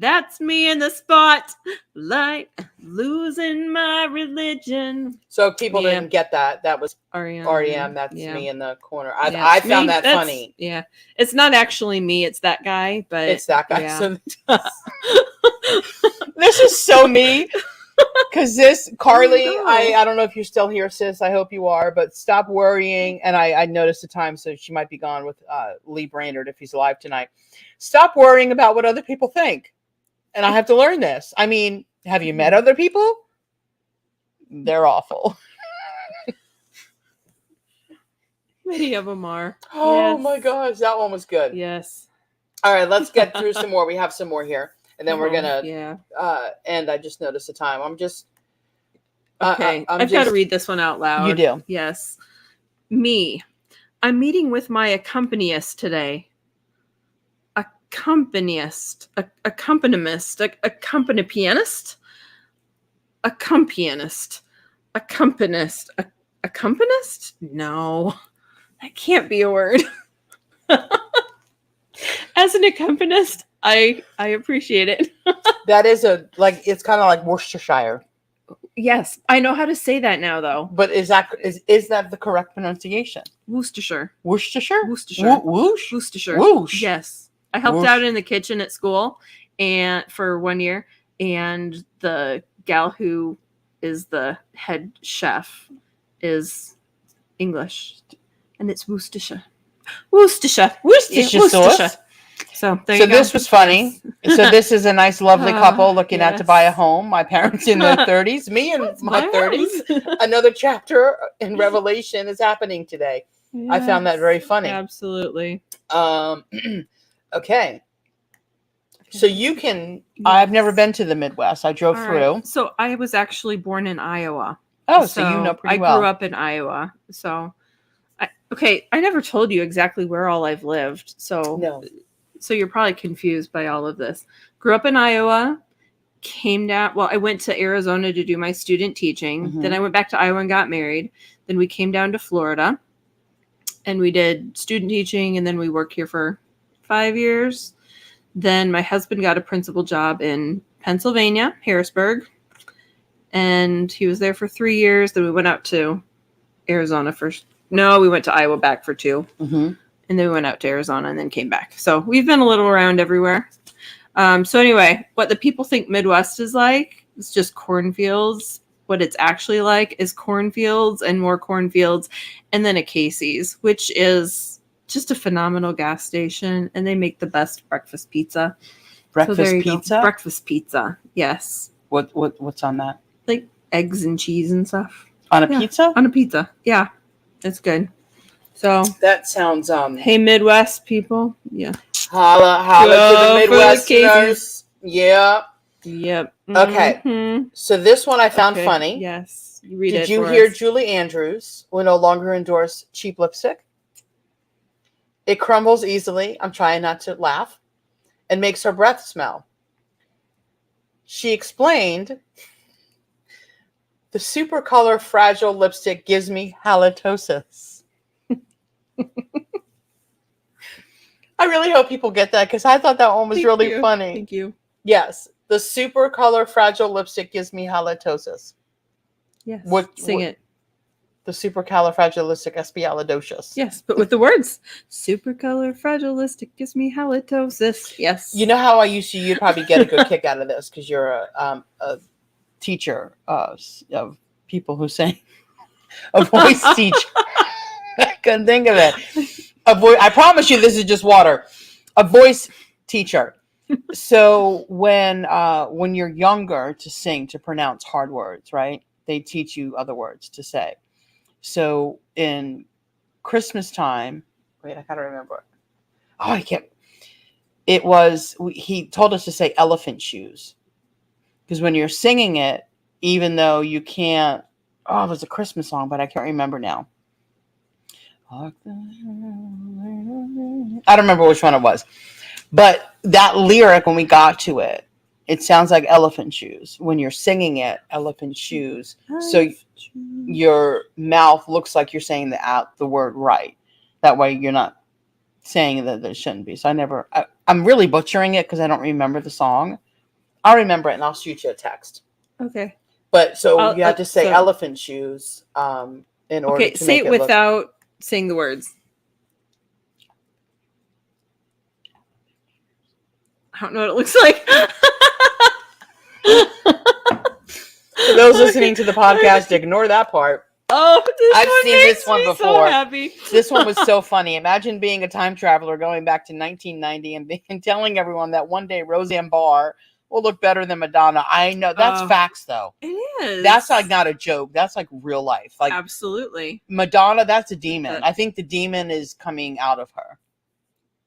That's me in the spotlight, losing my religion. So people didn't get that. That was REM. That's me in the corner. I found that funny. Yeah. It's not actually me. It's that guy, but it's that guy. Yeah. So this is so me. Because Carly, I don't know if you're still here, sis. I hope you are, but stop worrying. And I noticed the time, so she might be gone with Lee Brainerd if he's alive tonight. Stop worrying about what other people think. And I have to learn this. I mean, have you met other people? They're awful. Many of them are. Oh my gosh, that one was good. Yes. All right, let's get through some more. We have some more here. And then we're gonna end. I just noticed the time. I'm just okay. I've got to read this one out loud. You do. Yes. Me. I'm meeting with my accompanist today. Accompanist. Accompanist. Accompanist. Accompanist. Accompanist. Accompanist? No. That can't be a word. As an accompanist, I appreciate it. That is it's kind of like Worcestershire. Yes, I know how to say that now, though. But is that the correct pronunciation? Worcestershire. Worcestershire? Worcestershire. Whoosh? Worcestershire. Whoosh. Yes. I helped out in the kitchen at school and for 1 year, and the gal who is the head chef is English, and it's Worcestershire. Worcestershire. Sauce. So this was funny. So this is a nice, lovely couple looking out to buy a home. My parents in their 30s, me in my 30s. Another chapter in Revelation is happening today. Yes. I found that very funny. Absolutely. Okay. So you can. I've never been to the Midwest. I drove through. Right. So I was actually born in Iowa. Oh, so you know pretty well. I grew up in Iowa. So, I never told you exactly where all I've lived. So no. So you're probably confused by all of this. Grew up in Iowa, came down. Well, I went to Arizona to do my student teaching. Mm-hmm. Then I went back to Iowa and got married. Then we came down to Florida and we did student teaching. And then we worked here for 5 years. Then my husband got a principal job in Pennsylvania, Harrisburg. And he was there for 3 years. Then we went out to Arizona first. No, we went to Iowa back for 2. Mm-hmm. And then we went out to Arizona and then came back. So we've been a little around everywhere. So anyway, what the people think Midwest is like, it's just cornfields. What it's actually like is cornfields and more cornfields. And then a Casey's, which is just a phenomenal gas station. And they make the best breakfast pizza. Breakfast pizza? Breakfast pizza, yes. What's on that? Like eggs and cheese and stuff. On a pizza? On a pizza, yeah. It's good. So that sounds hey Midwest people, yeah. Holla to the Midwesterners. Yeah. Yep. Okay. Mm-hmm. So this one I found funny. Yes. You read Did you hear Julie Andrews will no longer endorse cheap lipstick? It crumbles easily. I'm trying not to laugh. And makes her breath smell. She explained The super color fragile lipstick gives me halitosis. I really hope people get that because I thought that one was really funny. Thank you. Yes. The super color fragile lipstick gives me halitosis. Yes. Sing it. The supercalifragilisticexpialidocious. Yes, but with the words. Supercalifragilistic gives me halitosis. Yes. You know how you'd probably get a good kick out of this because you're a teacher of people who sing. A voice teacher. I couldn't think of it. I promise you this is just water. A voice teacher. So when you're younger to pronounce hard words, right? They teach you other words to say. So in Christmas time, wait, I gotta remember. Oh, I can't. He told us to say elephant shoes. Because when you're singing it, even though you can't, it was a Christmas song, but I can't remember now. I don't remember which one it was. But that lyric, when we got to it, it sounds like elephant shoes. When you're singing it, elephant shoes. So your mouth looks like you're saying the word right. That way you're not saying that there shouldn't be. So I'm really butchering it because I don't remember the song. I'll remember it and I'll shoot you a text. Okay. But so you have to say elephant shoes in order to make it say it without saying the words. I don't know what it looks like. For those listening to the podcast, ignore that part. Oh, I've seen this one before. So happy. This one was so funny. Imagine being a time traveler going back to 1990 and telling everyone that one day Roseanne Barr will look better than Madonna. I know that's facts, though. It is. That's like not a joke. That's like real life. Like absolutely. Madonna, that's a demon. I think the demon is coming out of her.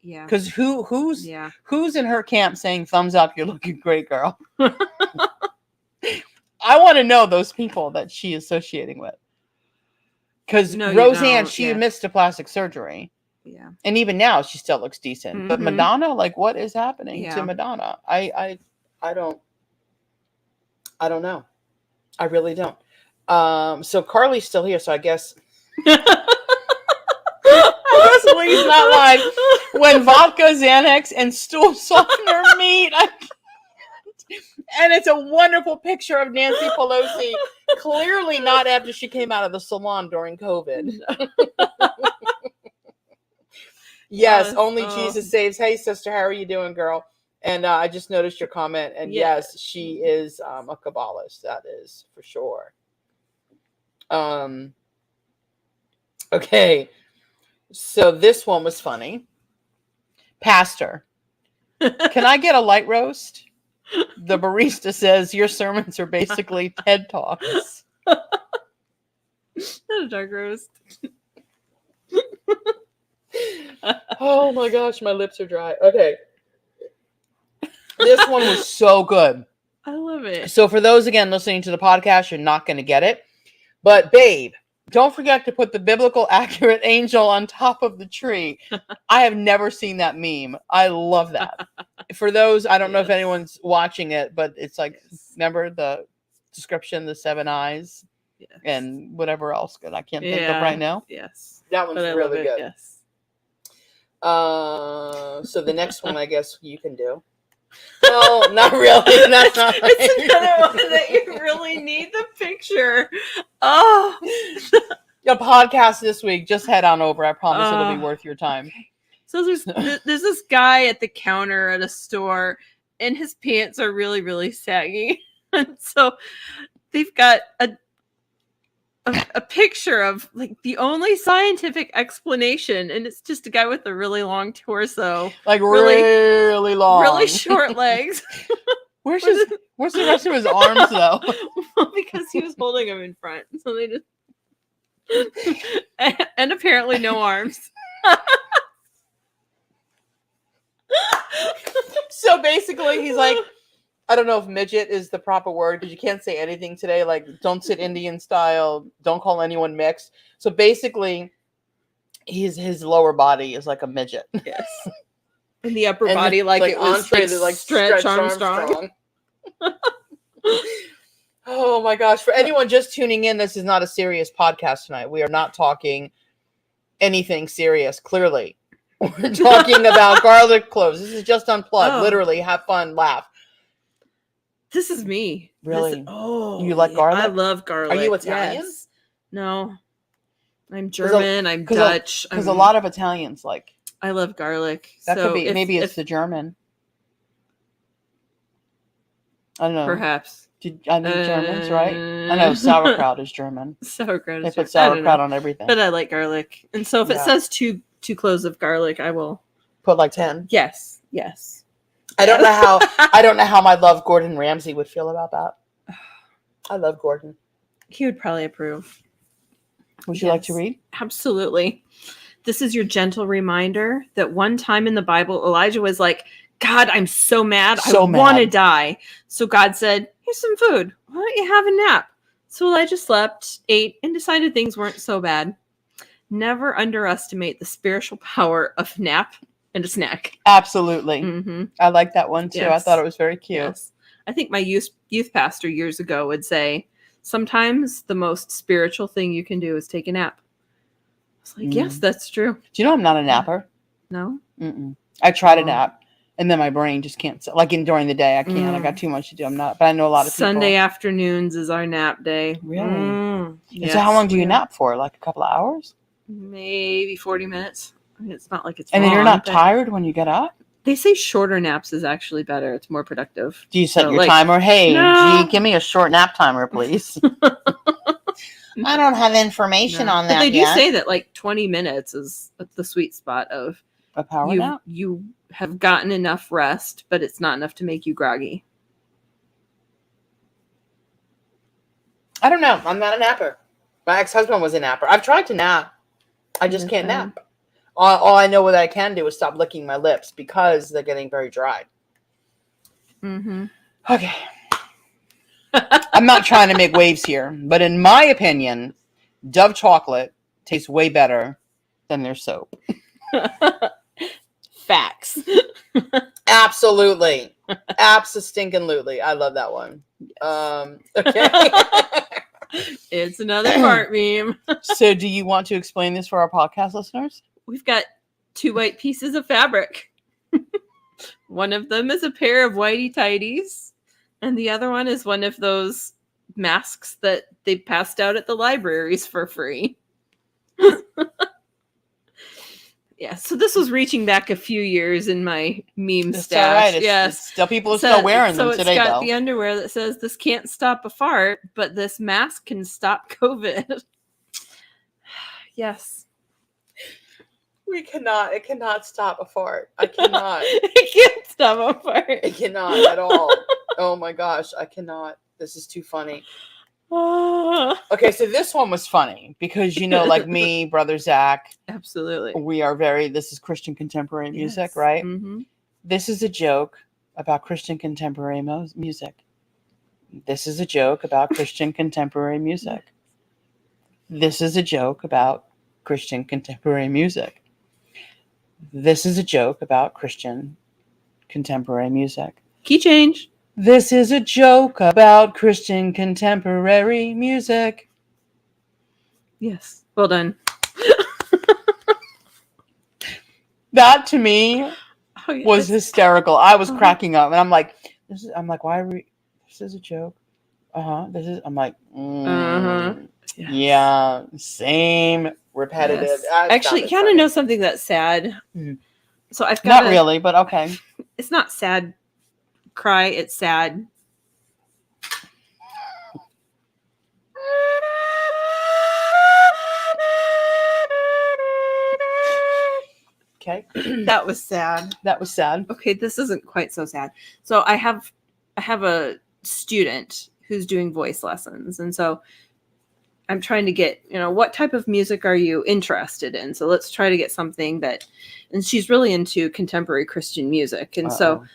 Yeah. Because who's in her camp saying thumbs up, you're looking great, girl. I want to know those people that she's associating with. Because Roseanne, she missed a plastic surgery. Yeah. And even now she still looks decent. Mm-hmm. But Madonna, like what is happening to Madonna? I don't know. I really don't. So Carly's still here, so I guess Lee's not live. When vodka, Xanax, and stool softener meet. And it's a wonderful picture of Nancy Pelosi. Clearly not after she came out of the salon during COVID. Yes, only Jesus saves. Hey, sister, how are you doing, girl? And I just noticed your comment. And yes, she is a Kabbalist. That is for sure. Okay. So this one was funny. Pastor, can I get a light roast? The barista says your sermons are basically TED Talks. Not a dark roast. Oh my gosh, my lips are dry. Okay. This one was so good. I love it. So for those, again, listening to the podcast, you're not going to get it. But babe, don't forget to put the biblical accurate angel on top of the tree. I have never seen that meme. I love that. For those, I don't know if anyone's watching it, but it's like, remember the description, the 7 eyes and whatever else good I can't think of right now. Yes. That one's really good. Yes. So the next one, I guess you can do. No, not really. That's not it's another one that you really need the picture. Oh, the podcast this week. Just head on over. I promise it'll be worth your time. So there's this guy at the counter at a store, and his pants are really, really saggy, and so they've got a picture of like the only scientific explanation, and it's just a guy with a really long torso, like really long, really short legs. Where's the rest of his arms though? Well, because he was holding them in front, so they just and apparently no arms. So basically, he's like, I don't know if midget is the proper word because you can't say anything today. Like, don't sit Indian style. Don't call anyone mixed. So basically, his lower body is like a midget. Yes. And the upper body, like it was like Stretch Armstrong. Oh my gosh. For anyone just tuning in, this is not a serious podcast tonight. We are not talking anything serious, clearly. We're talking about garlic cloves. This is just Unplugged. Oh. Literally, have fun, laugh. This is me. Really? You like garlic? I love garlic. Are you Italian? Yes. No. I'm German. I'm Dutch. Because a lot of Italians like. I love garlic. That could be. Maybe it's the German. I don't know. Perhaps. I need Germans, right? I know sauerkraut is German. Sauerkraut. They put sauerkraut on everything. But I like garlic, and so if it says two cloves of garlic, I will put like 10. Yes. I don't know how my love Gordon Ramsay would feel about that. I love Gordon. He would probably approve. Would you like to read? Absolutely. This is your gentle reminder that one time in the Bible, Elijah was like, God, I'm so mad. I want to die. So God said, here's some food. Why don't you have a nap? So Elijah slept, ate, and decided things weren't so bad. Never underestimate the spiritual power of a nap and a snack. Absolutely. Mm-hmm. I like that one too. Yes. I thought it was very cute. Yes. I think my youth pastor years ago would say, sometimes the most spiritual thing you can do is take a nap. I was like, yes, that's true. Do you know I'm not a napper? No? Mm-mm. I try to nap. And then my brain just can't. Like during the day, I can't. I got too much to do. I'm not. But I know a lot of people. Sunday afternoons is our nap day. Really? Yes, so how long do you nap for? Like a couple of hours? Maybe 40 minutes. I mean, it's not like it's. And then you're not tired when you get up? They say shorter naps is actually better. It's more productive. Do you set your timer? Hey, no. G, give me a short nap timer, please. I don't have information on that. But they do say that like 20 minutes is the sweet spot of a power nap. You have gotten enough rest, but it's not enough to make you groggy. I don't know. I'm not a napper. My ex-husband was a napper. I've tried to nap. I just can't nap. All I know what I can do is stop licking my lips because they're getting very dry. Mm-hmm. Okay. I'm not trying to make waves here, but in my opinion, Dove chocolate tastes way better than their soap. Facts. Absolutely. Abso-stinkin-lutely. I love that one. Yes. Okay. It's another fart meme. So do you want to explain this for our podcast listeners? We've got 2 white pieces of fabric. One of them is a pair of whitey tighties, and the other one is one of those masks that they passed out at the libraries for free. Yeah, so this was reaching back a few years in my meme stash. Right. Yes, it's still people are still wearing them today. So it's got though. the underwear that says "This can't stop a fart, but this mask can stop COVID." Yes. It cannot stop a fart. I cannot. It can't stop a fart. It cannot at all. Oh my gosh, I cannot. This is too funny. Okay, so this one was funny because, like me, brother Zach. Absolutely. We are this is Christian contemporary music, yes. right? Mm-hmm. This is a joke about Christian contemporary music. This is a joke about Christian contemporary music. This is a joke about Christian contemporary music. This is a joke about Christian contemporary music. Key change. This is a joke about Christian contemporary music. Yes. Well done. That to me was hysterical. I was cracking up and I'm like, why are we, this is a joke. I'm like, Yes. Yeah, same, repetitive. Yes. Actually, kind of know something that's sad. Mm. So I've got not really, but okay. It's not sad cry, it's sad. Okay. That was sad. That was sad. Okay, this isn't quite so sad. So I have a student who's doing voice lessons, and so I'm trying to get, what type of music are you interested in? So let's try to get something and she's really into contemporary Christian music. And so,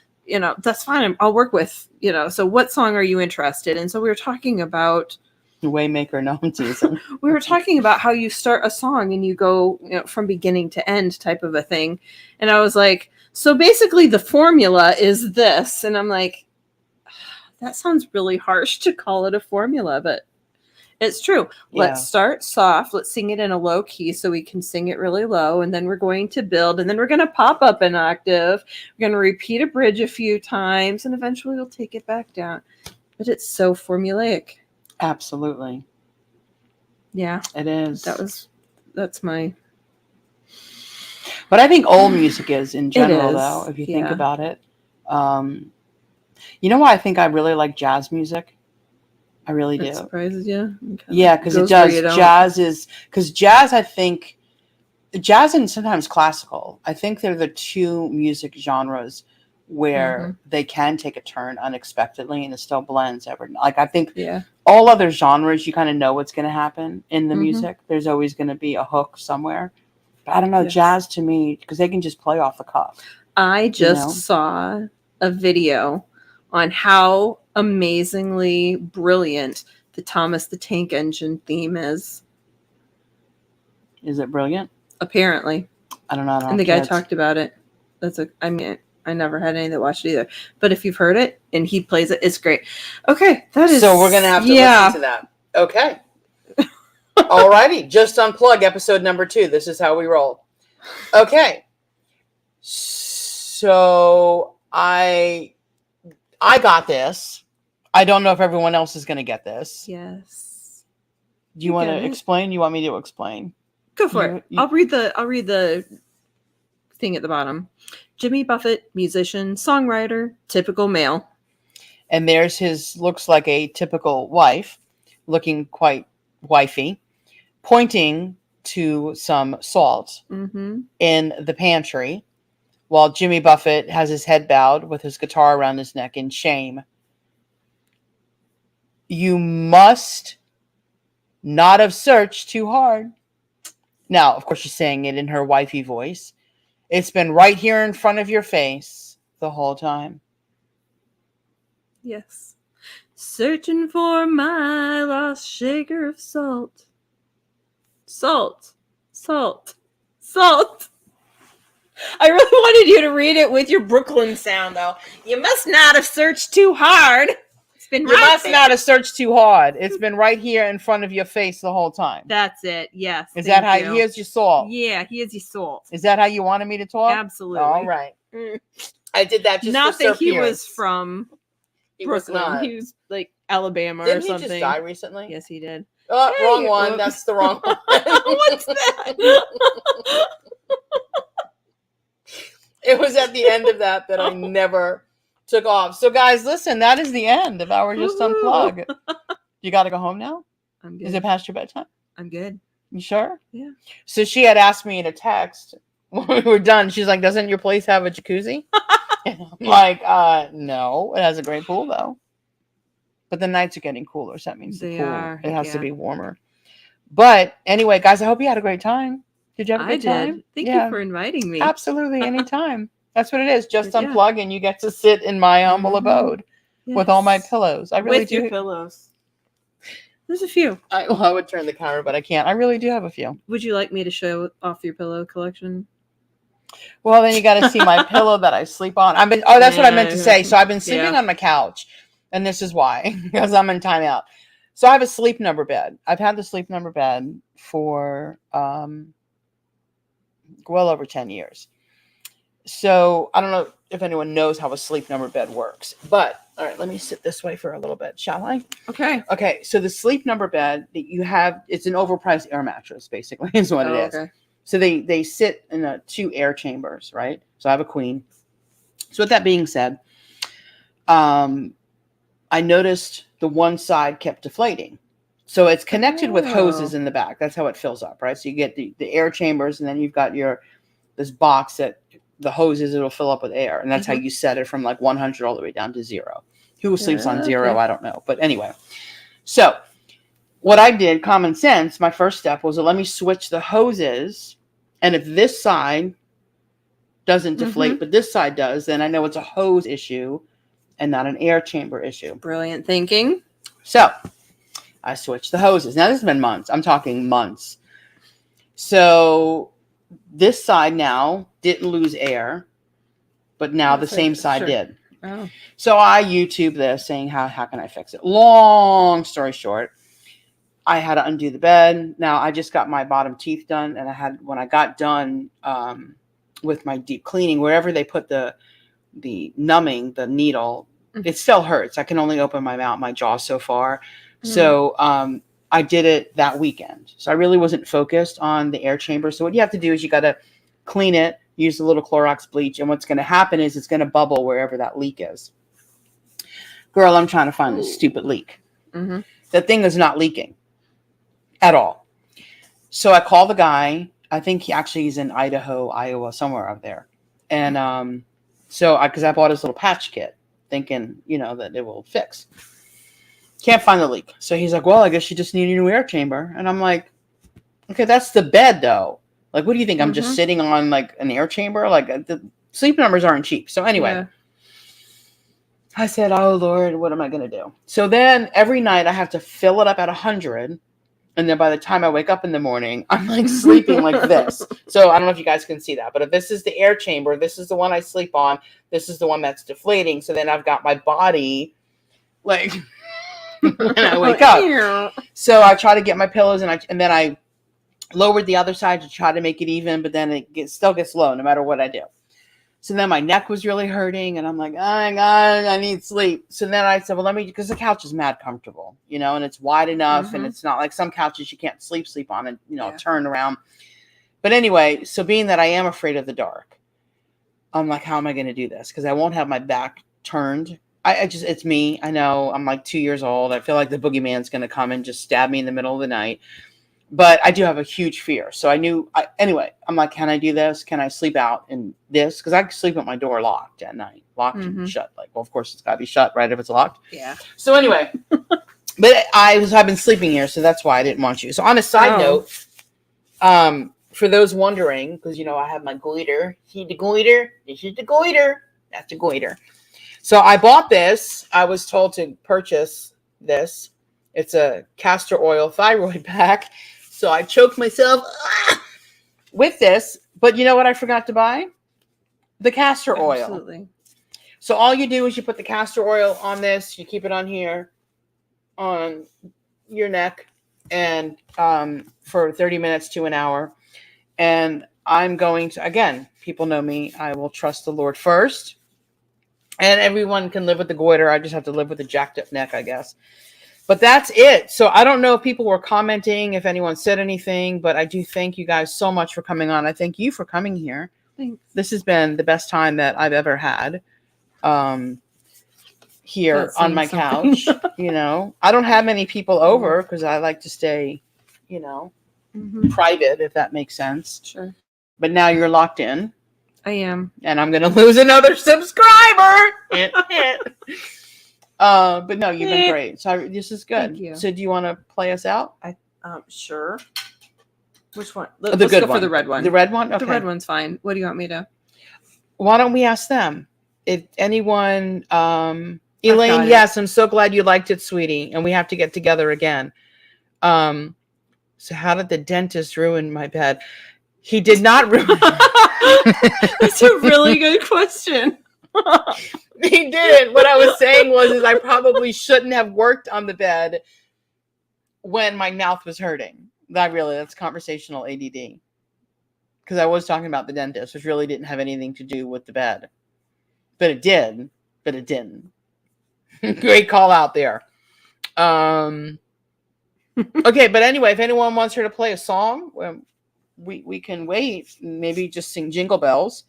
that's fine. I'll work with, so what song are you interested in? So we were talking about Waymaker Gnome Season. We were talking about how you start a song and you go, from beginning to end type of a thing. And I was like, so basically the formula is this. And I'm like, that sounds really harsh to call it a formula, but it's true. Yeah. Let's start soft. Let's sing it in a low key so we can sing it really low. And then we're going to build. And then we're going to pop up an octave. We're going to repeat a bridge a few times. And eventually we'll take it back down. But it's so formulaic. Absolutely. Yeah. It is. That's my... But I think old music is in general, though, if you think Yeah. about it. You know why I think I really like jazz music? I really do. That surprises you? Okay. Yeah, because it Goes where you does. don't. Jazz, I think, jazz and sometimes classical, I think they're the two music genres where they can take a turn unexpectedly and it still blends every. Like, I think all other genres, you kind of know what's going to happen in the music. There's always going to be a hook somewhere. But I don't know, jazz to me, because they can just play off the cuff. I just saw a video on how amazingly brilliant the Thomas the Tank Engine theme is. Is it brilliant? Apparently. I don't know. And the guy talked about it. I never had any that watched it either. But if you've heard it and he plays it, it's great. Okay, that is. So we're gonna have to listen to that. Okay. Alrighty, just unplug episode number 2. This is how we roll. Okay. So I got this. I don't know if everyone else is gonna get this. Yes. Do you want to explain? You want me to explain? Go for it. I'll read the thing at the bottom. Jimmy Buffett, musician, songwriter, typical male. And there's his, looks like a typical wife, looking quite wifey, pointing to some salt in the pantry, while Jimmy Buffett has his head bowed with his guitar around his neck in shame. You must not have searched too hard. Now, of course, she's saying it in her wifey voice. It's been right here in front of your face the whole time. Yes. Searching for my lost shaker of salt. Salt. Salt. Salt. I really wanted you to read it with your Brooklyn sound, though. You must not have searched too hard. You must not have searched too hard. It's been right here in front of your face the whole time. That's it. Yes. Is that how? Here's your salt. Yeah, here's your salt. Is that how you wanted me to talk? Absolutely. All right. I did that just not for that he appearance. was from He Brooklyn. was not. He was like Alabama Didn't or something. Didn't he just die recently? Yes, he did. Oh, Hey, wrong one. oops. That's the wrong one. What's that? It was at the end of that I never took off. So, guys, listen, that is the end of our Just Unplug. You got to go home now? I'm good. Is it past your bedtime? I'm good. You sure? Yeah. So she had asked me in a text when we were done. She's like, doesn't your place have a jacuzzi? And I'm like, no. It has a great pool, though. But the nights are getting cooler, so that means They the pool, are, it has to yeah. be warmer. But anyway, guys, I hope you had a great time. Did you have a good time? Thank you for inviting me. Absolutely, anytime. That's what it is. Just Yeah. unplug and you get to sit in my humble abode with all my pillows. I really with do. your pillows. There's a few. I would turn the camera, but I can't. I really do have a few. Would you like me to show off your pillow collection? Well, then you got to see my pillow that I sleep on. That's what I meant to say. So I've been sleeping on my couch, and this is why, because I'm in timeout. So I have a sleep number bed. I've had the sleep number bed for well over 10 years. So I don't know if anyone knows how a sleep number bed works, but all right, let me sit this way for a little bit, shall I? Okay. Okay, so the sleep number bed that you have, it's an overpriced air mattress, basically, is what it is. Okay. So they sit in 2 air chambers, right? So I have a queen. So with that being said, I noticed the one side kept deflating. So it's connected with hoses in the back. That's how it fills up, right? So you get the air chambers, and then you've got this box that the hoses, it'll fill up with air. And that's how you set it from like 100 all the way down to 0. Who sleeps on 0? I don't know. But anyway, so what I did, common sense, my first step was let me switch the hoses. And if this side doesn't deflate, but this side does, then I know it's a hose issue and not an air chamber issue. Brilliant thinking. So I switched the hoses. Now, this has been months. I'm talking months. So this side now didn't lose air, but now the same side did. Oh. So I YouTube this saying, how can I fix it? Long story short, I had to undo the bed. Now I just got my bottom teeth done, and when I got done with my deep cleaning, wherever they put the numbing, the needle, it still hurts. I can only open my jaw so far. So I did it that weekend. So I really wasn't focused on the air chamber. So what you have to do is you got to clean it, use a little Clorox bleach, and what's going to happen is it's going to bubble wherever that leak is. Girl, I'm trying to find this stupid leak. Mm-hmm. That thing is not leaking at all. So I call the guy. I think he's in Idaho, Iowa, somewhere out there. And because I bought his little patch kit, thinking, that it will fix. Can't find the leak. So he's like, well, I guess you just need a new air chamber. And I'm like, okay, that's the bed, though. Like, what do you think? I'm just sitting on, like, an air chamber? Like, the sleep numbers aren't cheap. So anyway, I said, oh, Lord, what am I going to do? So then every night I have to fill it up at 100. And then by the time I wake up in the morning, I'm, like, sleeping like this. So I don't know if you guys can see that. But if this is the air chamber, this is the one I sleep on. This is the one that's deflating. So then I've got my body, like... when I wake up. So I try to get my pillows and then I lowered the other side to try to make it even, but then it still gets low no matter what I do. So then my neck was really hurting and I'm like, oh my God, I need sleep. So then I said, well, because the couch is mad comfortable, and it's wide enough and it's not like some couches you can't sleep on and, turn around. But anyway, so being that I am afraid of the dark, I'm like, how am I going to do this? Because I won't have my back turned. It's me. I know I'm like 2 years old. I feel like the boogeyman's going to come and just stab me in the middle of the night. But I do have a huge fear. So anyway, I'm like, can I do this? Can I sleep out in this? Because I can sleep with my door locked at night. Locked and shut. Like, well, of course, it's got to be shut, right, if it's locked. Yeah. So anyway, but I've been sleeping here, so that's why I didn't want you. So on a side note, for those wondering, because, I have my goiter. See the goiter? This is the goiter. That's the goiter. So I bought this. I was told to purchase this. It's a castor oil thyroid pack. So I choked myself with this. But you know what I forgot to buy? The castor oil. Absolutely. So all you do is you put the castor oil on this. You keep it on here, on your neck, and for 30 minutes to an hour. And I'm going to, again, people know me. I will trust the Lord first. And everyone can live with the goiter. I just have to live with the jacked up neck, I guess. But that's it. So I don't know if people were commenting, if anyone said anything, but I do thank you guys so much for coming on. I thank you for coming here. Thanks. This has been the best time that I've ever had here on my couch. I don't have many people over because I like to stay, private, if that makes sense. Sure. But now you're locked in. I am. And I'm going to lose another subscriber. But no, you've been great. So this is good. Thank you. So do you want to play us out? Sure. Which one? The Let's good go one. for the red one. The red one? Okay. The red one's fine. What do you want me to? Why don't we ask them? If anyone, Elaine, yes, I'm so glad you liked it, sweetie. And we have to get together again. So how did the dentist ruin my bed? He did not ruin That's a really good question. He didn't. What I was saying is I probably shouldn't have worked on the bed when my mouth was hurting. That's conversational ADD. Because I was talking about the dentist, which really didn't have anything to do with the bed. But it did. But it didn't. Great call out there. Okay, but anyway, if anyone wants her to play a song, we can wait. Maybe just sing Jingle Bells.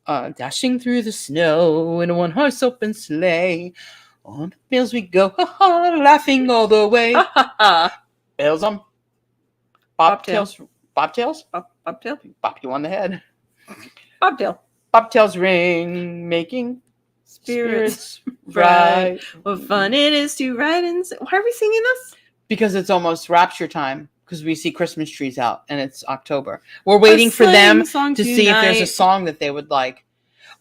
Dashing through the snow in a one-horse open sleigh. On the fields we go, laughing all the way. Bells on bobtails. Bobtails? Bobtail? Bop you on the head. Bobtail. Bobtails ring, making spirits bright. What fun it is to ride in. Why are we singing this? Because it's almost rapture time. Because we see Christmas trees out and it's October. We're waiting for them to see if there's a song that they would like.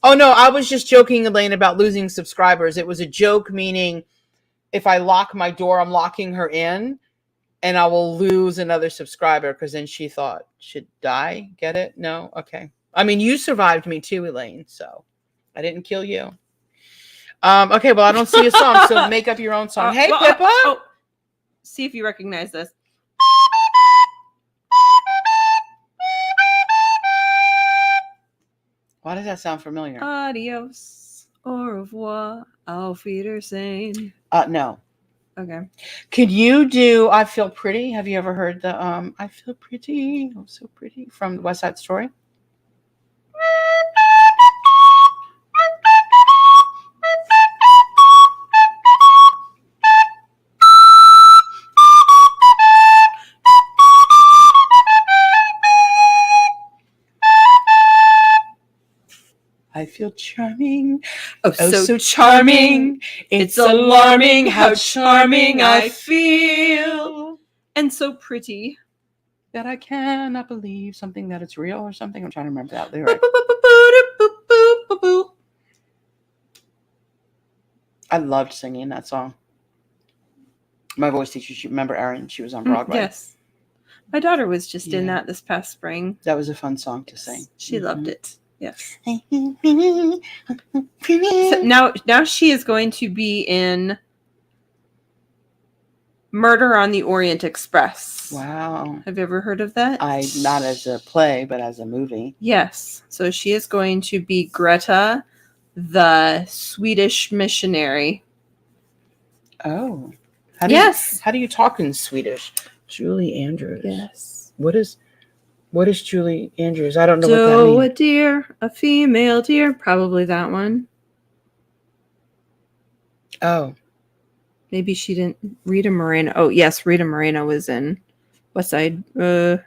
Oh, no, I was just joking, Elaine, about losing subscribers. It was a joke, meaning if I lock my door, I'm locking her in and I will lose another subscriber because then she thought she'd die. Get it? No? Okay. I mean, you survived me too, Elaine, so I didn't kill you. Okay, well, I don't see a song, so make up your own song. Hey, well, Pippa. See if you recognize this. Why does that sound familiar? Adios, au revoir, auf Wiedersehen. No. Okay. Could you do I Feel Pretty? Have you ever heard the I Feel Pretty, oh so pretty from West Side Story? I feel charming. Oh, so charming. It's alarming how charming I feel. And so pretty. That I cannot believe something that it's real or something. I'm trying to remember that lyric. I loved singing that song. My voice teacher, she remember Erin, she was on Broadway. Yes. My daughter was just in that this past spring. That was a fun song to sing. She loved it. Yes. So now she is going to be in Murder on the Orient Express. Wow. Have you ever heard of that? Not as a play, but as a movie. Yes. So she is going to be Greta, the Swedish missionary. Oh. How do you talk in Swedish? Julie Andrews. Yes. What is Julie Andrews? I don't know what that So means. a deer, a female deer, probably that one. Oh. Maybe she didn't. Rita Moreno. Oh, yes, Rita Moreno was in West Side. Was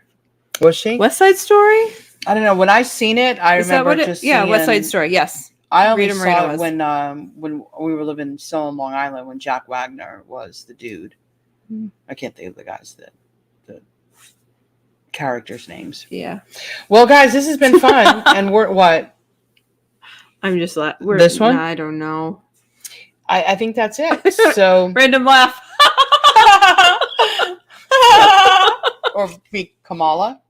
she? West Side Story? I don't know. When I seen it, I remember just yeah, seeing, West Side Story. Yes. I only Rita Moreno saw it was. when we were living still in Long Island when Jack Wagner was the dude. Hmm. I can't think of the guys the characters' names. Yeah. Well, guys, this has been fun, and we're what? I'm just we're This one? I don't know. I think that's it. So Random laugh. or be Kamala.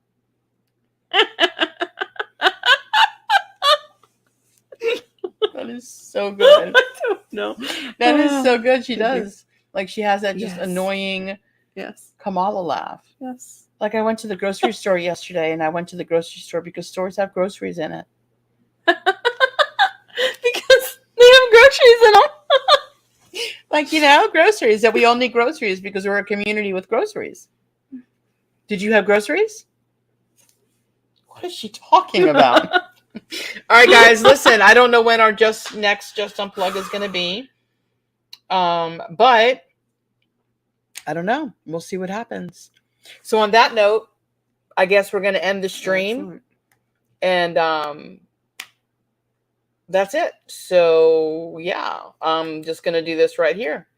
That is so good. I don't know. That is so good. She Could be. does. Like she has that just Yes. annoying Yes. Kamala laugh. Yes. Like I went to the grocery store yesterday, and I went to the grocery store because stores have groceries in it. Because they have groceries in them. Like, groceries, that we all need groceries because we're a community with groceries. Did you have groceries? What is she talking about? All right, guys, listen, I don't know when our next Unplug is going to be. But I don't know. We'll see what happens. So on that note, I guess we're going to end the stream. Excellent. And that's it. So, yeah, I'm just going to do this right here.